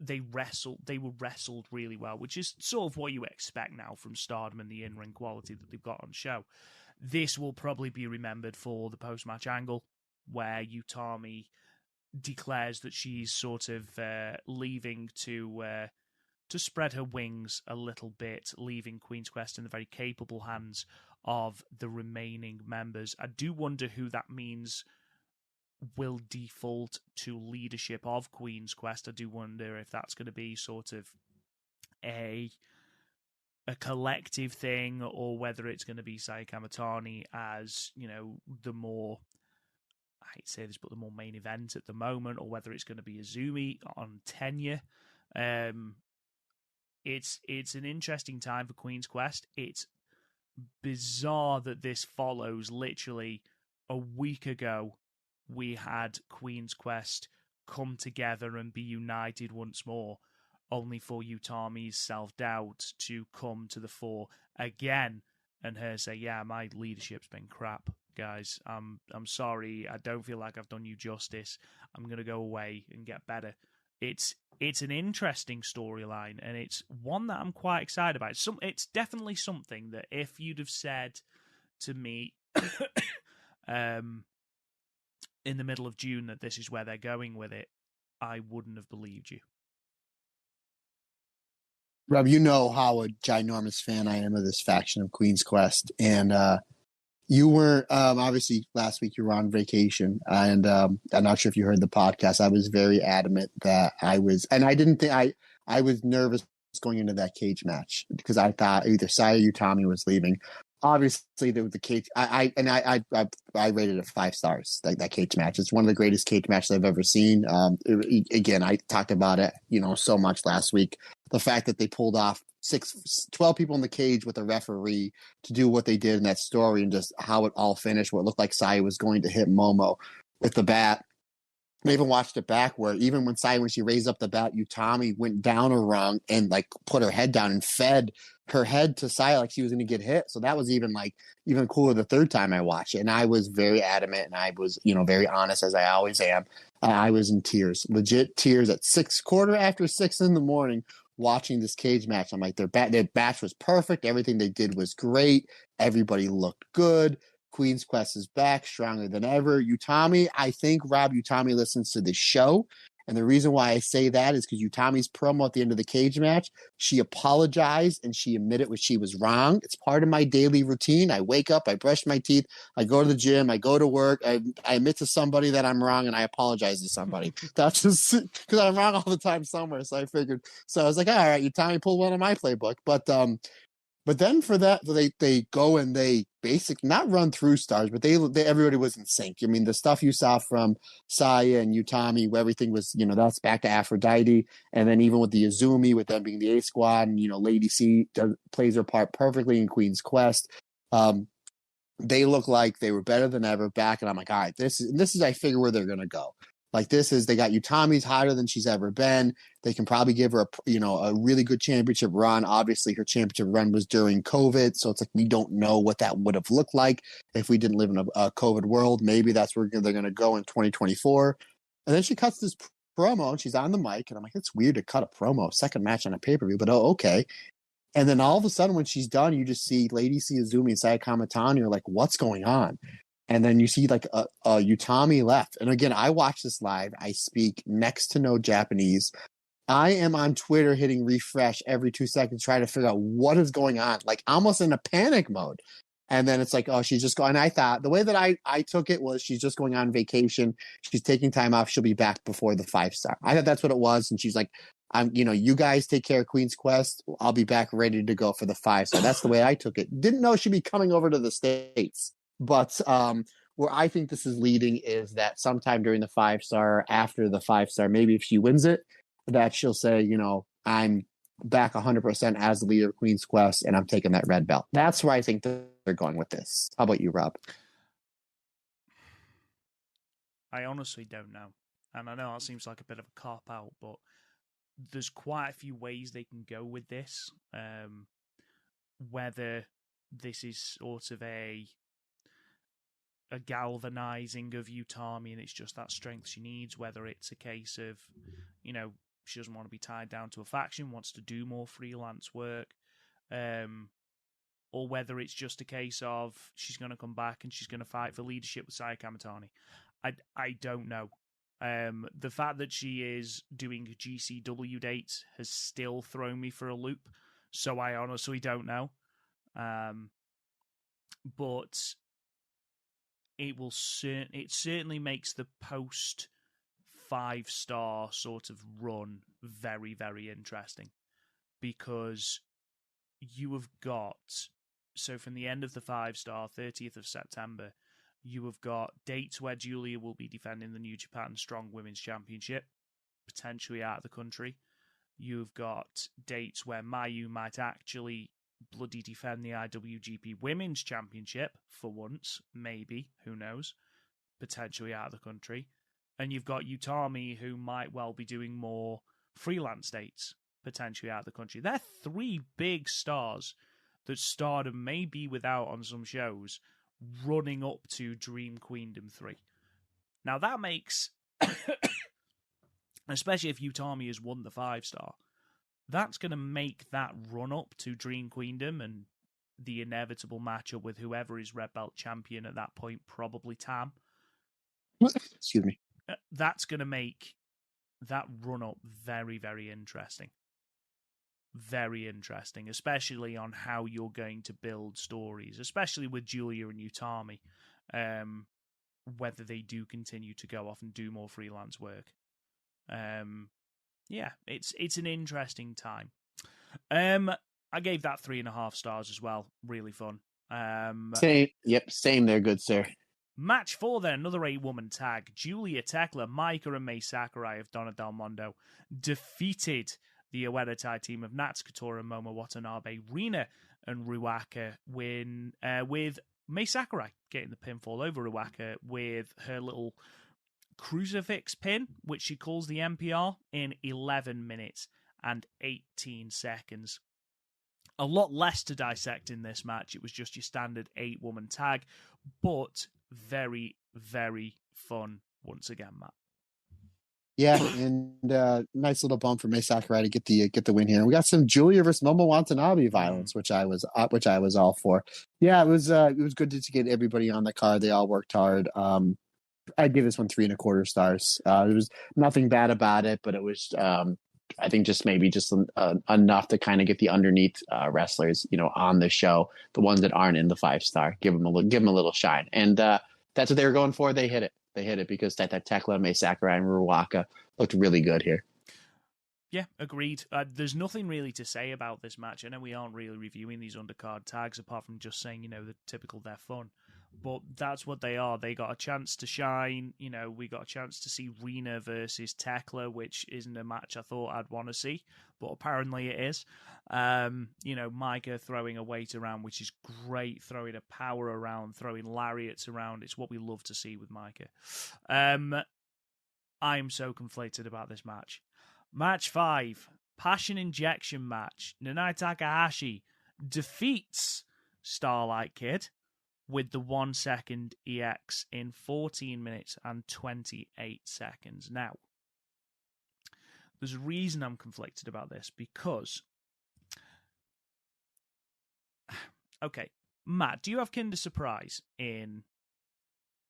they were wrestled really well, which is sort of what you expect now from Stardom and the in-ring quality that they've got on show. This will probably be remembered for the post-match angle, where Utami declares that she's sort of leaving to spread her wings a little bit, leaving Queen's Quest in the very capable hands of the remaining members. I do wonder who that means will default to leadership of Queen's Quest. I do wonder if that's going to be sort of a collective thing, or whether it's going to be Saya Kamatani as, the more, I hate to say this, but the more main event at the moment, or whether it's going to be Azumi on tenure. It's an interesting time for Queen's Quest. It's bizarre that this follows literally a week ago. We had Queen's Quest come together and be united once more, only for Utami's self-doubt to come to the fore again, and her say, yeah, my leadership's been crap, guys. I'm sorry. I don't feel like I've done you justice. I'm going to go away and get better. It's an interesting storyline, and it's one that I'm quite excited about. It's definitely something that if you'd have said to me in the middle of June that this is where they're going with it, I wouldn't have believed you. Rob, you know how a ginormous fan I am of this faction of Queen's Quest, and You weren't obviously last week you were on vacation, and I'm not sure if you heard the podcast. I was very adamant that I was, and I didn't think I was nervous going into that cage match because I thought either Saya or Utami was leaving. Obviously, there was the cage. I rated it 5 stars. Like that cage match, it's one of the greatest cage matches I've ever seen. Again, I talked about it, so much last week. The fact that they pulled off 12 people in the cage with a referee to do what they did in that story, and just how it all finished, where it looked like Saya was going to hit Momo with the bat. I even watched it back where even when she raised up the bat, Utami went down a rung and like put her head down and fed her head to Saya like she was going to get hit. So that was even cooler the third time I watched it. And I was very adamant, and I was, very honest, as I always am. I was in tears, legit tears at 6:45 in the morning watching this cage match. I'm like, their match was perfect. Everything they did was great. Everybody looked good. Queen's Quest is back, stronger than ever. Utami, I think, Rob, Utami listens to this show. And the reason why I say that is because Utami's promo at the end of the cage match, she apologized and she admitted what she was wrong. It's part of my daily routine. I wake up, I brush my teeth, I go to the gym, I go to work, I admit to somebody that I'm wrong, and I apologize to somebody. That's just because I'm wrong all the time somewhere. So I figured, so I was like, all right, Utami pulled one of my playbook. But then for that, they go and they basically not run through stars, but they everybody was in sync. I mean, the stuff you saw from Saya and Utami, where everything was, that's back to Aphrodite. And then even with the Izumi, with them being the A squad, and, Lady C plays her part perfectly in Queen's Quest. They look like they were better than ever back. And I'm like, all right, this is, I figure where they're going to go. Like they got Utami's hotter than she's ever been. They can probably give her a really good championship run. Obviously, her championship run was during COVID, so it's like we don't know what that would have looked like if we didn't live in a COVID world. Maybe that's where they're going to go in 2024. And then she cuts this promo, and she's on the mic, and I'm like, it's weird to cut a promo, second match on a pay-per-view, but okay. And then all of a sudden, when she's done, you just see Lady C Izumi and Saya Kamatani. You're like, what's going on? And then you see like a Utami left. And again, I watch this live. I speak next to no Japanese. I am on Twitter hitting refresh every 2 seconds, trying to figure out what is going on, like almost in a panic mode. And then it's like, oh, she's just going. And I thought the way that I took it was she's just going on vacation. She's taking time off. She'll be back before the 5-star. I thought that's what it was. And she's like, you guys take care of Queen's Quest. I'll be back ready to go for the 5-star. That's the way I took it. Didn't know she'd be coming over to the States. But where I think this is leading is that sometime during the 5-star, after the 5-star, maybe if she wins it, that she'll say, I'm back 100% as the leader of Queen's Quest, and I'm taking that red belt. That's where I think they're going with this. How about you, Rob? I honestly don't know. And I know that seems like a bit of a cop-out, but there's quite a few ways they can go with this. Whether this is sort of a galvanizing of Utami and it's just that strength she needs, whether it's a case of, she doesn't want to be tied down to a faction, wants to do more freelance work, or whether it's just a case of she's going to come back and she's going to fight for leadership with Saya Kamatani. I don't know. The fact that she is doing GCW dates has still thrown me for a loop, so I honestly don't know. But it certainly makes the post 5-star sort of run very, very interesting, because you have got, so from the end of the 5-star, 30th of September, you have got dates where Julia will be defending the New Japan Strong Women's Championship, potentially out of the country. You've got dates where Mayu might actually bloody defend the IWGP Women's Championship for once, maybe, who knows, potentially out of the country. And you've got Utami, who might well be doing more freelance dates, potentially out of the country. They're 3 big stars that Stardom may be without on some shows, running up to Dream Queendom 3. Now that makes, especially if Utami has won the 5-star, that's going to make that run up to Dream Queendom and the inevitable matchup with whoever is Red Belt champion at that point, probably Tam. Excuse me. That's going to make that run up very, very interesting. very interesting, especially on how you're going to build stories, especially with Julia and Utami, whether they do continue to go off and do more freelance work. Yeah, it's an interesting time. I gave that 3.5 stars as well. Really fun. Same there, good sir. Match 4 then, another 8-woman tag. Julia Tekla, Maika, and Mai Sakurai of Donna Del Mondo defeated the Oedo Tai team of Natsukatora, Momo Watanabe, Rina, and Ruaka with Mai Sakurai getting the pinfall over Ruaka with her little crucifix pin, which she calls the MPR, in 11 minutes and 18 seconds. A lot less to dissect in this match. It was just your standard 8-woman tag, but very, very fun once again, Matt. Yeah, and nice little bump for Mai Sakurai to get the win here. And we got some Julia versus Momo Watanabe violence, which I was all for. Yeah, it was good to get everybody on the card. They all worked hard. I'd give this one 3.25 stars. There was nothing bad about it, but it was I think just enough to kind of get the underneath wrestlers, on the show, the ones that aren't in the 5-star, give them a little shine. And that's what they were going for. They hit it because that Tekla, Mai Sakurai, and Ruaka looked really good here. Yeah, agreed. There's nothing really to say about this match. I know we aren't really reviewing these undercard tags apart from just saying, the typical they're fun. But that's what they are. They got a chance to shine. We got a chance to see Rina versus Tekla, which isn't a match I thought I'd want to see, but apparently it is. Maika throwing a weight around, which is great, throwing a power around, throwing lariats around. It's what we love to see with Maika. I'm so conflicted about this match. Match 5, Passion Injection match. Nanae Takahashi defeats Starlight Kid with the 1-second EX in 14 minutes and 28 seconds. Now, there's a reason I'm conflicted about this, because... Okay, Matt, do you have Kinder Surprise in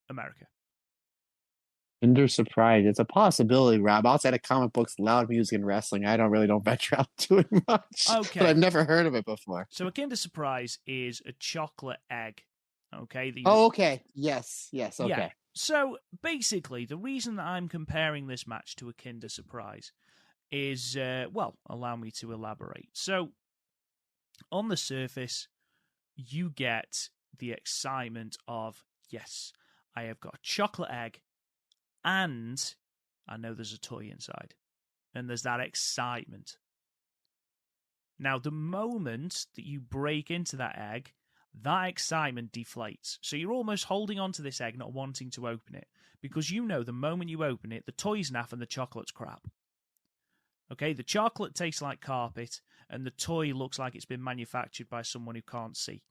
America? Kinder Surprise. It's a possibility, Rob. Outside of comic books, loud music, and wrestling, I don't venture out too much. Okay. But I've never heard of it before. So a Kinder Surprise is a chocolate egg. Okay. Okay. Yes. Okay. Yeah. So basically, the reason that I'm comparing this match to a Kinder Surprise is, allow me to elaborate. So on the surface, you get the excitement of, yes, I have got a chocolate egg and I know there's a toy inside. And there's that excitement. Now, the moment that you break into that egg, that excitement deflates. So you're almost holding on to this egg, not wanting to open it. Because the moment you open it, the toy's naff and the chocolate's crap. Okay, the chocolate tastes like carpet, and the toy looks like it's been manufactured by someone who can't see.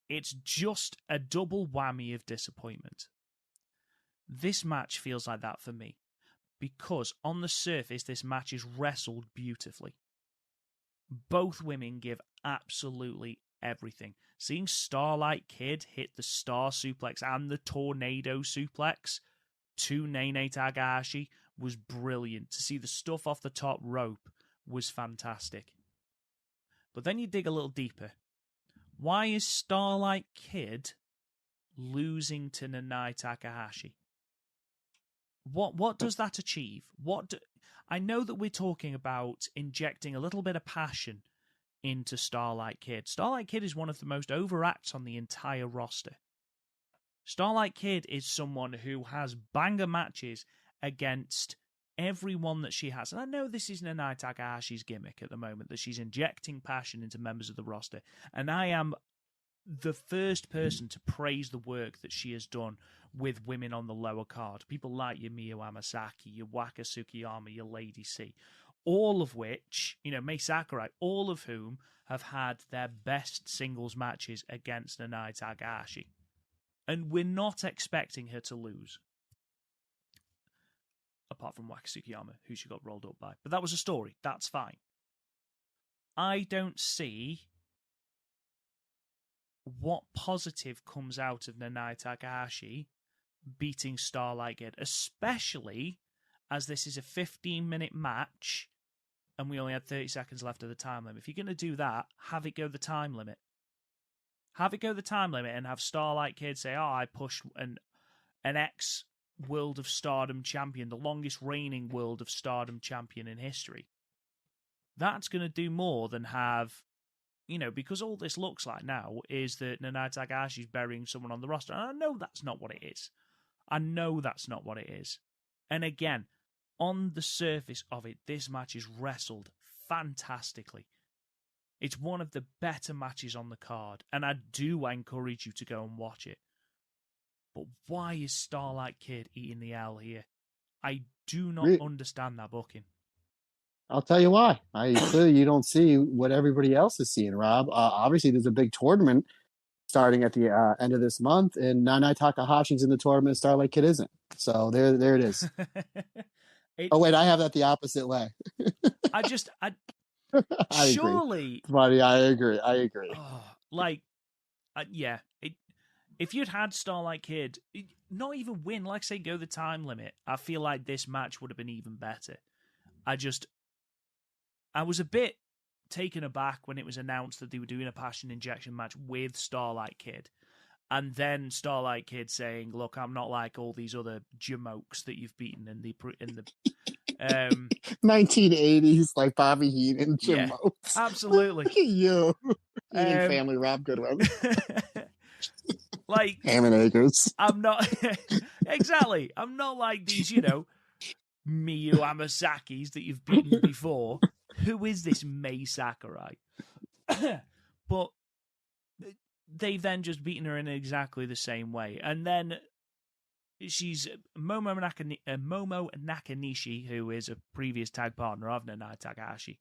It's just a double whammy of disappointment. This match feels like that for me. Because on the surface, this match is wrestled beautifully. Both women give absolutely everything. Seeing Starlight Kid hit the Star Suplex and the Tornado Suplex to Nanae Takahashi was brilliant. To see the stuff off the top rope was fantastic. But then you dig a little deeper. Why is Starlight Kid losing to Nanae Takahashi? What does that achieve? I know that we're talking about injecting a little bit of passion into Starlight Kid. Starlight Kid is one of the most over acts on the entire roster. Starlight Kid is someone who has banger matches against everyone that she has. And I know this is Nanae Takahashi's gimmick at the moment, that she's injecting passion into members of the roster. And I am the first person to praise the work that she has done with women on the lower card. People like your Miyu Amasaki, your Waka Tsukiyama, your Lady C. All of which, Mai Sakurai, all of whom have had their best singles matches against Nanae Takahashi. And we're not expecting her to lose. Apart from Waka Tsukiyama, who she got rolled up by. But that was a story. That's fine. I don't see what positive comes out of Nanae Takahashi beating Starlight Kid, especially as this is a 15-minute match and we only had 30 seconds left of the time limit. If you're going to do that, have it go the time limit. Have it go the time limit and have Starlight Kid say, oh, I pushed an ex-World of Stardom champion, the longest reigning World of Stardom champion in history. That's going to do more than have, because all this looks like now is that Nanae Takahashi's burying someone on the roster. And I know that's not what it is. And again, on the surface of it, this match is wrestled fantastically. It's one of the better matches on the card, and I do encourage you to go and watch it. But why is Starlight Kid eating the L here? I do not understand that booking. I'll tell you why. Clearly you don't see what everybody else is seeing, Rob. Obviously, there's a big tournament starting at the end of this month, and Nanae Takahashi's in the tournament, Starlight Kid isn't. So there it is. Oh, wait, I have that the opposite way. Surely. Buddy, I agree. If you'd had Starlight Kid, not even win, like say go the time limit, I feel like this match would have been even better. I was a bit taken aback when it was announced that they were doing a passion injection match with Starlight Kid. And then Starlight Kid saying, look, I'm not like all these other jamokes that you've beaten in the 1980s, like Bobby Heenan, yeah, jamokes. Absolutely. Look at you. Heenan family, Rob Goodwin. Like Ham and Acres. I'm not exactly. I'm not like these, Miyu Amasakis that you've beaten before. Who is this Mei Sakurai? But they've then just beaten her in exactly the same way. And then she's Momo Nakanishi, who is a previous tag partner of Nanae Takahashi,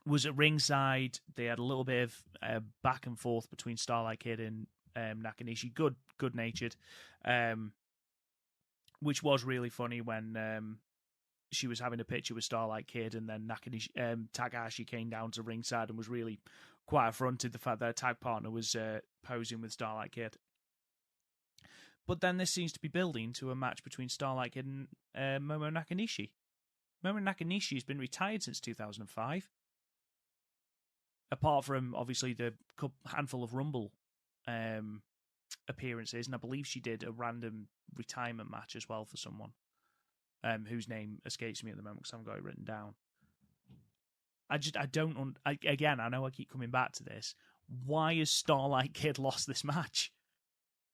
was at ringside. They had a little bit of back and forth between Starlight Kid and Nakanishi. Good-natured, which was really funny when she was having a picture with Starlight Kid, and then Takahashi came down to ringside and was really quite affronted the fact that her tag partner was posing with Starlight Kid. But then this seems to be building to a match between Starlight Kid and Momo Nakanishi. Momo Nakanishi has been retired since 2005. Apart from, obviously, the handful of Rumble appearances, and I believe she did a random retirement match as well for someone. Whose name escapes me at the moment because I haven't got it written down. Again, I know I keep coming back to this. Why has Starlight Kid lost this match?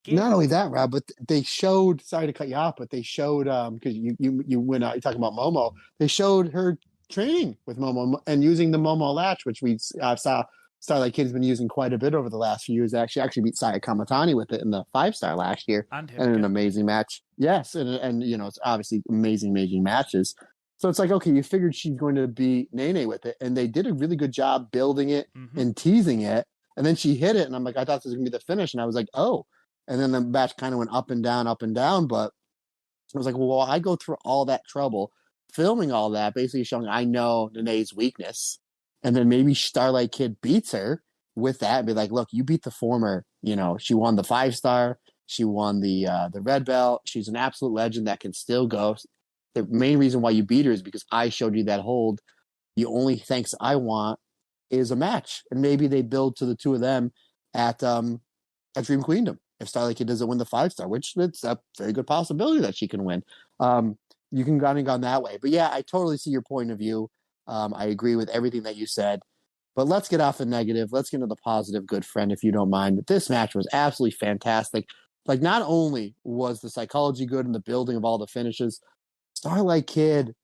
Not only that, Rob, but they showed, sorry to cut you off, but they showed, because you're talking about Momo, they showed her training with Momo and using the Momo latch, which we saw Starlight Kid's been using quite a bit over the last few years. Actually beat Saya Kamatani with it in the 5-star last year, and an amazing match. Yes, and it's obviously amazing matches. So it's like, okay, you figured she's going to be Nene with it, and they did a really good job building it and teasing it, and then she hit it, and I'm like, I thought this was going to be the finish, and I was like, oh, and then the match kind of went up and down, but I was like, well, I go through all that trouble filming all that, basically showing I know Nene's weakness. And then maybe Starlight Kid beats her with that and be like, look, you beat the former, she won the 5-star. She won the red belt. She's an absolute legend that can still go. The main reason why you beat her is because I showed you that hold. The only thanks I want is a match. And maybe they build to the two of them at Dream Queendom. If Starlight Kid doesn't win the 5-star, which it's a very good possibility that she can win. You can go on that way. But yeah, I totally see your point of view. I agree with everything that you said, but let's get off the negative. Let's get into the positive, good friend, if you don't mind. But this match was absolutely fantastic. Like, not only was the psychology good and the building of all the finishes, Starlight Kid,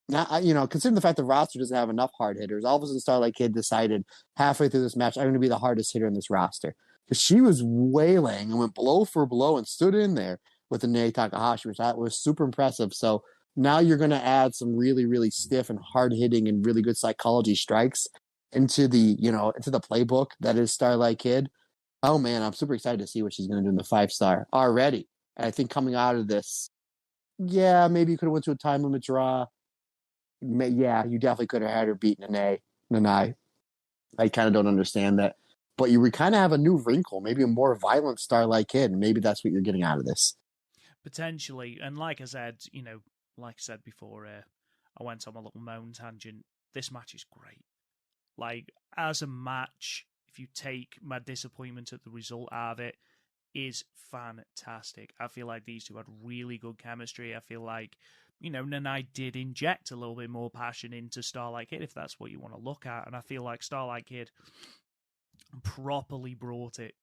considering the fact the roster doesn't have enough hard hitters, all of a sudden Starlight Kid decided halfway through this match, I'm going to be the hardest hitter in this roster. Because she was wailing and went blow for blow and stood in there with the Nanae Takahashi, which was super impressive. So now you're going to add some really, really stiff and hard-hitting and really good psychology strikes into the playbook that is Starlight Kid. Oh, man, I'm super excited to see what she's going to do in the 5-star already. And I think coming out of this, yeah, maybe you could have went to a time limit draw. Yeah, you definitely could have had her beat Nanae. I kind of don't understand that. But you would kind of have a new wrinkle, maybe a more violent Starlight Kid, and maybe that's what you're getting out of this. Potentially. And like I said, like I said before, I went on my little moan tangent. This match is great. Like, as a match, if you take my disappointment at the result out of it, is fantastic. I feel like these two had really good chemistry. I feel like, Nanae did inject a little bit more passion into Starlight Kid, if that's what you want to look at. And I feel like Starlight Kid properly brought it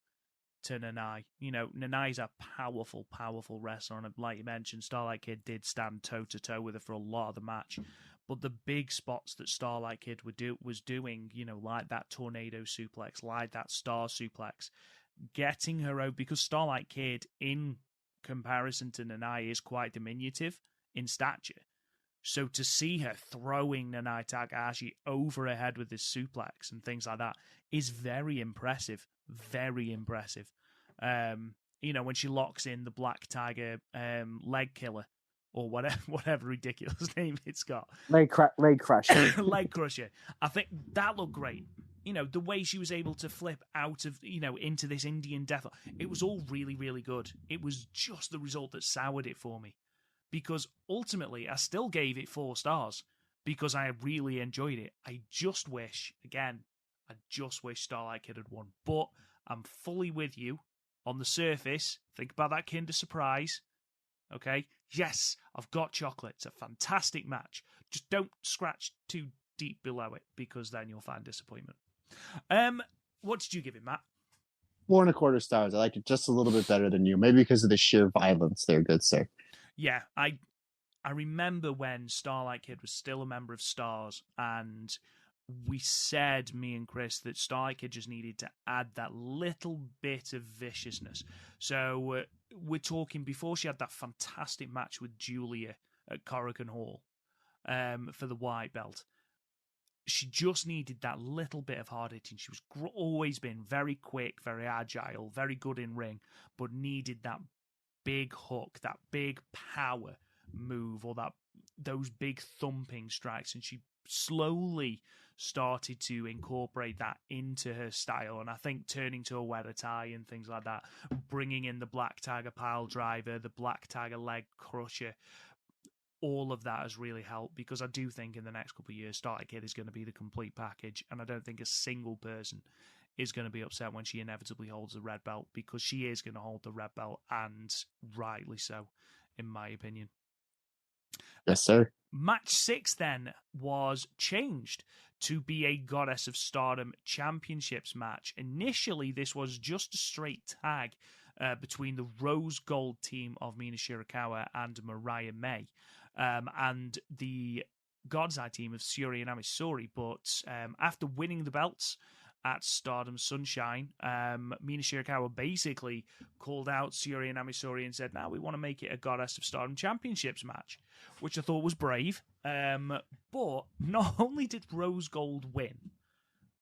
to Nanae. Nanae's a powerful, powerful wrestler. And like you mentioned, Starlight Kid did stand toe-to-toe with her for a lot of the match. But the big spots that Starlight Kid was doing, like that tornado suplex, like that star suplex, getting her out, because Starlight Kid, in comparison to Nanae, is quite diminutive in stature. So to see her throwing Nanae Takahashi over her head with this suplex and things like that is very impressive. Very impressive. When she locks in the Black Tiger leg killer, or whatever ridiculous name it's got. Leg crusher. Leg crusher. I think that looked great. The way she was able to flip out of, into this Indian death. It was all really, really good. It was just the result that soured it for me. Because ultimately, I still gave it 4 stars. Because I really enjoyed it. I just wish Starlight Kid had won. But I'm fully with you. On the surface, think about that Kinder Surprise. Okay? Yes, I've got chocolate. It's a fantastic match. Just don't scratch too deep below it, because then you'll find disappointment. What did you give it, Matt? 4.25 stars. I liked it just a little bit better than you. Maybe because of the sheer violence there, good sir. Yeah, I remember when Starlight Kid was still a member of Stars, and we said, me and Chris, that Starlight Kid just needed to add that little bit of viciousness. So we're talking before she had that fantastic match with Julia at Corrigan Hall for the white belt. She just needed that little bit of hard hitting. She was always been very quick, very agile, very good in ring, but needed that big hook, that big power move, or those big thumping strikes. And she slowly started to incorporate that into her style. And I think turning to a weather tie and things like that, bringing in the Black Tiger pile driver, the Black Tiger leg crusher, all of that has really helped, because I do think in the next couple of years, Starlight Kid is going to be the complete package. And I don't think a single person is going to be upset when she inevitably holds the red belt, because she is going to hold the red belt, and rightly so, in my opinion. Yes, sir. Match 6 then was changed to be a Goddess of Stardom Championships match. Initially, this was just a straight tag between the Rose Gold team of Mina Shirakawa and Mariah May, and the God's Eye team of Syuri and Amisori. But after winning the belts at Stardom Sunshine, Mina Shirakawa basically called out Syuri and Amisori and said, "Now we want to make it a Goddess of Stardom Championships match," which I thought was brave. But not only did Rose Gold win,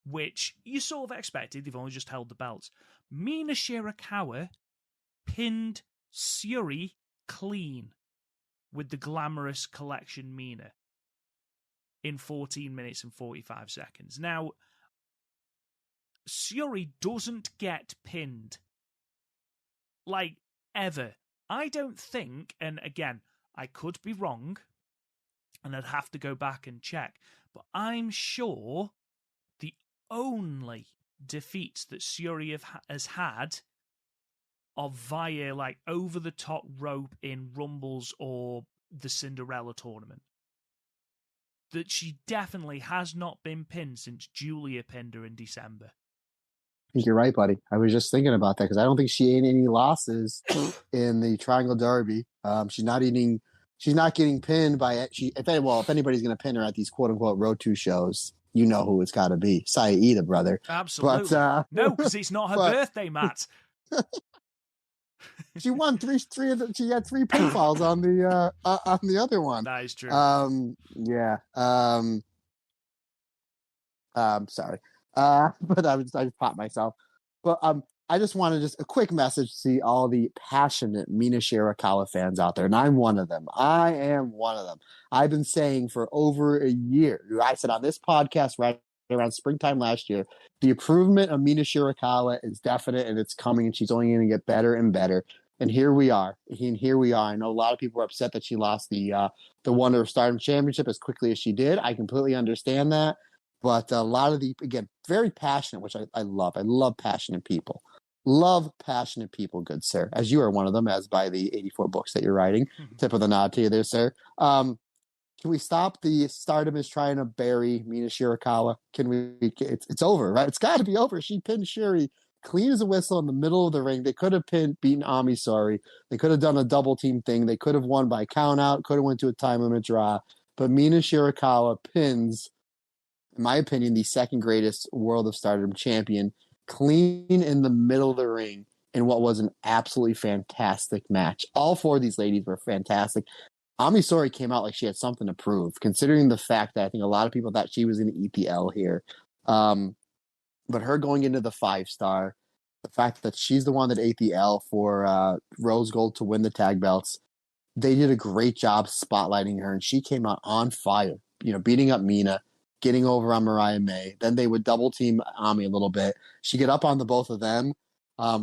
which you sort of expected, they've only just held the belts, Mina Shirakawa pinned Syuri clean with the Glamorous Collection Mina in 14 minutes and 45 seconds. Now, Syuri doesn't get pinned. Like, ever. I don't think, and again, I could be wrong, and I'd have to go back and check, but I'm sure the only defeats that Syuri has had are via, like, over-the-top rope in Rumbles or the Cinderella tournament. That she definitely has not been pinned since Julia pinned her in December. I think you're right, buddy. I was just thinking about that, because I don't think she ate any losses in the Triangle Derby. She's not getting pinned by if anybody's going to pin her at these quote unquote Road 2 shows, you know who it's got to be. Saida, brother. Absolutely. But, no, because it's not her birthday, Matt. She won three she had 3 pinfalls on the other one. That is true. Yeah. Sorry. But I just popped myself. But I just wanted a quick message to see all the passionate Mina Shirakawa fans out there, and I'm one of them. I am one of them. I've been saying for over a year, I said on this podcast right around springtime last year, the improvement of Mina Shirakawa is definite, and it's coming, and she's only going to get better and better. And here we are. I know a lot of people are upset that she lost the Wonder of Stardom Championship as quickly as she did. I completely understand that. But a lot of again, very passionate, which I love. I love passionate people. Love passionate people, good sir. As you are one of them, as by the 84 books that you're writing. Tip of the nod to you there, sir. Can we stop the Stardom is trying to bury Mina Shirakawa? Can we? It's over, right? It's got to be over. She pinned Shuri clean as a whistle in the middle of the ring. They could have beaten Ami Sohrei. They could have done a double team thing. They could have won by count out. Could have went to a time limit draw. But Mina Shirakawa pins, in my opinion, the second greatest World of Stardom champion clean in the middle of the ring in what was an absolutely fantastic match. All four of these ladies were fantastic. Ami Sohrei came out like she had something to prove, considering the fact that I think a lot of people thought she was going to eat the L here. But her going into the 5-star, the fact that she's the one that ate the L for Rose Gold to win the tag belts, they did a great job spotlighting her, and she came out on fire, beating up Mina, getting over on MIRAI May. Then they would double team Ami a little bit. She get up on the both of them,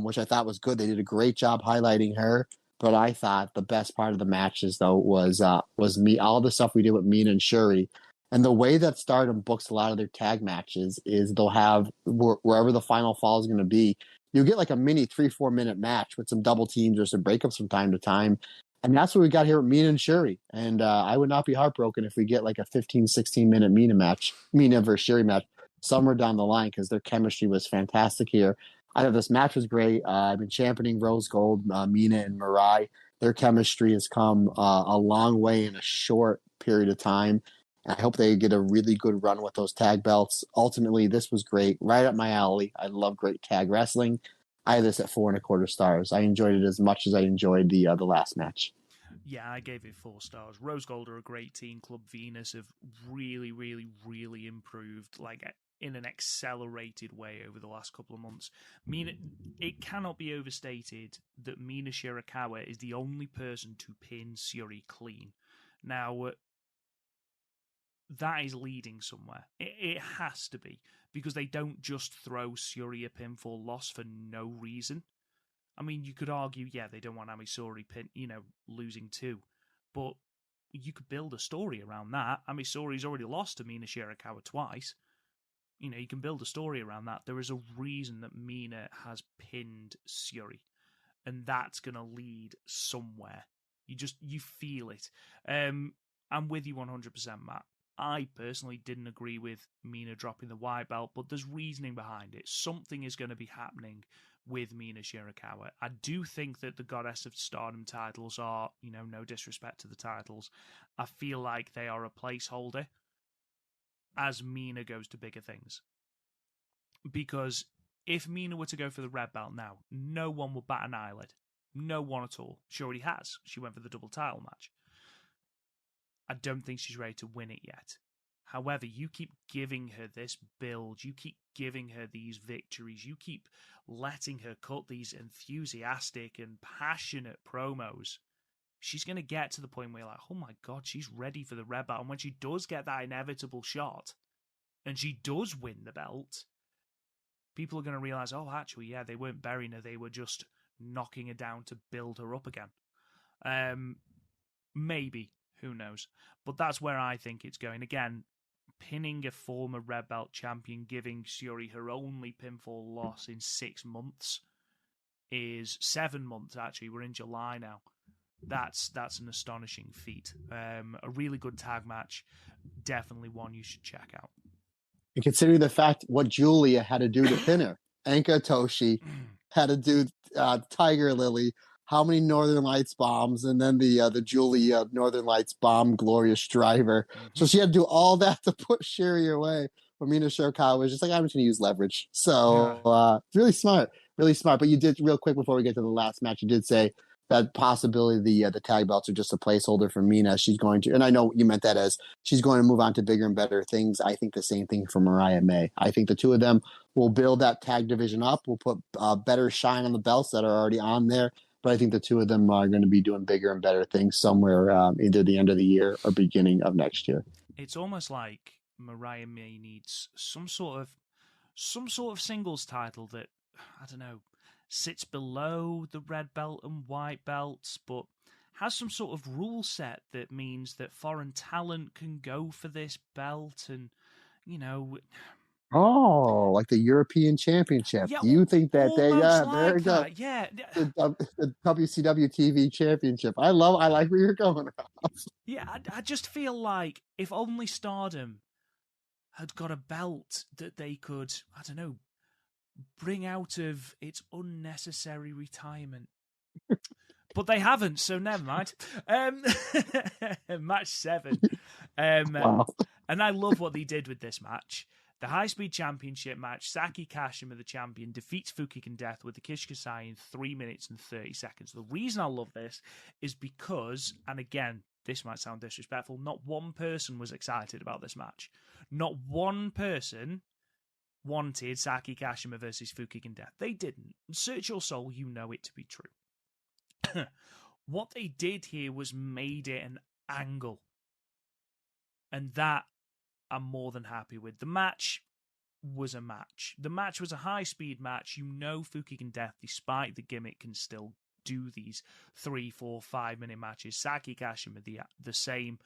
which I thought was good. They did a great job highlighting her. But I thought the best part of the matches, though, was me. All the stuff we did with Mina and Shuri, and the way that Stardom books a lot of their tag matches is they'll have wherever the final fall is going to be, you'll get like a mini 3-4 minute match with some double teams or some breakups from time to time, and that's what we got here with Mina and Shuri. And I would not be heartbroken if we get like a 15-16 minute Mina versus Shuri match somewhere down the line, because their chemistry was fantastic here. I thought this match was great. I've been championing Rose Gold, Mina, and MIRAI. Their chemistry has come a long way in a short period of time. And I hope they get a really good run with those tag belts. Ultimately, this was great. Right up my alley. I love great tag wrestling. I had this at 4.25 stars. I enjoyed it as much as I enjoyed the last match. Yeah, I gave it 4 stars. Rose Gold are a great team. Club Venus have really, really, really improved, like in an accelerated way over the last couple of months. Mina, it cannot be overstated that Mina Shirakawa is the only person to pin Shuri clean. Now, that is leading somewhere. It has to be, because they don't just throw Shuri a pinfall loss for no reason. I mean, you could argue, yeah, they don't want Ami Sohrei losing too, but you could build a story around that. Ami Sohrei's already lost to Mina Shirakawa twice. You can build a story around that. There is a reason that Mina has pinned Shuri, and that's going to lead somewhere. You feel it. I'm with you 100%, Matt. I personally didn't agree with Mina dropping the white belt, but there's reasoning behind it. Something is going to be happening with Mina Shirakawa. I do think that the Goddess of Stardom titles are, no disrespect to the titles, I feel like they are a placeholder as Mina goes to bigger things. Because if Mina were to go for the red belt now, no one would bat an eyelid. No one at all. She already has. She went for the double title match. I don't think she's ready to win it yet. However, you keep giving her this build, you keep giving her these victories, you keep letting her cut these enthusiastic and passionate promos, she's going to get to the point where you're like, oh my God, she's ready for the red belt. And when she does get that inevitable shot, and she does win the belt, people are going to realize, oh, actually, yeah, they weren't burying her, they were just knocking her down to build her up again. Maybe. Who knows? But that's where I think it's going. Again, pinning a former red belt champion, giving Shuri her only pinfall loss in 6 months, is 7 months, actually. We're in July now. That's an astonishing feat. A really good tag match. Definitely one you should check out. And considering the fact what Julia had to do to pin her, Anka Toshi had to do Tiger Lily, how many Northern Lights bombs, and then the Julia Northern Lights bomb glorious driver. Mm-hmm. So she had to do all that to put Shuri away. But Mina Shirakawa was just like, I'm just going to use leverage. So really smart. But you did, real quick before we get to the last match, you did say that possibility the tag belts are just a placeholder for Mina. She's going to, and I know you meant that as she's going to move on to bigger and better things. I think the same thing for MIRAI May. I think the two of them will build that tag division up. We'll put better shine on the belts that are already on there. But I think the two of them are going to be doing bigger and better things somewhere either the end of the year or beginning of next year. It's almost like MIRAI May needs some sort of singles title that, I don't know, sits below the red belt and white belts, but has some sort of rule set that means that foreign talent can go for this belt, and Oh, like the European Championship. yeah, Do you think that they? almost Yeah, there like we go. that. Yeah, The WCW TV Championship. I like where you're going. yeah. I just feel like if only Stardom had got a belt that they could, I don't know, bring out of its unnecessary retirement. But they haven't, so never mind. Match 7. Wow. And I love what they did with this match. The high-speed championship match, Saki Kashima, the champion, defeats Fukigen Death with the Kishikasai in 3 minutes and 30 seconds. The reason I love this is because, and again, this might sound disrespectful, not one person was excited about this match. Not one person wanted Saki Kashima versus Fukigen Death. They didn't. Search your soul, you know it to be true. What they did here was made it an angle. And that I'm more than happy with. The match was a match. The match was a high-speed match. You know Fukigen Death, despite the gimmick, can still do these 3, 4, 5-minute matches. Saki Kashima, the same.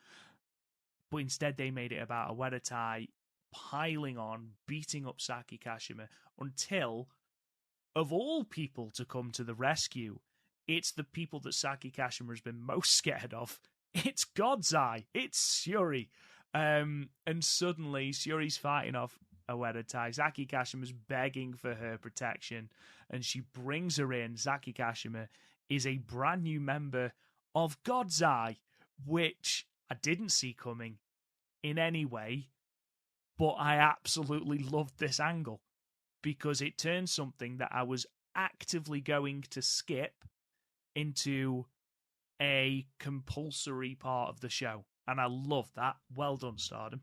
But instead they made it about a Wedatai piling on, beating up Saki Kashima until, of all people to come to the rescue, it's the people that Saki Kashima has been most scared of. It's God's Eye. It's Shuri. And suddenly, Shuri's fighting off a Wedatai. Saki Kashima's begging for her protection, and she brings her in. Saki Kashima is a brand new member of God's Eye, which I didn't see coming in any way, but I absolutely loved this angle because it turned something that I was actively going to skip into a compulsory part of the show. And I love that. Well done, Stardom.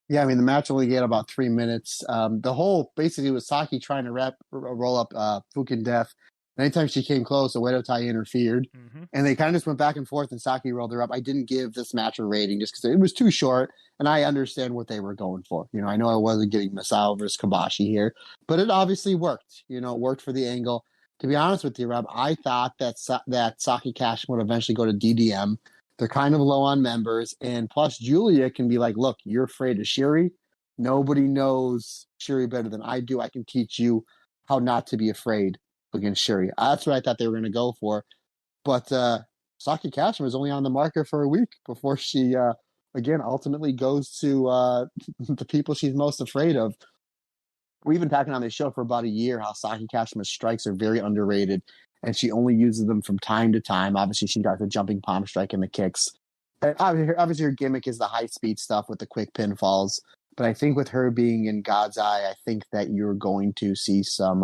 Yeah, I mean, the match only get about 3 minutes. The whole basically was Saki trying to roll up Fukigen Death. Anytime she came close, a Wedatai interfered. Mm-hmm. And they kind of just went back and forth, and Saki rolled her up. I didn't give this match a rating just because it was too short, and I understand what they were going for. I know I wasn't getting Masao versus Kabashi here, but it obviously worked. It worked for the angle. To be honest with you, Rob, I thought that Saki Kashima would eventually go to DDM. They're kind of low on members, and plus Julia can be like, look, you're afraid of Shuri. Nobody knows Shuri better than I do. I can teach you how not to be afraid against Shuri. That's what I thought they were going to go for. But Saki Kashima was only on the market for a week before she, again, ultimately goes to the people she's most afraid of. We've been talking on this show for about a year how Saki Kashima's strikes are very underrated, and she only uses them from time to time. Obviously, she got the jumping palm strike and the kicks. And obviously, her gimmick is the high-speed stuff with the quick pinfalls. But I think with her being in God's Eye, I think that you're going to see some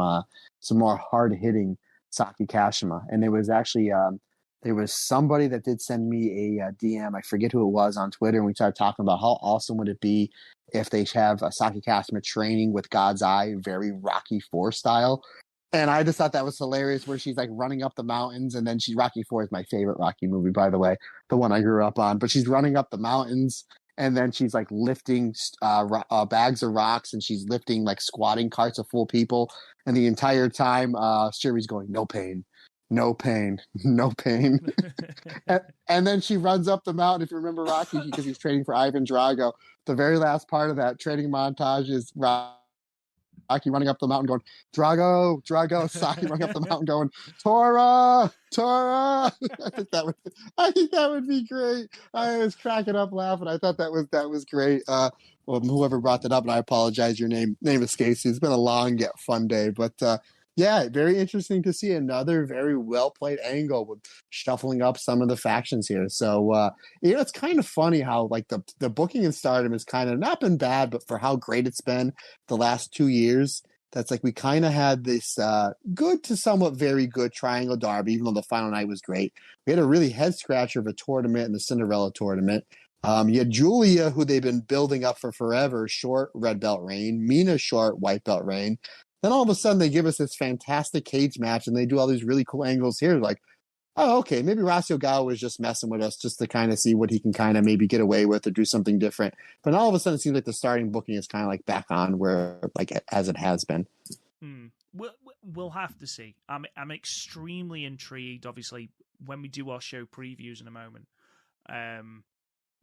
more hard-hitting Saki Kashima. And there was actually there was somebody that did send me a DM. I forget who it was on Twitter, and we started talking about how awesome would it be if they have Saki Kashima training with God's Eye, very Rocky IV style. And I just thought that was hilarious, where she's like running up the mountains, and then Rocky IV is my favorite Rocky movie, by the way, the one I grew up on. But she's running up the mountains, and then she's like lifting bags of rocks, and she's lifting like squatting carts of full people. And the entire time, Shuri's going, no pain, no pain, no pain. and then she runs up the mountain, if you remember Rocky, because he's training for Ivan Drago. The very last part of that training montage is Rocky running up the mountain going, Drago, Saki running up the mountain going, Tora. I think that would be great. I was cracking up laughing. I thought that was great. Well, whoever brought that up, and I apologize, your name escapes me. It's been a long yet fun day, but yeah, very interesting to see another very well played angle with shuffling up some of the factions here. So it's kind of funny how like the booking in Stardom has kind of not been bad, but for how great it's been the last 2 years, that's like we kind of had this good to somewhat very good triangle derby, even though the final night was great. We had a really head scratcher of a tournament in the Cinderella tournament. You had Julia, who they've been building up for forever, short red belt reign, Mina short white belt reign. Then all of a sudden they give us this fantastic cage match, and they do all these really cool angles here. Like, oh, okay, maybe Horacio Gao was just messing with us just to kind of see what he can kind of maybe get away with or do something different. But all of a sudden it seems like the starting booking is kind of like back on where like as it has been. Well, we'll have to see. I'm extremely intrigued. Obviously, when we do our show previews in a moment,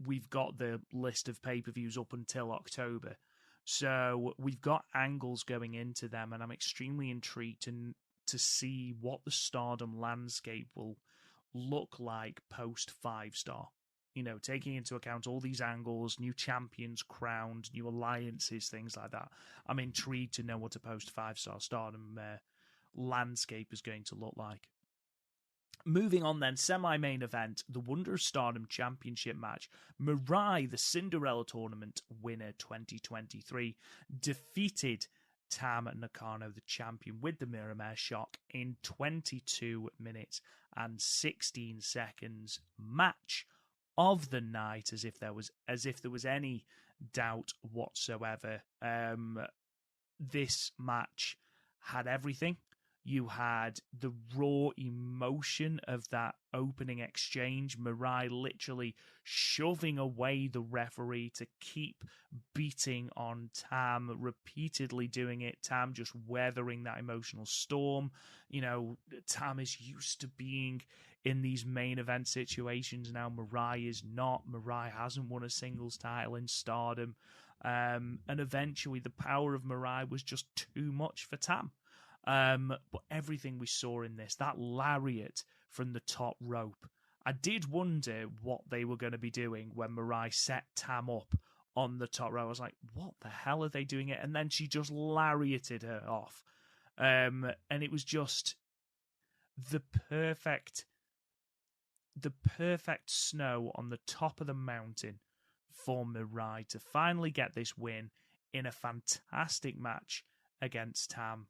we've got the list of pay-per-views up until October. So we've got angles going into them, and I'm extremely intrigued to see what the Stardom landscape will look like post 5-star. You know, taking into account all these angles, new champions crowned, new alliances, things like that. I'm intrigued to know what a post 5-star Stardom landscape is going to look like. Moving on then, semi-main event, the Wonder of Stardom Championship match. MIRAI, the Cinderella Tournament winner 2023, defeated Tam Nakano, the champion, with the Mirror Mare Shock in 22 minutes and 16 seconds. Match of the night, as if there was any doubt whatsoever. This match had everything. You had the raw emotion of that opening exchange. MIRAI literally shoving away the referee to keep beating on Tam, repeatedly doing it. Tam just weathering that emotional storm. You know, Tam is used to being in these main event situations now. MIRAI is not. MIRAI hasn't won a singles title in Stardom. And eventually the power of MIRAI was just too much for Tam. But everything we saw in this, that lariat from the top rope, I did wonder what they were going to be doing when MIRAI set Tam up on the top rope. I was like, what the hell are they doing it? And then she just lariated her off. And it was just the perfect snow on the top of the mountain for MIRAI to finally get this win in a fantastic match against Tam.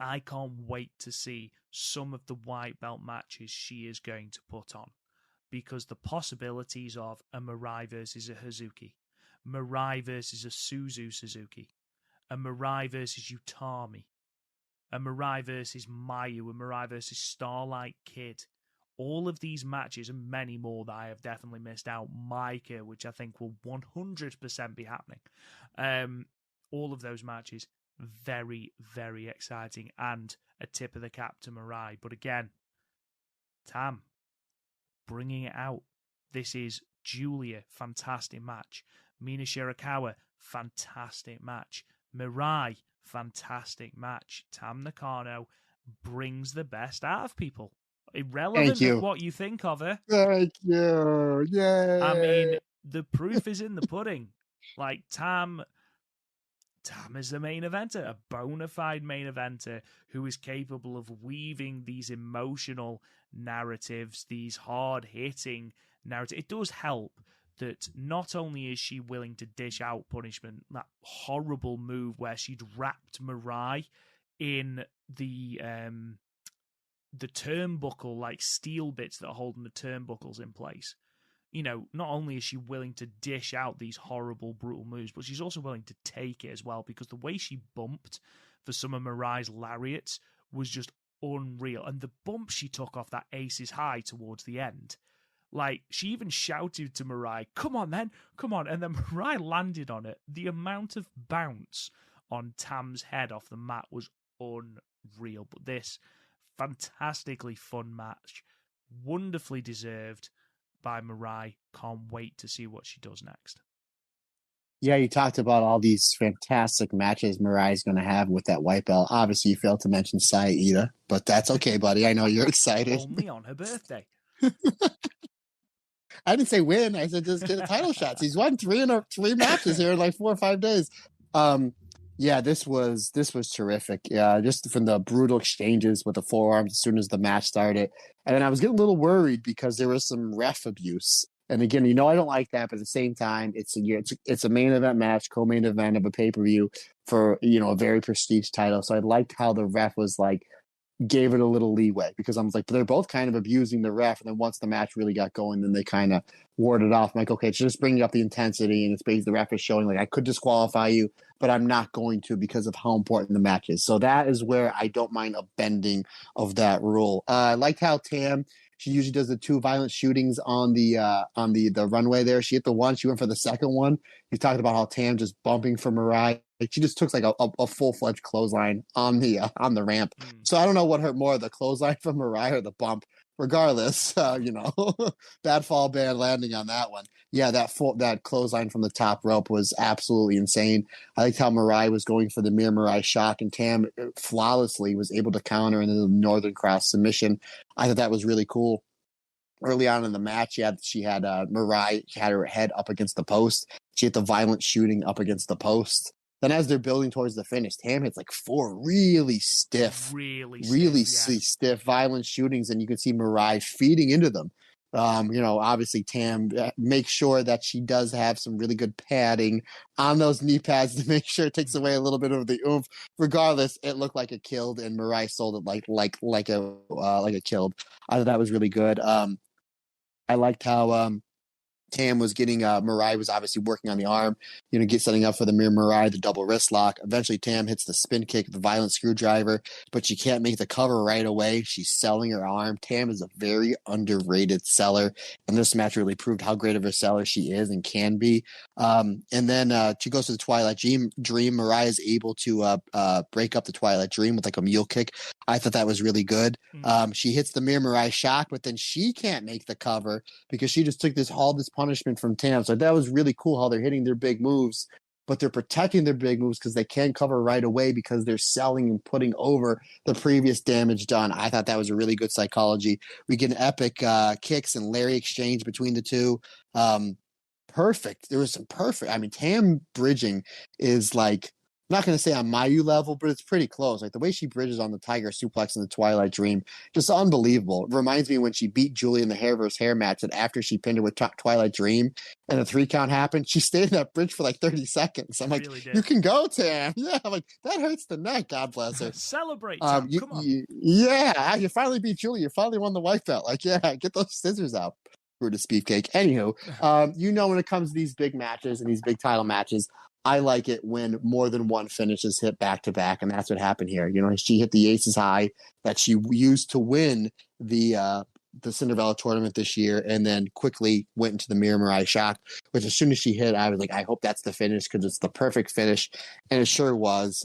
I can't wait to see some of the white belt matches she is going to put on, because the possibilities of a MIRAI versus a Hazuki, MIRAI versus a Suzu Suzuki, a MIRAI versus Utami, a MIRAI versus Mayu, a MIRAI versus Starlight Kid, all of these matches and many more that I have definitely missed out. Micah, which I think will 100% be happening. All of those matches, very, very exciting, and a tip of the cap to MIRAI. But again, Tam, bringing it out. This is Julia, fantastic match. Mina Shirakawa, fantastic match. MIRAI, fantastic match. Tam Nakano brings the best out of people, irrelevant of what you think of her. Thank you. Yay. I mean, the proof is in the pudding. Like, Tam is the main eventer, a bona fide main eventer who is capable of weaving these emotional narratives, these hard-hitting narratives. It does help that not only is she willing to dish out punishment, that horrible move where she'd wrapped MIRAI in the turnbuckle, like steel bits that are holding the turnbuckles in place. You know, not only is she willing to dish out these horrible, brutal moves, but she's also willing to take it as well, because the way she bumped for some of MIRAI's lariats was just unreal. And the bump she took off that Aces High towards the end, like, she even shouted to MIRAI, come on then, come on. And then MIRAI landed on it. The amount of bounce on Tam's head off the mat was unreal. But this fantastically fun match, wonderfully deserved by MIRAI. Can't wait to see what she does next. Yeah, you talked about all these fantastic matches MIRAI's going to have with that white belt. Obviously, you failed to mention Saida, but that's okay, buddy. I know you're excited. Only on her birthday. I didn't say win. I said just get a title shot. He's won three matches here in like 4 or 5 days. Yeah, this was terrific. Yeah, just from the brutal exchanges with the forearms as soon as the match started. And then I was getting a little worried because there was some ref abuse. And again, you know, I don't like that, but at the same time, it's a main event match, co-main event of a pay-per-view for, you know, a very prestige title. So I liked how the ref was like, gave it a little leeway, because I was like, they're both kind of abusing the ref. And then once the match really got going, then they kind of warded off. I'm like, okay, it's just bringing up the intensity, and it's basically the ref is showing like, I could disqualify you, but I'm not going to because of how important the match is. So that is where I don't mind a bending of that rule. I liked how Tam, she usually does the 2 violent shootings on the runway there. She hit the one, she went for the second one. You talked about how Tam just bumping for MIRAI she just took like a full-fledged clothesline on the ramp. Mm. So I don't know what hurt more, the clothesline from MIRAI or the bump. Regardless, bad fall, bad landing on that one. Yeah, that clothesline from the top rope was absolutely insane. I liked how MIRAI was going for the MIRAI shock, and Tam flawlessly was able to counter into the Northern Cross submission. I thought that was really cool. Early on in the match, she had MIRAI had her head up against the post. She hit the violent shooting up against the post. Then as they're building towards the finish, Tam hits like 4 really stiff violent shootings, and you can see MIRAI feeding into them. Obviously Tam makes sure that she does have some really good padding on those knee pads to make sure it takes away a little bit of the oomph. Regardless, it looked like a killed, and MIRAI sold it like a killed. I thought that was really good. I liked how Tam was getting MIRAI was obviously working on the arm, setting up for the MIRAI, the double wrist lock. Eventually Tam hits the spin kick, the violent screwdriver, but she can't make the cover right away. She's selling her arm. Tam is a very underrated seller, and this match really proved how great of a seller she is and can be. And then she goes to the Twilight Dream. MIRAI is able to break up the Twilight Dream with like a mule kick. I thought that was really good. She hits the MIRAI shock, but then she can't make the cover because she just took all this punishment from Tam. So that was really cool how they're hitting their big moves, but they're protecting their big moves because they can't cover right away because they're selling and putting over the previous damage done. I thought that was a really good psychology. We get an epic kicks and Larry exchange between the two. Perfect. There was some perfect. I mean, Tam bridging is like, I'm not going to say on Mayu level, but it's pretty close. Like the way she bridges on the Tiger Suplex in the Twilight Dream, just unbelievable. It reminds me when she beat Julie in the hair versus hair match, that after she pinned her with Twilight Dream and the 3 count happened, she stayed in that bridge for like 30 seconds. I'm like, really, you can go, Tam. Yeah, I'm like, that hurts the neck. God bless her. Celebrate, Tam. Come on. You finally beat Julie. You finally won the white belt. Like, yeah, get those scissors out. Brutus Beefcake. Anywho, when it comes to these big matches and these big title matches, I like it when more than one finish is hit back to back, and that's what happened here. She hit the Aces High that she used to win the Cinderella tournament this year, and then quickly went into the MIRAI shock, which as soon as she hit, I was like, I hope that's the finish because it's the perfect finish, and it sure was.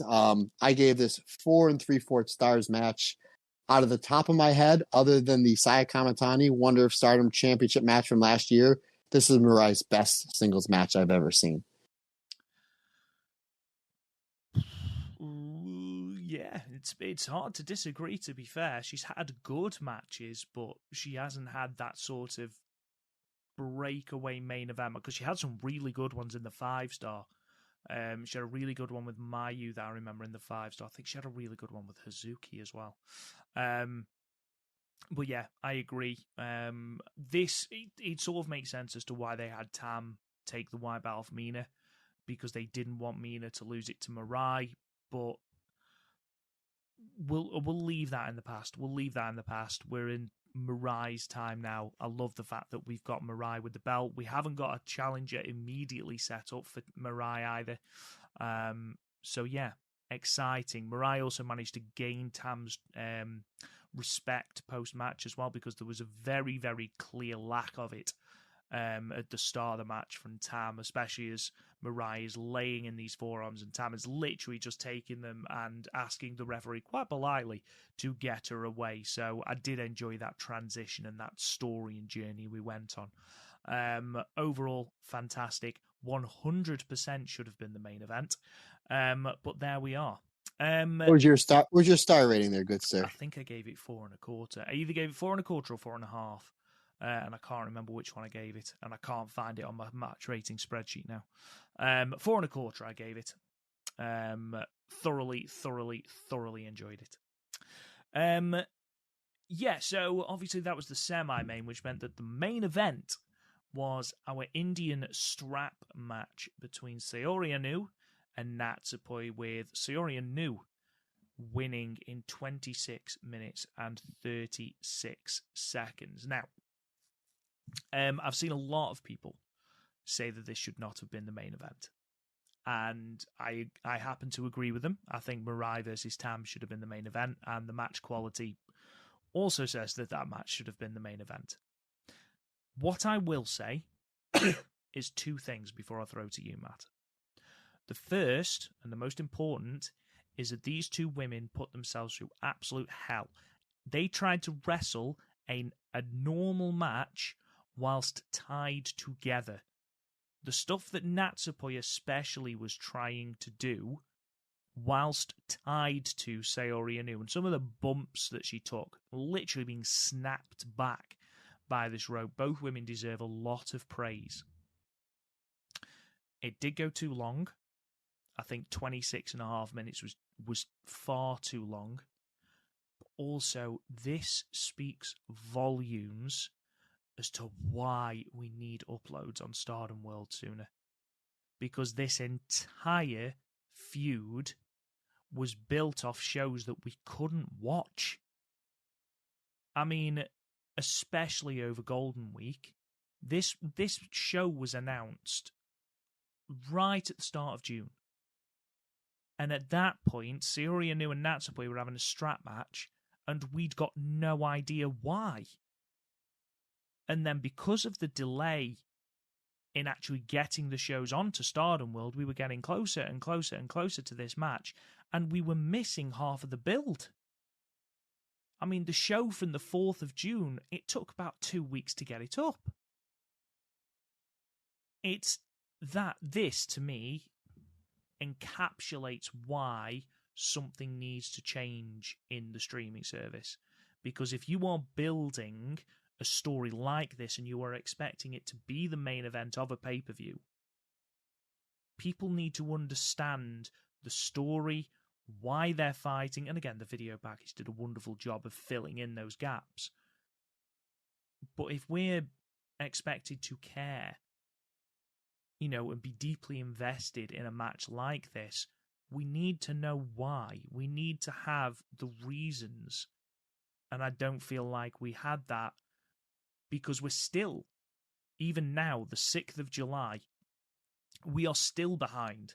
I gave this 4 3/4 stars match. Out of the top of my head, other than the Saya Kamatani Wonder of Stardom Championship match from last year, this is MIRAI's best singles match I've ever seen. Yeah, it's hard to disagree, to be fair. She's had good matches, but she hasn't had that sort of breakaway main event, because she had some really good ones in the 5-star. She had a really good one with Mayu that I remember in the 5-star. I think she had a really good one with Hazuki as well. But yeah, I agree. It sort of makes sense as to why they had Tam take the white belt off Mina, because they didn't want Mina to lose it to MIRAI. But we'll leave that in the past. We're in MIRAI's time now. I love the fact that we've got MIRAI with the belt. We haven't got a challenger immediately set up for MIRAI either. So yeah, exciting. MIRAI also managed to gain Tam's respect post-match as well, because there was a very, very clear lack of it at the start of the match from Tam, especially as MIRAI is laying in these forearms and Tam is literally just taking them and asking the referee quite politely to get her away. So I did enjoy that transition and that story and journey we went on. Overall, fantastic. 100% should have been the main event, but there we are. Where's your star rating there, good sir? I think I gave it 4 1/4. I either gave it 4 1/4 or 4.5. And I can't remember which one I gave it, and I can't find it on my match rating spreadsheet now. 4 1/4 I gave it. Thoroughly enjoyed it. Yeah, so obviously that was the semi-main, which meant that the main event was our Indian strap match between Saori Anou and Natsupoi, with Saori Anou winning in 26 minutes and 36 seconds. Now, I've seen a lot of people say that this should not have been the main event, and I happen to agree with them. I think MIRAI versus Tam should have been the main event, and the match quality also says that match should have been the main event. What I will say is 2 things before I throw to you, Matt. The first, and the most important, is that these two women put themselves through absolute hell. They tried to wrestle a normal match whilst tied together. The stuff that Natsupoi especially was trying to do whilst tied to Saori Anou, and some of the bumps that she took, literally being snapped back by this rope. Both women deserve a lot of praise. It did go too long. I think 26 and a half minutes was far too long. But also, this speaks volumes as to why we need uploads on Stardom World sooner. Because this entire feud was built off shows that we couldn't watch. I mean, especially over Golden Week. This show was announced right at the start of June. And at that point, Saori Anou and Natsupoi were having a strap match, and we'd got no idea why. And then because of the delay in actually getting the shows onto Stardom World, we were getting closer and closer and closer to this match, and we were missing half of the build. I mean, the show from the 4th of June, it took about 2 weeks to get it up. It's that this, to me, encapsulates why something needs to change in the streaming service. Because if you are building a story like this and you are expecting it to be the main event of a pay-per-view, people need to understand the story, why they're fighting, and again, the video package did a wonderful job of filling in those gaps. But if we're expected to care, and be deeply invested in a match like this, we need to know why. We need to have the reasons. And I don't feel like we had that, because we're still, even now, the 6th of July, we are still behind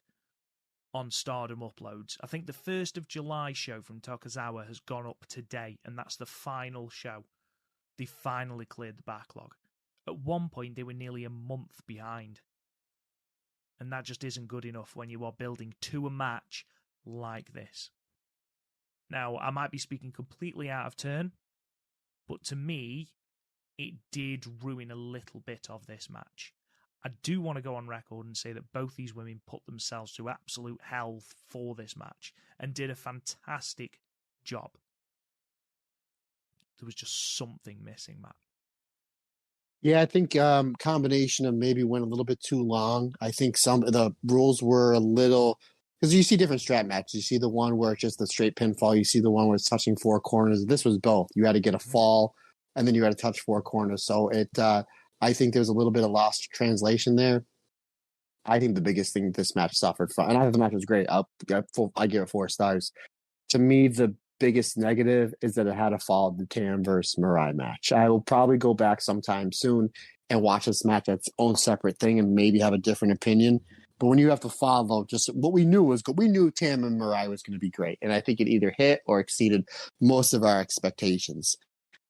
on Stardom uploads. I think the 1st of July show from Tokugawa has gone up today, and that's the final show. They finally cleared the backlog. At one point, they were nearly a month behind. And that just isn't good enough when you are building to a match like this. Now, I might be speaking completely out of turn, but to me, it did ruin a little bit of this match. I do want to go on record and say that both these women put themselves through absolute hell for this match and did a fantastic job. There was just something missing, Matt. Yeah, I think combination of maybe went a little bit too long. I think some of the rules were a little, because you see different strap matches. You see the one where it's just the straight pinfall. You see the one where it's touching 4 corners. This was both. You had to get a fall, and then you had to touch 4 corners. So I think there's a little bit of lost translation there. I think the biggest thing this match suffered from, and I thought the match was great. I give it 4 stars. To me, the biggest negative is that it had to follow the Tam versus MIRAI match. I will probably go back sometime soon and watch this match as its own separate thing and maybe have a different opinion. But when you have to follow just what we knew was good, we knew Tam and MIRAI was going to be great. And I think it either hit or exceeded most of our expectations.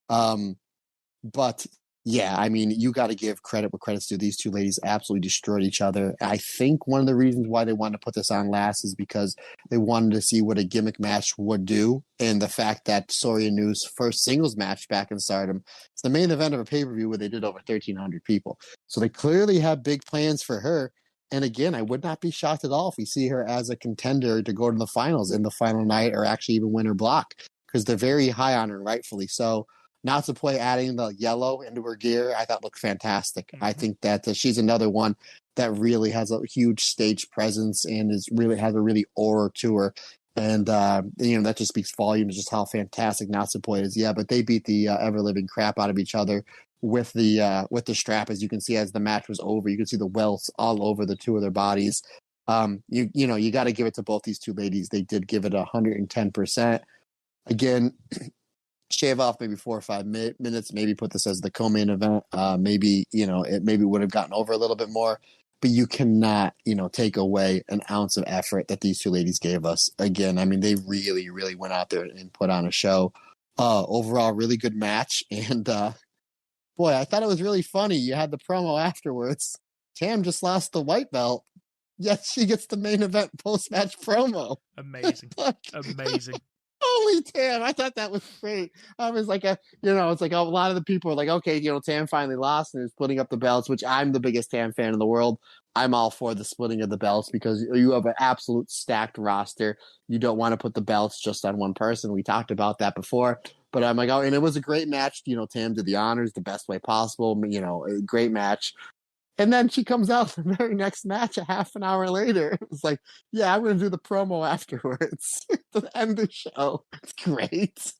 But yeah, I mean, you got to give credit where credit's due. These two ladies absolutely destroyed each other. I think one of the reasons why they wanted to put this on last is because they wanted to see what a gimmick match would do. And the fact that Saori Anou's first singles match back in Stardom, it's the main event of a pay-per-view where they did over 1,300 people. So they clearly have big plans for her. And again, I would not be shocked at all if we see her as a contender to go to the finals in the final night or actually even win her block, because they're very high on her, rightfully so. Natsupoi adding the yellow into her gear, I thought looked fantastic. I think that she's another one that really has a huge stage presence and really has a really aura to her. And, that just speaks volumes, just how fantastic Natsupoi is. Yeah, but they beat the ever-living crap out of each other with the strap, as you can see as the match was over. You can see the welts all over the two of their bodies. You got to give it to both these two ladies. They did give it 110%. Again, shave off maybe 4 or 5 minutes, maybe put this as the co-main event. Maybe it maybe would have gotten over a little bit more, but you cannot, take away an ounce of effort that these two ladies gave us. Again, I mean, they really, really went out there and put on a show. Overall, really good match. And boy, I thought it was really funny. You had the promo afterwards. Tam just lost the white belt. yet she gets the main event post-match promo. Amazing. Like, Amazing. Holy Tam, I thought that was great. I was like, it's like a lot of the people are like, okay, Tam finally lost and is splitting up the belts, which I'm the biggest Tam fan in the world. I'm all for the splitting of the belts because you have an absolute stacked roster. You don't want to put the belts just on one person. We talked about that before. But I'm like, oh, and it was a great match. Tam did the honors the best way possible. A great match. And then she comes out the very next match a half an hour later. It's like, yeah, I'm going to do the promo afterwards to end the show. It's great.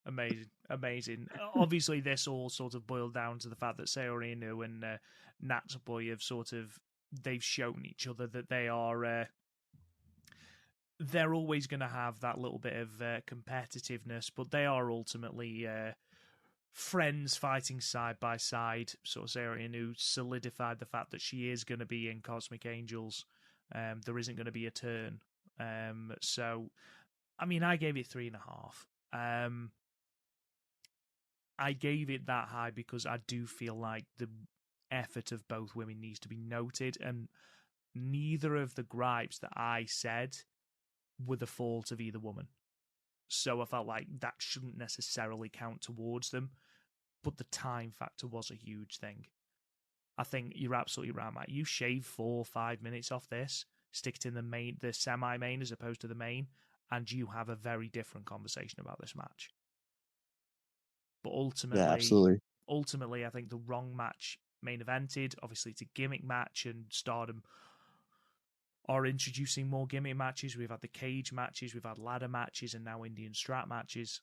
Amazing. Obviously, this all sort of boiled down to the fact that Saori Inu and Natsupoi have they've shown each other that they are they're always going to have that little bit of competitiveness, but they are ultimately friends fighting side by side. Sort of Saori Inu solidified the fact that she is going to be in Cosmic Angels. There isn't going to be a turn. So, I mean, I gave it 3.5. I gave it that high because I do feel like the effort of both women needs to be noted, and neither of the gripes that I said were the fault of either woman. So I felt like that shouldn't necessarily count towards them, but the time factor was a huge thing. I think you're absolutely right, Matt. You shave 4 or 5 minutes off this, stick it in the semi-main as opposed to the main, and you have a very different conversation about this match. But ultimately, I think the wrong match main evented. Obviously, it's a gimmick match, and Stardom are introducing more gimmick matches. We've had the cage matches, we've had ladder matches, and now Indian strap matches.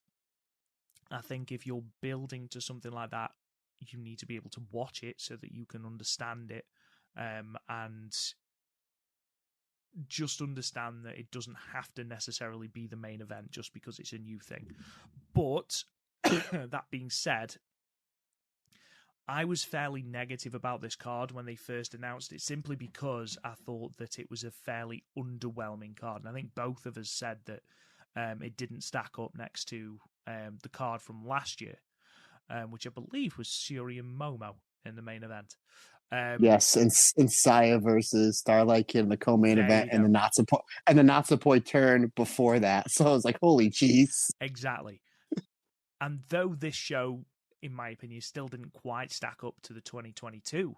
I think if you're building to something like that, you need to be able to watch it so that you can understand it, and just understand that it doesn't have to necessarily be the main event just because it's a new thing. But that being said, I was fairly negative about this card when they first announced it, simply because I thought that it was a fairly underwhelming card. And I think both of us said that it didn't stack up next to the card from last year, which I believe was Syuri and Momo in the main event. Yes, and Saya versus Starlight Kid in the co-main event, and the Natsupoi turn before that. So I was like, holy jeez. Exactly. And though this show, in my opinion, still didn't quite stack up to the 2022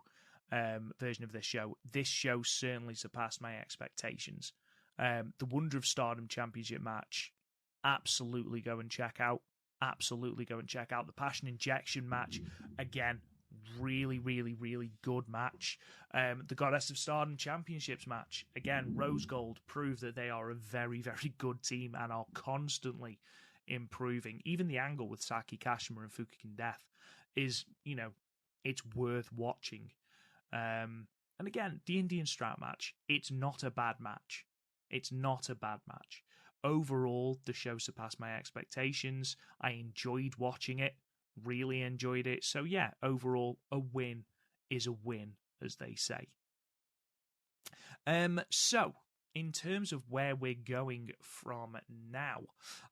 version of this show certainly surpassed my expectations. The Wonder of Stardom Championship match, absolutely go and check out. Absolutely go and check out. The Passion Injection match, again, really, really, really good match. The Goddess of Stardom Championships match, again, Rose Gold proved that they are a very, very good team and are constantly improving. Even the angle with Saki Kashima and Fukigen Death is, it's worth watching. And again, the Indian strap match, it's not a bad match. It's not a bad match. Overall, the show surpassed my expectations. I enjoyed watching it, really enjoyed it. So yeah, overall, a win is a win, as they say. So, in terms of where we're going from now,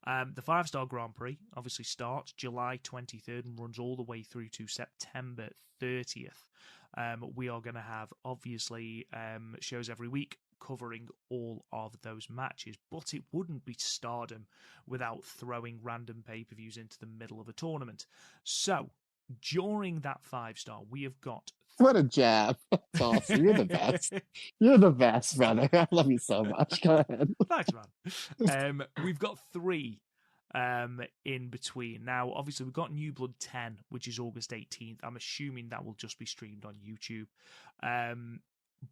the 5-star Grand Prix obviously starts July 23rd and runs all the way through to September 30th. We are going to have, obviously, shows every week covering all of those matches, but it wouldn't be Stardom without throwing random pay-per-views into the middle of a tournament. So, during that 5-star, we have got... What a jab. That's awesome. You're the best. You're the best, brother. I love you so much. Go ahead. Thanks, man. We've got 3 in between. Now, obviously, we've got New Blood 10, which is August 18th. I'm assuming that will just be streamed on YouTube.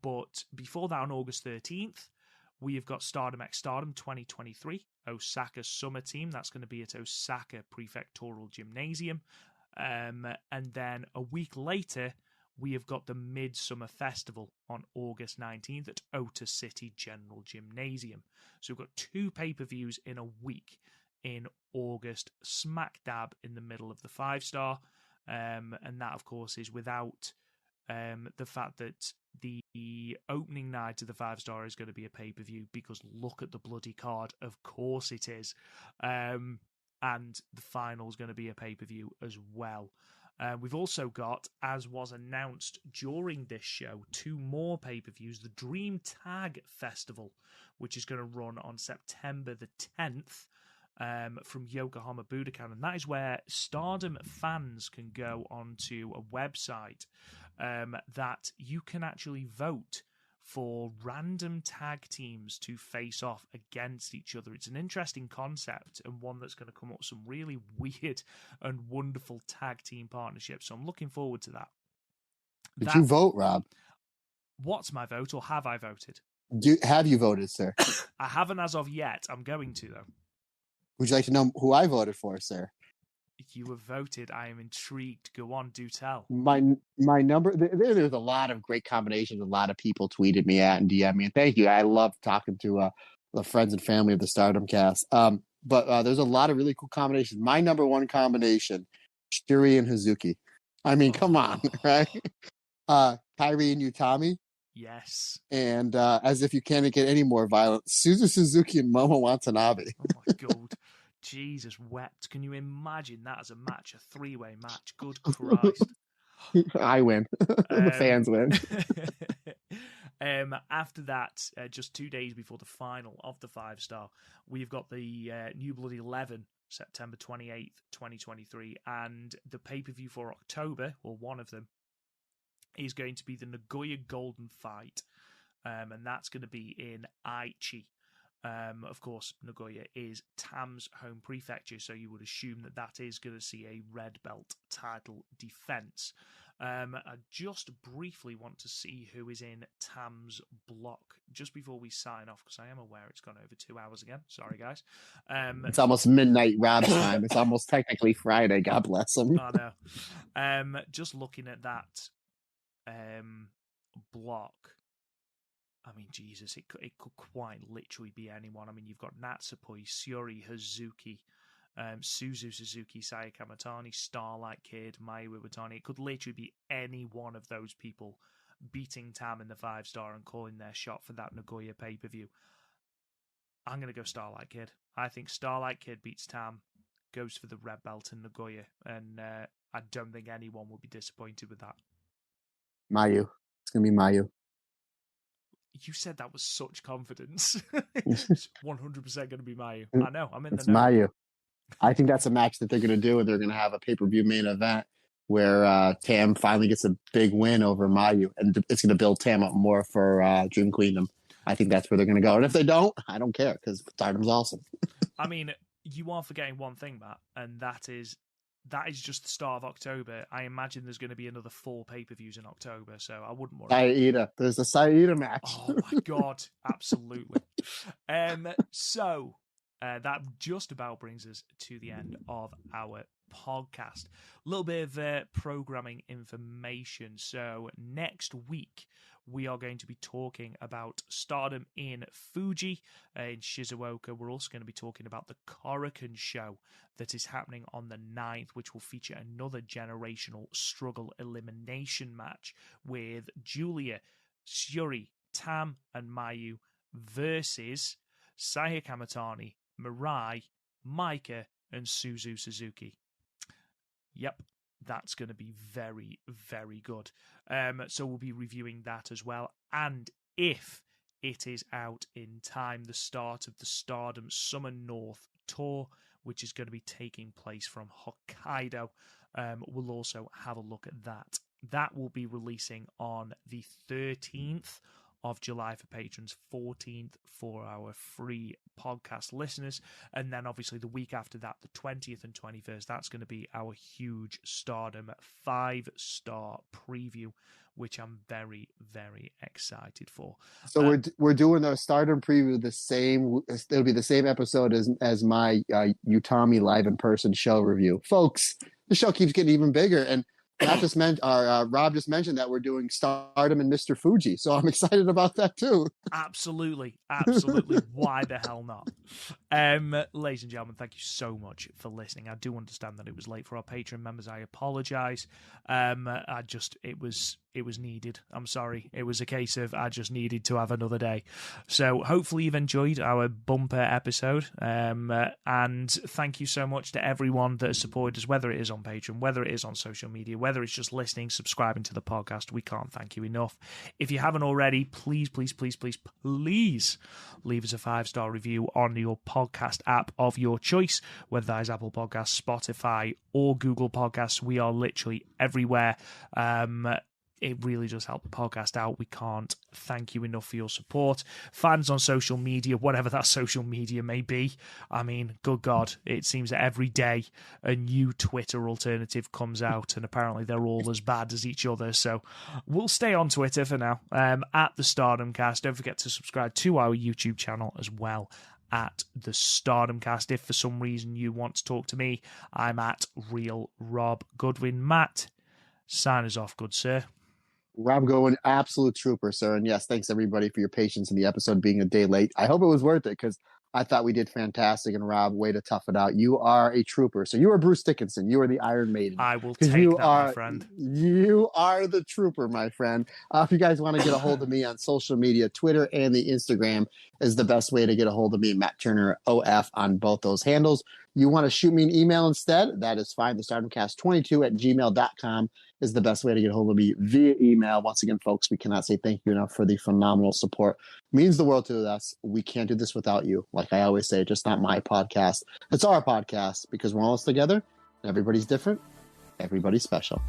But before that, on August 13th, we have got Stardom X Stardom 2023, Osaka Summer Team. That's going to be at Osaka Prefectural Gymnasium. And then a week later, we have got the MidSummer Festival on August 19th at Ota City General Gymnasium. So we've got 2 pay-per-views in a week in August, smack dab in the middle of the 5-star. And that, of course, is without the fact that the opening night of the 5-star is going to be a pay-per-view, because look at the bloody card. Of course it is. And the final is going to be a pay-per-view as well. We've also got, as was announced during this show, 2 more pay-per-views. The Dream Tag Festival, which is going to run on September the 10th from Yokohama Budokan. And that is where Stardom fans can go onto a website that you can actually vote for random tag teams to face off against each other. It's an interesting concept and one that's going to come up with some really weird and wonderful tag team partnerships. So I'm looking forward to that. Did you vote, Rob? What's my vote, or have I voted? Have you voted, sir? I haven't as of yet. I'm going to, though. Would you like to know who I voted for, sir? You have voted. I am intrigued. Go on, do tell. My number. There's a lot of great combinations. A lot of people tweeted me at and DM me. And thank you. I love talking to the friends and family of the Stardom cast. But there's a lot of really cool combinations. My number one combination, Shuri and Hazuki. I mean, come on, right? Kairi and Utami. Yes. And as if you can't get any more violent, Suzu Suzuki and Momo Watanabe. Oh my God. Jesus wept. Can you imagine that as a match, a 3-way match? Good Christ. I win. The fans win. After that, just 2 days before the final of the 5-star, we've got the New Blood 11, September 28th, 2023. And the pay-per-view for October, or one of them, is going to be the Nagoya Golden Fight. And that's going to be in Aichi. Of course, Nagoya is Tam's home prefecture, so you would assume that that is going to see a red belt title defense. I just briefly want to see who is in Tam's block just before we sign off, because I am aware it's gone over 2 hours again. Sorry, guys. It's almost midnight Rob's time. It's almost technically Friday. God bless him. I know. Just looking at that block. I mean, Jesus, it could quite literally be anyone. I mean, you've got Natsupoi, Syuri, Hazuki, Suzu Suzuki, Saya Kamatani, Starlight Kid, Mayu Iwatani. It could literally be any one of those people beating Tam in the 5-star and calling their shot for that Nagoya pay-per-view. I'm going to go Starlight Kid. I think Starlight Kid beats Tam, goes for the red belt in Nagoya, and I don't think anyone will be disappointed with that. Mayu. It's going to be Mayu. You said that with such confidence. It's 100% going to be Mayu. I know. I'm in it's the know. Mayu. I think that's a match that they're going to do, and they're going to have a pay-per-view main event where Tam finally gets a big win over Mayu, and it's going to build Tam up more for Dream Queendom. I think that's where they're going to go. And if they don't, I don't care, because Stardom's awesome. I mean, you are forgetting one thing, Matt, and that is just the start of October. I imagine there's going to be another 4 pay-per-views in October, so I wouldn't worry. Saida. There's a Saida match. Oh, my God. Absolutely. So that just about brings us to the end of our podcast. A little bit of programming information. So next week, we are going to be talking about Stardom in Fuji in Shizuoka. We're also going to be talking about the Korakuen show that is happening on the 9th, which will feature another generational struggle elimination match with Julia, Syuri, Tam, and Mayu versus Saya Kamatani, MIRAI, Maika, and Suzu Suzuki. Yep. That's going to be very, very good. So we'll be reviewing that as well. And if it is out in time, the start of the Stardom Summer North Tour, which is going to be taking place from Hokkaido, we'll also have a look at that. That will be releasing on the 13th of July for patrons, 14th for our free podcast listeners, and then obviously the week after that, the 20th and 21st, that's going to be our huge Stardom 5-star preview, which I'm very, very excited for. So we're doing a Stardom preview the same. It'll be the same episode as my Utami live in person show review, folks. The show keeps getting even bigger, and Rob just mentioned that we're doing Stardom and Mr. Fuji, so I'm excited about that too. Absolutely. Why the hell not? Ladies and gentlemen, thank you so much for listening. I do understand that it was late for our Patreon members. I apologize. It was it was needed. I'm sorry. It was a case of I just needed to have another day. So hopefully you've enjoyed our bumper episode. And thank you so much to everyone that has supported us, whether it is on Patreon, whether it is on social media, whether it's just listening, subscribing to the podcast. We can't thank you enough. If you haven't already, please leave us a 5-star review on your podcast app of your choice, whether that is Apple Podcasts, Spotify, or Google Podcasts. We are literally everywhere. It really does help the podcast out. We can't thank you enough for your support. Fans on social media, whatever that social media may be. I mean, good God, it seems that every day a new Twitter alternative comes out, and apparently they're all as bad as each other. So we'll stay on Twitter for now, at the Stardom Cast. Don't forget to subscribe to our YouTube channel as well, at the Stardom Cast. If for some reason you want to talk to me, I'm at Real Rob Goodwin. Matt, sign us off, good sir. Rob Goodwin, absolute trooper, sir. And yes, thanks everybody for your patience in the episode being a day late. I hope it was worth it, because I thought we did fantastic. And Rob, way to tough it out. You are a trooper. So you are Bruce Dickinson. You are the Iron Maiden. I will take that, my friend. You are the trooper, my friend. If you guys want to get a hold of me on social media, Twitter and the Instagram is the best way to get a hold of me. Matt Turner OF on both those handles. You want to shoot me an email instead? That is fine. The StardomCast22@gmail.com is the best way to get a hold of me via email. Once again, folks, we cannot say thank you enough for the phenomenal support. It means the world to us. We can't do this without you. Like I always say, just not my podcast. It's our podcast, because we're all together. Everybody's different. Everybody's special.